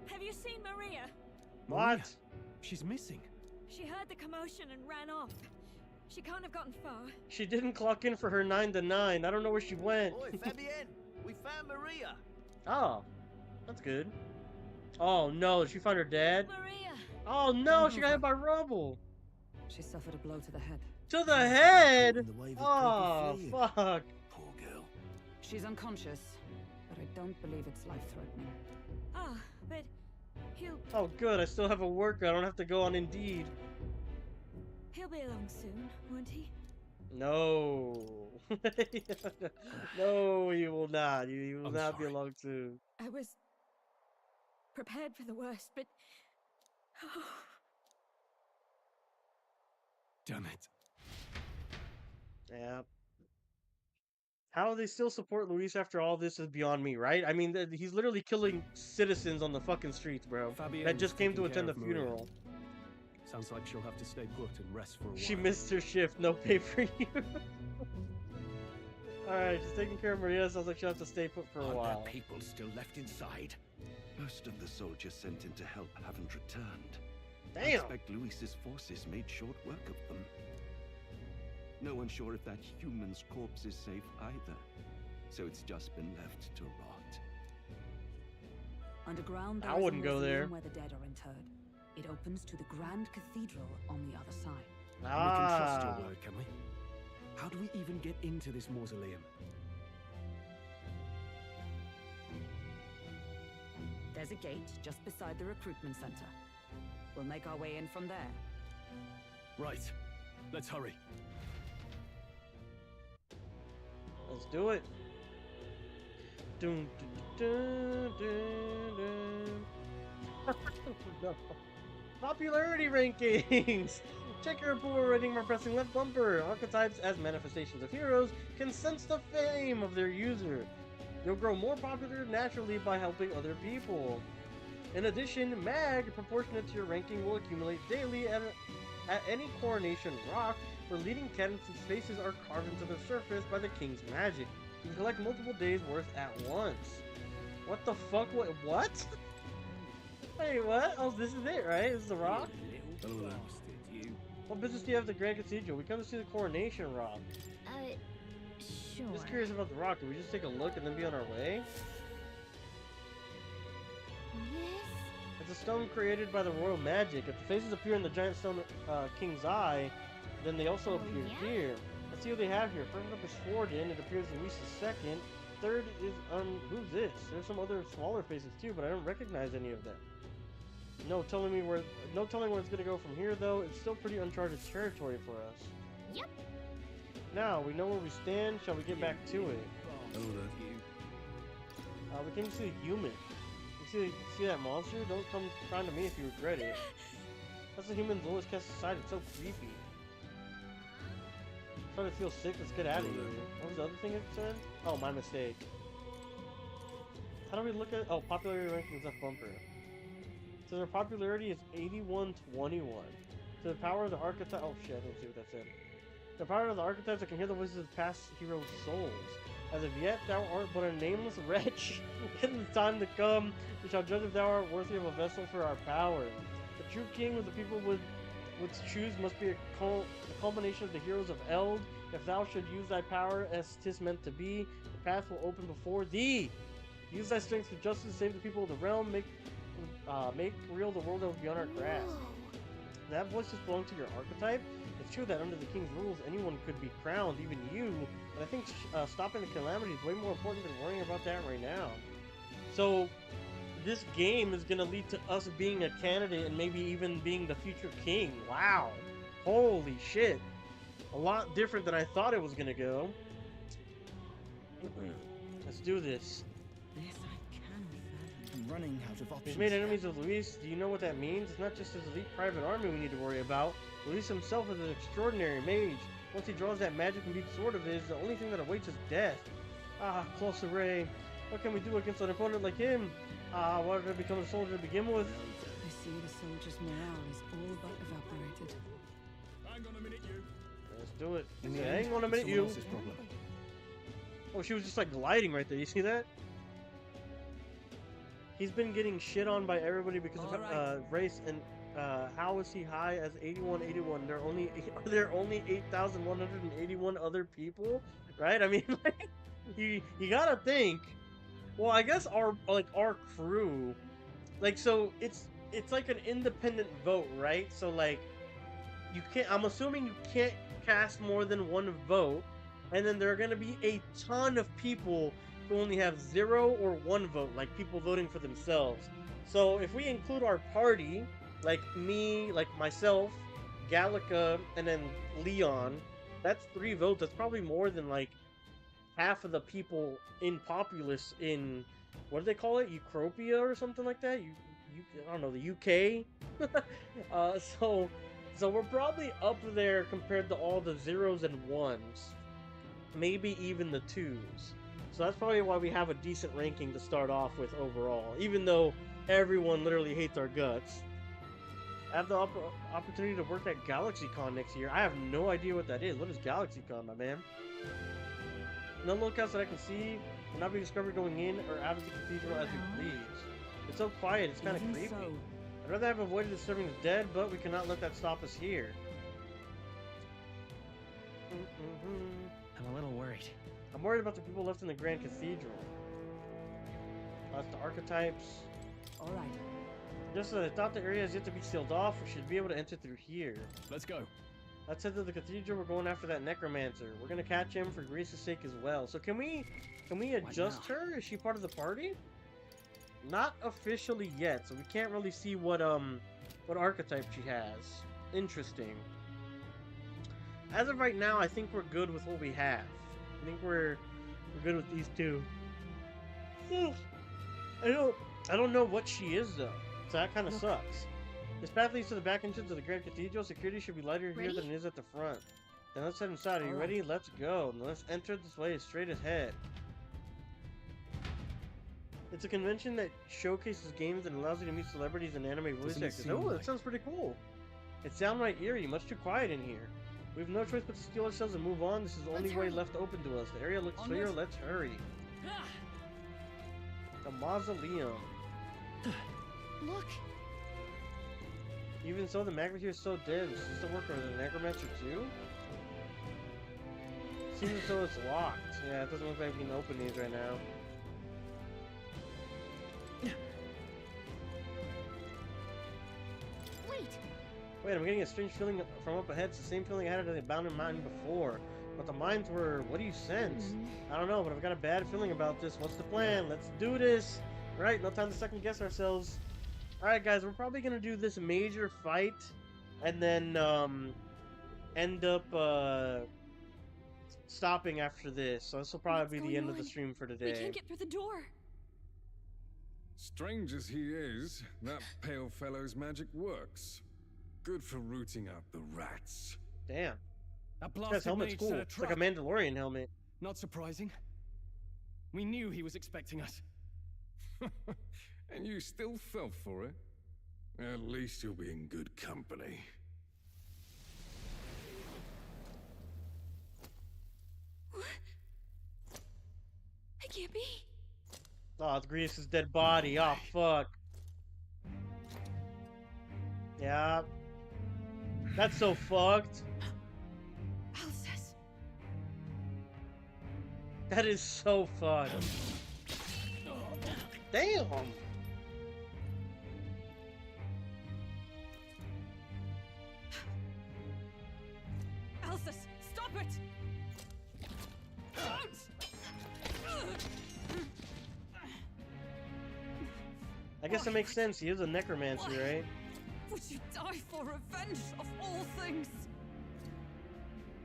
Have you seen Maria? What? Maria, she's missing. She heard the commotion and ran off. She can't have gotten far. She didn't clock in for her 9 to 9. I don't know where she went. Oi, Fabienne! We found Maria! Oh, that's good. Oh, no. Did she find her dad? Maria! Oh, no. She got hit by rubble. She suffered a blow to the head. To the head? Oh, fuck. Poor girl. She's unconscious, but I don't believe it's life-threatening. Ah, but he'll Oh, good. I still have a worker. I don't have to go on Indeed. be along soon, won't he? No. No, he will not. He will not be along soon. I was prepared for the worst, but Damn it. Yeah. How do they still support Luis after all this is beyond me, right? I mean, he's literally killing citizens on the fucking streets, bro. Fabienne That just came to taking attend the care of Maria. funeral. Sounds like she'll have to stay put and rest for a while. She missed her shift. No pay for you. Alright, she's taking care of Maria. Sounds like she'll have to stay put for a Are while. there people still left inside? Most of the soldiers sent in to help haven't returned. I Damn. expect Luis's forces made short work of them. No one's sure if that human's corpse is safe either, so it's just been left to rot. Underground, there I is a wouldn't go mausoleum there. where the dead are interred. It opens to the Grand Cathedral on the other side. We can trust Ah. your word, can we? How do we even get into this mausoleum? There's a gate just beside the recruitment center. We'll make our way in from there. Right. Let's hurry. Let's do it. Dun, dun, dun, dun, dun. No. Popularity rankings. Check your approval rating by pressing left bumper. Archetypes as manifestations of heroes can sense the fame of their user. You'll grow more popular naturally by helping other people. In addition, mag proportionate to your ranking will accumulate daily at any coronation rock where leading candidates' faces are carved into the surface by the king's magic. You can collect multiple days worth at once. What the fuck? What? Wait, what? Oh, this is it, right? This is the rock? What business do you have at the Grand Cathedral? We come to see the coronation rock. Sure. Just curious about the rock. Do we just take a look and then be on our way? It's a stone created by the royal magic. If the faces appear in the giant stone king's eye, then they also appear here. Let's see what they have here. First up is Forden. It appears Luis is second. Third is who's this? There's some other smaller faces too, but I don't recognize any of them. No telling where it's gonna go from here though. It's still pretty uncharted territory for us. Yep. Now we know where we stand. Shall we get back to it? We came to see a human. You see that monster? Don't come crying to me if you regret it. That's the human's lowest cast aside. It's so creepy. I'm starting to feel sick. Let's get out of here. What was the other thing it said? Oh, my mistake. How do we look at? Oh, popularity rankings up bumper. So their popularity is 81-21. So the power of the archetype. Oh shit! Let's see what that said. The power of the archetypes that can hear the voices of past heroes' souls. As of yet, thou art but a nameless wretch. In the time to come, we shall judge if thou art worthy of a vessel for our power. The true king of the people would choose must be a culmination of the heroes of Eld. If thou should use thy power as 'tis meant to be, the path will open before thee. Use thy strength for justice to save the people of the realm. Make real the world that was beyond our grasp. That voice just belongs to your archetype. It's true that under the king's rules, anyone could be crowned, even you. But I think stopping the calamity is way more important than worrying about that right now. So, this game is gonna lead to us being a candidate and maybe even being the future king. Wow. Holy shit. A lot different than I thought it was gonna go. Let's do this. I'm running out of options. We've made enemies of Luis. Do you know what that means? It's not just his elite private army we need to worry about. Luis himself is an extraordinary mage. Once he draws that magic and beats sword of his, the only thing that awaits is death. Ah, close array. What can we do against an opponent like him? Ah, why did I become a soldier to begin with? I see the soldiers' morale is all but evaporated. Hang on a minute, you. Let's do it. Hang on a minute, you. Oh, she was just like gliding right there. You see that? He's been getting shit on by everybody because of race and how is he high as 8181? There are only 8,181 other people, right? I mean, like, you gotta think. Well, I guess our crew, like, so it's like an independent vote, right? So like, you can't. I'm assuming you can't cast more than one vote, and then there are gonna be a ton of people who only have 0 or 1 vote, like people voting for themselves. So if we include our party, like me, like myself, Gallica, and then Leon, that's 3 votes. That's probably more than like half of the people in Populous in, what do they call it? Eucropia or something like that? I don't know, the UK? So we're probably up there compared to all the 0s and 1s. Maybe even the 2s. So that's probably why we have a decent ranking to start off with overall, even though everyone literally hates our guts. I have the opportunity to work at GalaxyCon next year. I have no idea what that is. What is GalaxyCon, my man? No locales that I can see will not be discovered going in or out of the cathedral as we please. It's so quiet, it's kind of Even creepy. so, I'd rather have avoided disturbing the dead, but we cannot let that stop us here. I'm a little worried. I'm worried about the people left in the Grand Cathedral. That's the archetypes. Alright. Just as I thought the area has yet to be sealed off, we should be able to enter through here. Let's go. Let's head to the cathedral. We're going after that necromancer. We're gonna catch him for Greece's sake as well. So can we adjust her? Is she part of the party? Not officially yet, so we can't really see what archetype she has. Interesting. As of right now, I think we're good with what we have. I think we're good with these two. I don't know what she is though, so that kind of sucks. This path leads to the back entrance of the Grand Cathedral. Security should be lighter here than it is at the front. Then let's head inside. Are you ready? Let's go. Now let's enter this way straight ahead. It's a convention that showcases games and allows you to meet celebrities and anime voice actors. Oh, that sounds pretty cool. It's downright eerie, much too quiet in here. We have no choice but to steal ourselves and move on. This is the only way left open to us. The area looks clear. Let's hurry. The mausoleum. Look. Even so, the magnet here is so dead. Is this the work of the necromancer too? Seems as though it's locked. Yeah, it doesn't look like we can open these right now. Wait, I'm getting a strange feeling from up ahead. It's the same feeling I had at the Abandoned Mine before. But the mines were... What do you sense? I don't know, but I've got a bad feeling about this. What's the plan? Let's do this! Right, no time to second guess ourselves. Alright guys, we're probably gonna do this major fight. And then, end up, stopping after this. So this will probably be the end of the stream for today. We can't get through the door. Strange as he is, that pale fellow's magic works. Good for rooting out the rats. Damn. That This blasted helmet's mage cool. set a It's like a trap. Mandalorian helmet. Not surprising. We knew he was expecting us. And you still fell for it? At least you'll be in good company. I can't be. Oh, it's Greece's dead body. Oh, fuck. Yeah. That's so fucked. Alcest. That is so fucked. Damn. Alcest, stop it! Don't! I guess it makes sense. He is a necromancer, right? Would you die for revenge of all things?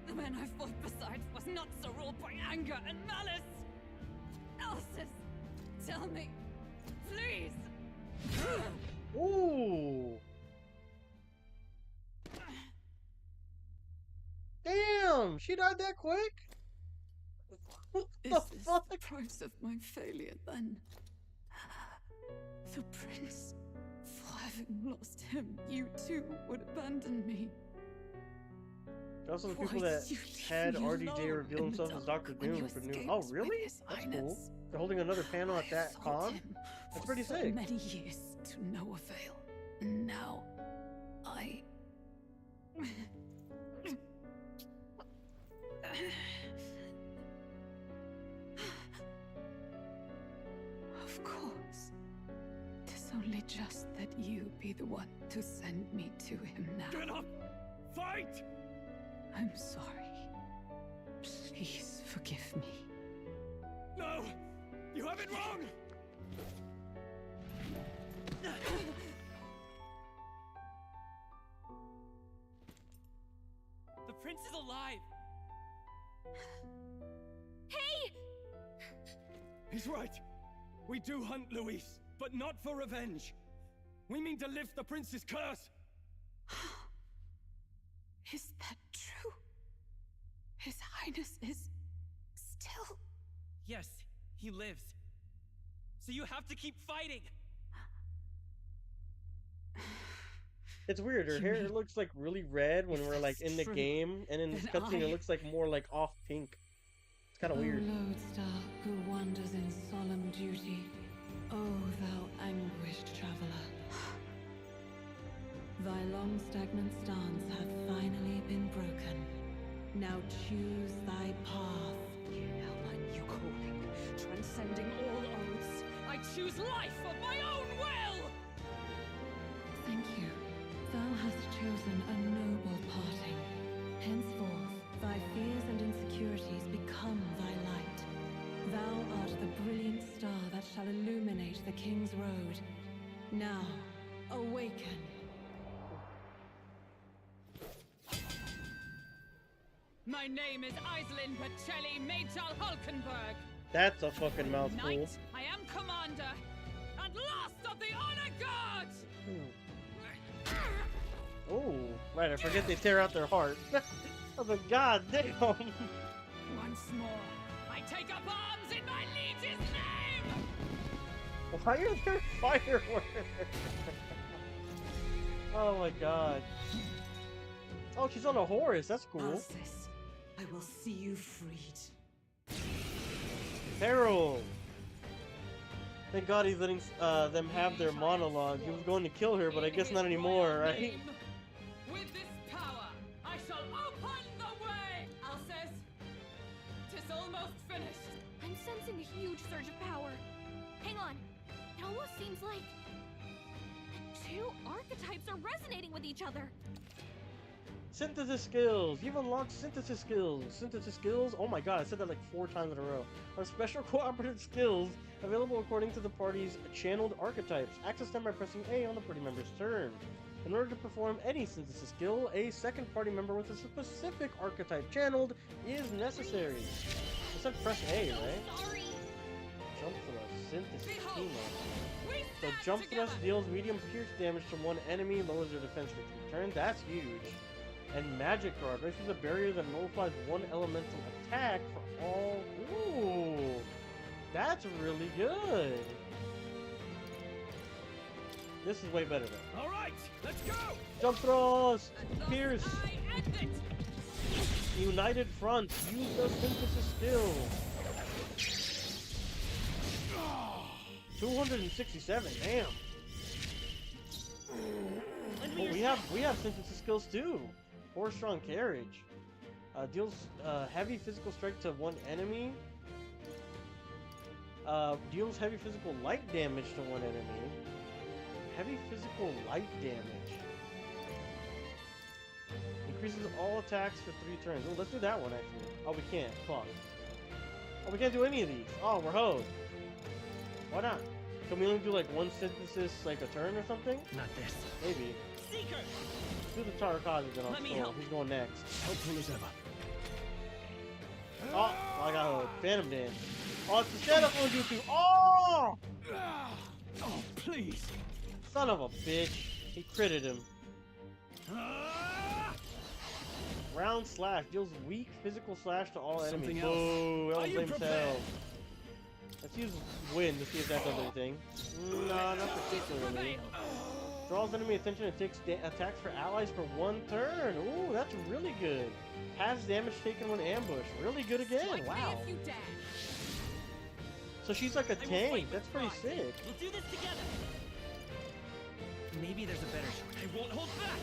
The man I fought beside was not so ruled by anger and malice. Alcest, tell me, please. Ooh. Damn, she died that quick? What Is the this fuck? the price of my failure then? The prince, for having lost him, you too would abandon me. Also, the Why people that did you leave had me RDJ alone reveal in the themselves as dark Dr. when you Doom for new. escaped Oh, with really? His That's Highness? cool. They're holding another panel at that Sought con. him That's for pretty so sick. many years to no avail. And now, I... Of course. 'Tis only just that you be the one to send me to him now. Get up! Fight! I'm sorry. Please forgive me. No! You have it wrong! The prince is alive! Hey! He's right. We do hunt Luis, but not for revenge. We mean to lift the prince's curse. Is that true? His Highness is still... Yes, he lives. So you have to keep fighting! It's weird. Her hair looks like really red when we're like in the true, game, and in this then cutscene it I- looks like more like off pink. It's kind of weird. O lodestar who wanders in solemn duty, O thou anguished traveler, Thy long stagnant stance hath finally been broken. Now choose thy path. Now my new calling, transcending all oaths, I choose life of my own will! Thank you. Thou hast chosen a noble parting. Henceforth, thy fears and insecurities become thy light. Thou art the brilliant star that shall illuminate the King's Road. Now, awaken. My name is Aislinn Pacelli Majal Hulkenberg. That's a fucking mouthful. Knight, I am commander, and last of the honor guard! Oh, right, I forget they tear out their heart. Oh my god damn! Once more, I take up arms in my liege's name! Why are there fireworks? Oh my god. Oh, she's on a horse, that's cool. Alcis, I will see you freed. Harold! Thank god he's letting them have their monologue. He was going to kill her, but I guess not anymore, right? With this power, I shall open the way! Alcis, 'tis almost finished. I'm sensing a huge surge of power. Hang on. It almost seems like the two archetypes are resonating with each other. Synthesis skills! You've unlocked synthesis skills! Synthesis skills? Oh my god, I said that like 4 times in a row. Are special cooperative skills available according to the party's channeled archetypes. Access them by pressing A on the party member's turn. In order to perform any synthesis skill, a second party member with a specific archetype channeled is necessary. I said press A, right? Jump thrust, synthesis, chemo. So jump thrust deals medium pierce damage to one enemy, lowers their defense for 3 turns. That's huge. And magic card raises a barrier that nullifies one elemental attack for all. Ooh, that's really good. This is way better though. All right, let's go. Jump thrust, pierce. United front. Use the synthesis skill. 267. Damn. Oh, we have synthesis skills too. 4 strong carriage. Deals heavy physical strike to one enemy. Deals heavy physical light damage to one enemy. Heavy physical light damage. Increases all attacks for 3 turns. Oh, let's do that one actually. Oh, we can't. Fuck. Oh, we can't do any of these. Oh, we're hoed. Why not? Can we only do like 1 synthesis like a turn or something? Not this. Maybe. Seeker! Do the Tarakazi then I'll scroll. He's going next. Helpful as ever. Oh, I got hoed. Phantom Dance. Oh, it's the Shadow Clone Jutsu. Oh! Oh, please. Son of a bitch. He critted him. Round slash deals weak physical slash to all enemies. Something else. Oh, that Are was you lame as hell. prepared? Let's use wind to see if that does anything. No, not particularly. Draws enemy attention and takes attacks for allies for 1 turn. Ooh, that's really good. Halves damage taken when ambushed. Really good again. Wow. So she's like a tank. That's pretty sick. We'll do this together. Maybe there's a better shot. I won't hold back.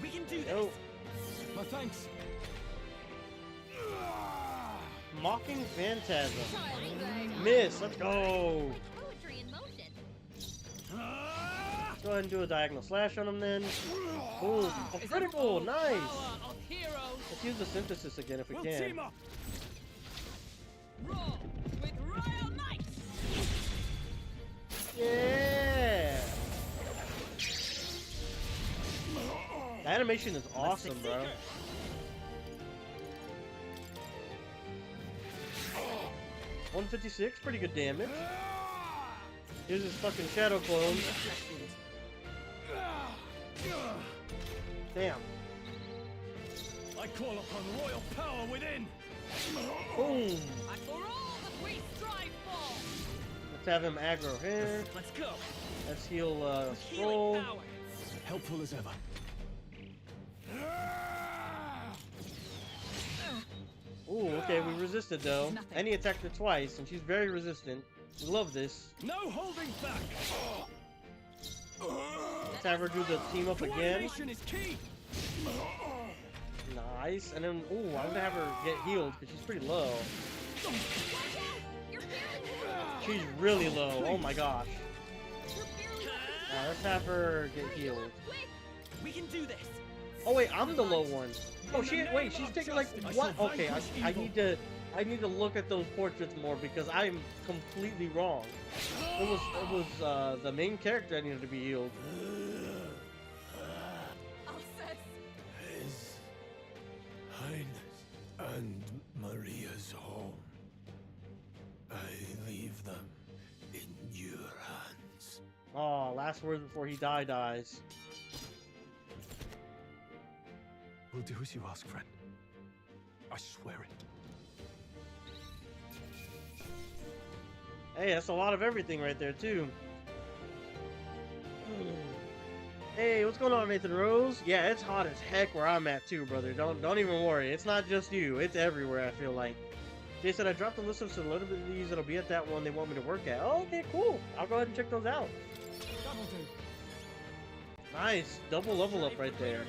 We can do this. My thanks. Mocking Phantasm. Miss. Let's go. Poetry in motion. Go ahead and do a diagonal slash on him then. Boom. Oh, critical. Nice. Let's use the synthesis again if we can. Team up. Roll with royal might. Yeah. The animation is awesome, bro. $156, pretty good damage. Here's his fucking shadow clone. Damn. I call upon royal power within. Boom. For all that we strive for. Let's have him aggro here. Let's go. Let's heal Scroll. Helpful as ever. Ooh, okay, we resisted though. And he attacked her twice, and she's very resistant. We love this. No holding back. Let's have her do the team up again. Coordination is key. Nice. And then, ooh, I'm gonna have her get healed because she's pretty low. She's really low. Oh my gosh. Let's have her get healed. We can do this. Oh wait, I'm the low one. Oh wait, she's taking like what? Okay, I need to look at those portraits more because I'm completely wrong. It was the main character that needed to be healed. His Highness and Maria's home. I leave them in your hands. Oh, last words before he dies. We'll do as you ask, friend. I swear it. Hey, that's a lot of everything right there too. Hey, what's going on, Nathan Rose? Yeah, it's hot as heck where I'm at too, brother. Don't even worry. It's not just you. It's everywhere, I feel like. Jay said I dropped a list of celebrities that'll be at that one they want me to work at. Oh, okay, cool. I'll go ahead and check those out. Nice. Double level up right there.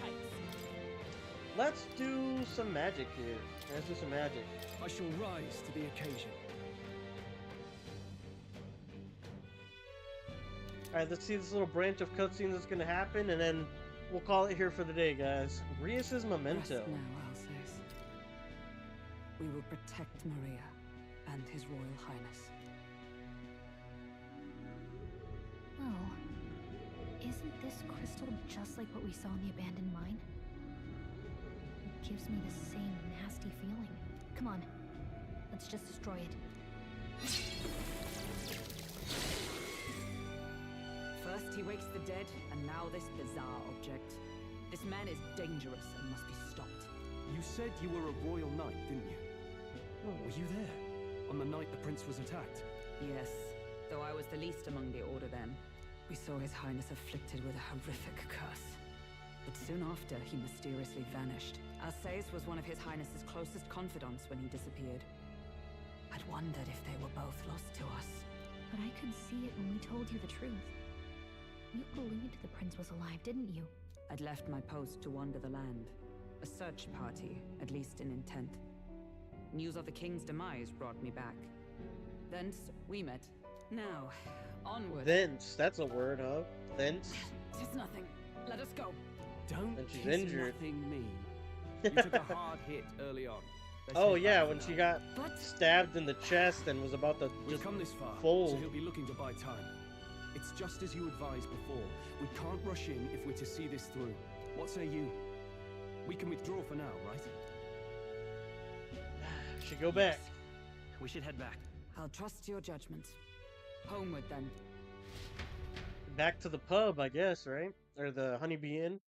Let's do some magic here. Let's do some magic. I shall rise to the occasion. Alright, let's see this little branch of cutscenes that's gonna happen, and then we'll call it here for the day, guys. Rias's memento. Rest now, Alsace. We will protect Maria and His Royal Highness. Well, isn't this crystal just like what we saw in the abandoned mine? It gives me the same nasty feeling. Come on, let's just destroy it. First he wakes the dead, and now this bizarre object. This man is dangerous and must be stopped. You said you were a royal knight, didn't you? Oh, were you there? On the night the prince was attacked? Yes, though I was the least among the Order then. We saw His Highness afflicted with a horrific curse. But soon after, he mysteriously vanished. Alsace was one of His Highness's closest confidants when he disappeared. I'd wondered if they were both lost to us. But I could see it when we told you the truth. You believed the prince was alive, didn't you? I'd left my post to wander the land. A search party, at least in intent. News of the king's demise brought me back. Thence, we met. Now, onward. Thence, that's a word, huh? Thence. Tis nothing. Let us go. Don't And she's tis injured. nothing me. You took a hard hit early on. Oh yeah, when she got stabbed in the chest and was about to We've just come this far, fold. so he'll be looking to buy time. It's just as you advised before. We can't rush in if we're to see this through. What say you? We can withdraw for now, right? Should go back. We should head back. I'll trust your judgment. Homeward then. Back to the pub, I guess, right? Or the Honeybee Inn.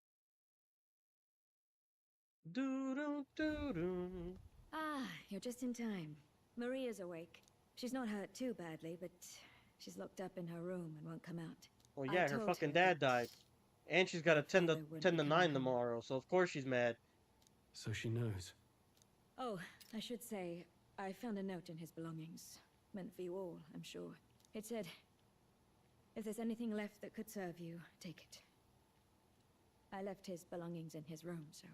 Doo-doo-doo-doo. Ah, you're just in time. Maria's awake. She's not hurt too badly, but she's locked up in her room and won't come out. Well, I yeah, her told fucking her dad that died. And she's got a 10 to wouldn't 10 to come 9 home. tomorrow, so of course she's mad. So she knows. Oh, I should say, I found a note in his belongings. Meant for you all, I'm sure. It said, if there's anything left that could serve you, take it. I left his belongings in his room, so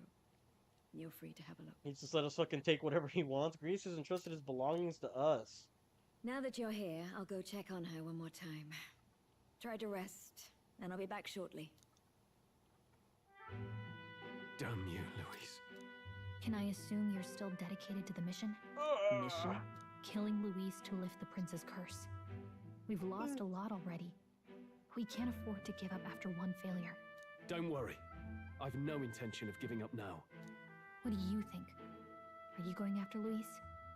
you're free to have a look. He just let us fucking take whatever he wants. Grease has entrusted his belongings to us. Now that you're here, I'll go check on her one more time. Try to rest, and I'll be back shortly. Damn you, Louise. Can I assume you're still dedicated to the mission? Mission? Killing Louise to lift the prince's curse. We've lost a lot already. We can't afford to give up after one failure. Don't worry. I've no intention of giving up now. What do you think? Are you going after Louise?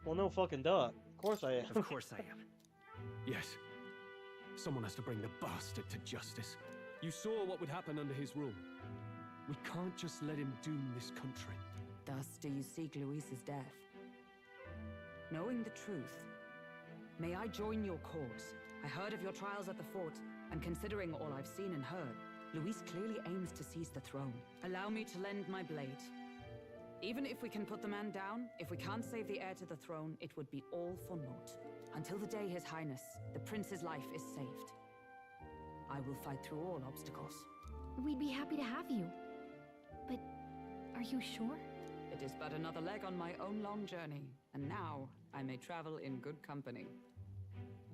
Well, no fucking duh. Of course I am. Of course I am. Yes. Someone has to bring the bastard to justice. You saw what would happen under his rule. We can't just let him doom this country. Thus do you seek Louise's death. Knowing the truth, may I join your cause? I heard of your trials at the fort, and considering all I've seen and heard, Louise clearly aims to seize the throne. Allow me to lend my blade. Even if we can put the man down, if we can't save the heir to the throne, it would be all for naught. Until the day His Highness, the prince's life is saved. I will fight through all obstacles. we'd be happy to have you. But are you sure? It is but another leg on my own long journey, and now I may travel in good company.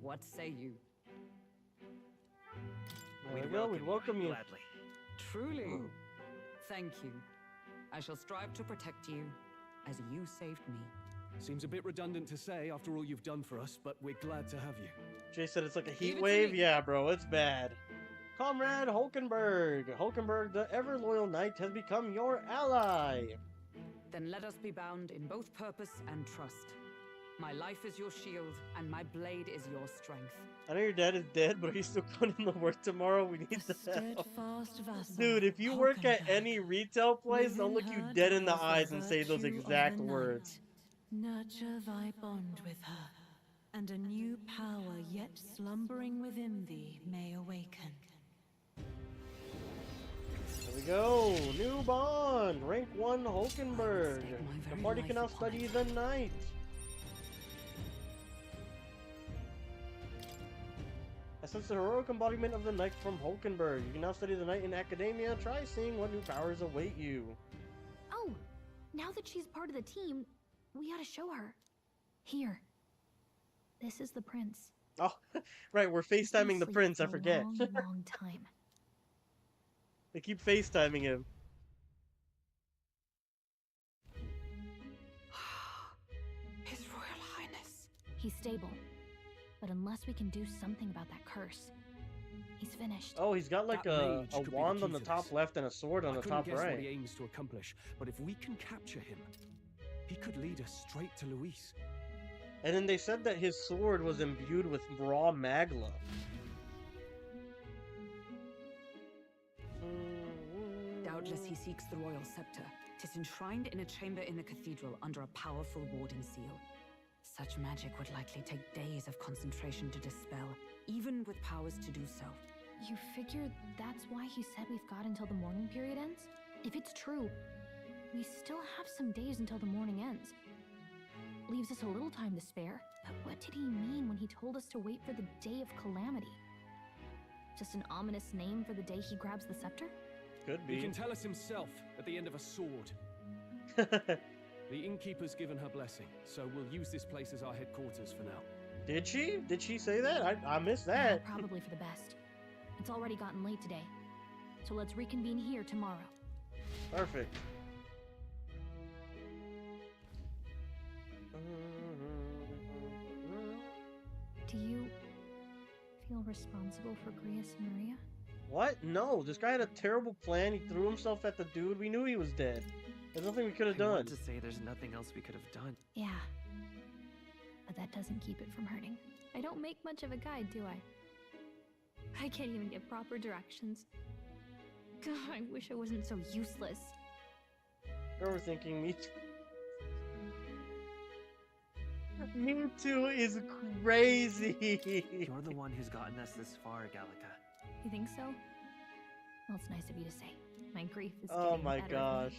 What say you? We'd welcome you. Gladly. Truly. Thank you. I shall strive to protect you as you saved me. Seems a bit redundant to say after all you've done for us, but we're glad to have you. Jay said it's like a Leave heat it to wave. me. Yeah, bro, it's bad. Comrade Hulkenberg. Hulkenberg, the ever-loyal knight, has become your ally. Then let us be bound in both purpose and trust. My life is your shield, and my blade is your strength. I know your dad is dead, but are you still going into work tomorrow? We need the help. Dude, if you work at any retail place, they'll look you dead in the eyes and say those exact words. Nurture thy bond with her, and a new power yet slumbering within thee may awaken. There we go. New bond. Rank 1 Hulkenberg. The party can now study the night. Since the heroic embodiment of the knight from Hulkenberg, you can now study the knight in academia. Try seeing what new powers await you. Oh, now that she's part of the team, we ought to show her. Here. This is the prince. Oh, right, we're FaceTiming the prince, I forget. Long time. They keep FaceTiming him. His Royal Highness. He's stable. But unless we can do something about that curse, he's finished. Oh, he's got like a wand on the top this. left and a sword on the top guess right. what he aims to accomplish, but if we can capture him, he could lead us straight to Luis. And then they said that his sword was imbued with raw magla. Doubtless he seeks the royal scepter. 'Tis enshrined in a chamber in the cathedral under a powerful warding seal. Such magic would likely take days of concentration to dispel, even with powers to do so. You figure that's why he said we've got until the mourning period ends? If it's true, we still have some days until the mourning ends. Leaves us a little time to spare. But what did he mean when he told us to wait for the day of calamity? Just an ominous name for the day he grabs the scepter? Could be. He can tell us himself at the end of a sword. The innkeeper's given her blessing, so we'll use this place as our headquarters for now. Did she? Did she say that? I missed that. Yeah, probably for the best. It's already gotten late today. So let's reconvene here tomorrow. Perfect. Do you feel responsible for Grius and Maria? What? No, this guy had a terrible plan. He threw himself at the dude. We knew he was dead. There's nothing we could have done. I want to say there's nothing else we could have done. Yeah. But that doesn't keep it from hurting. I don't make much of a guide, do I? I can't even give proper directions. God, I wish I wasn't so useless. Overthinking me too. Me too is crazy. You're the one who's gotten us this far, Gallica. You think so? Well, it's nice of you to say. My grief is Oh getting my better. gosh.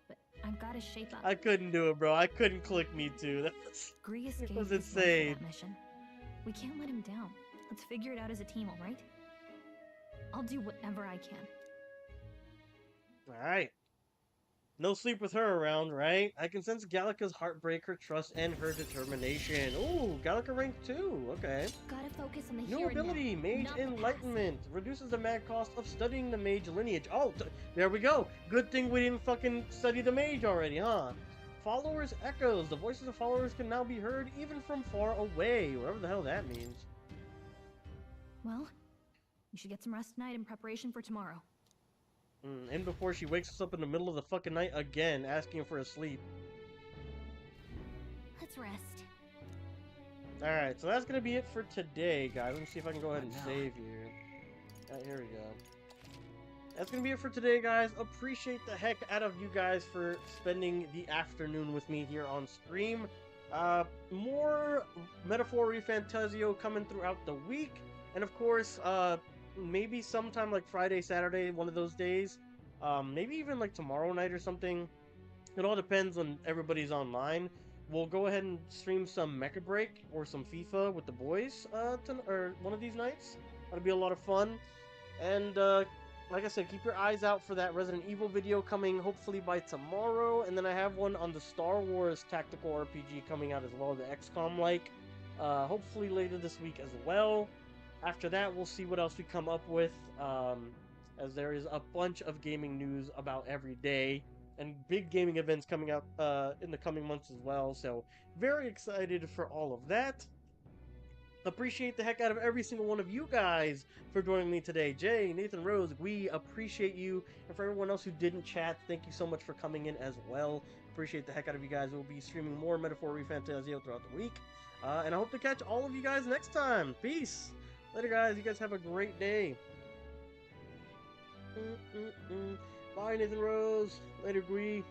But I've got to shape up. I couldn't do it, bro. I couldn't click me too. That Grius gave was his life for insane. that mission. We can't let him down. Let's figure it out as a team, all right? I'll do whatever I can. Alright. No sleep with her around, right? I can sense Gallica's heartbreak, her trust, and her determination. Ooh, Gallica rank 2. Okay. Gotta focus on the New here and ability, now, Mage not the past. Enlightenment. Reduces the mad cost of studying the mage lineage. Oh, there we go. Good thing we didn't fucking study the mage already, huh? Followers echoes. The voices of followers can now be heard even from far away. Whatever the hell that means. Well, you should get some rest tonight in preparation for tomorrow. And before she wakes us up in the middle of the fucking night again, asking for a sleep. Let's rest. Alright, so that's gonna be it for today, guys. Let me see if I can go ahead and What now? save here. Here we go. That's gonna be it for today, guys. Appreciate the heck out of you guys for spending the afternoon with me here on stream. More Metaphor Refantazio coming throughout the week. And of course, maybe sometime like Friday, Saturday, one of those days. Maybe even like tomorrow night or something. It all depends on everybody's online. We'll go ahead and stream some Mecha Break or some FIFA with the boys or one of these nights. That'll be a lot of fun. And like I said, keep your eyes out for that Resident Evil video coming hopefully by tomorrow. And then I have one on the Star Wars tactical RPG coming out as well, the XCOM-like. Hopefully later this week as well. After that, we'll see what else we come up with, as there is a bunch of gaming news about every day, and big gaming events coming up in the coming months as well, so very excited for all of that. Appreciate the heck out of every single one of you guys for joining me today. Jay, Nathan, Rose, we appreciate you, and for everyone else who didn't chat, thank you so much for coming in as well. Appreciate the heck out of you guys. We'll be streaming more Metaphor Refantazio throughout the week, and I hope to catch all of you guys next time. Peace! Later, guys. You guys have a great day. Bye, Nathan Rose. Later, Gwee.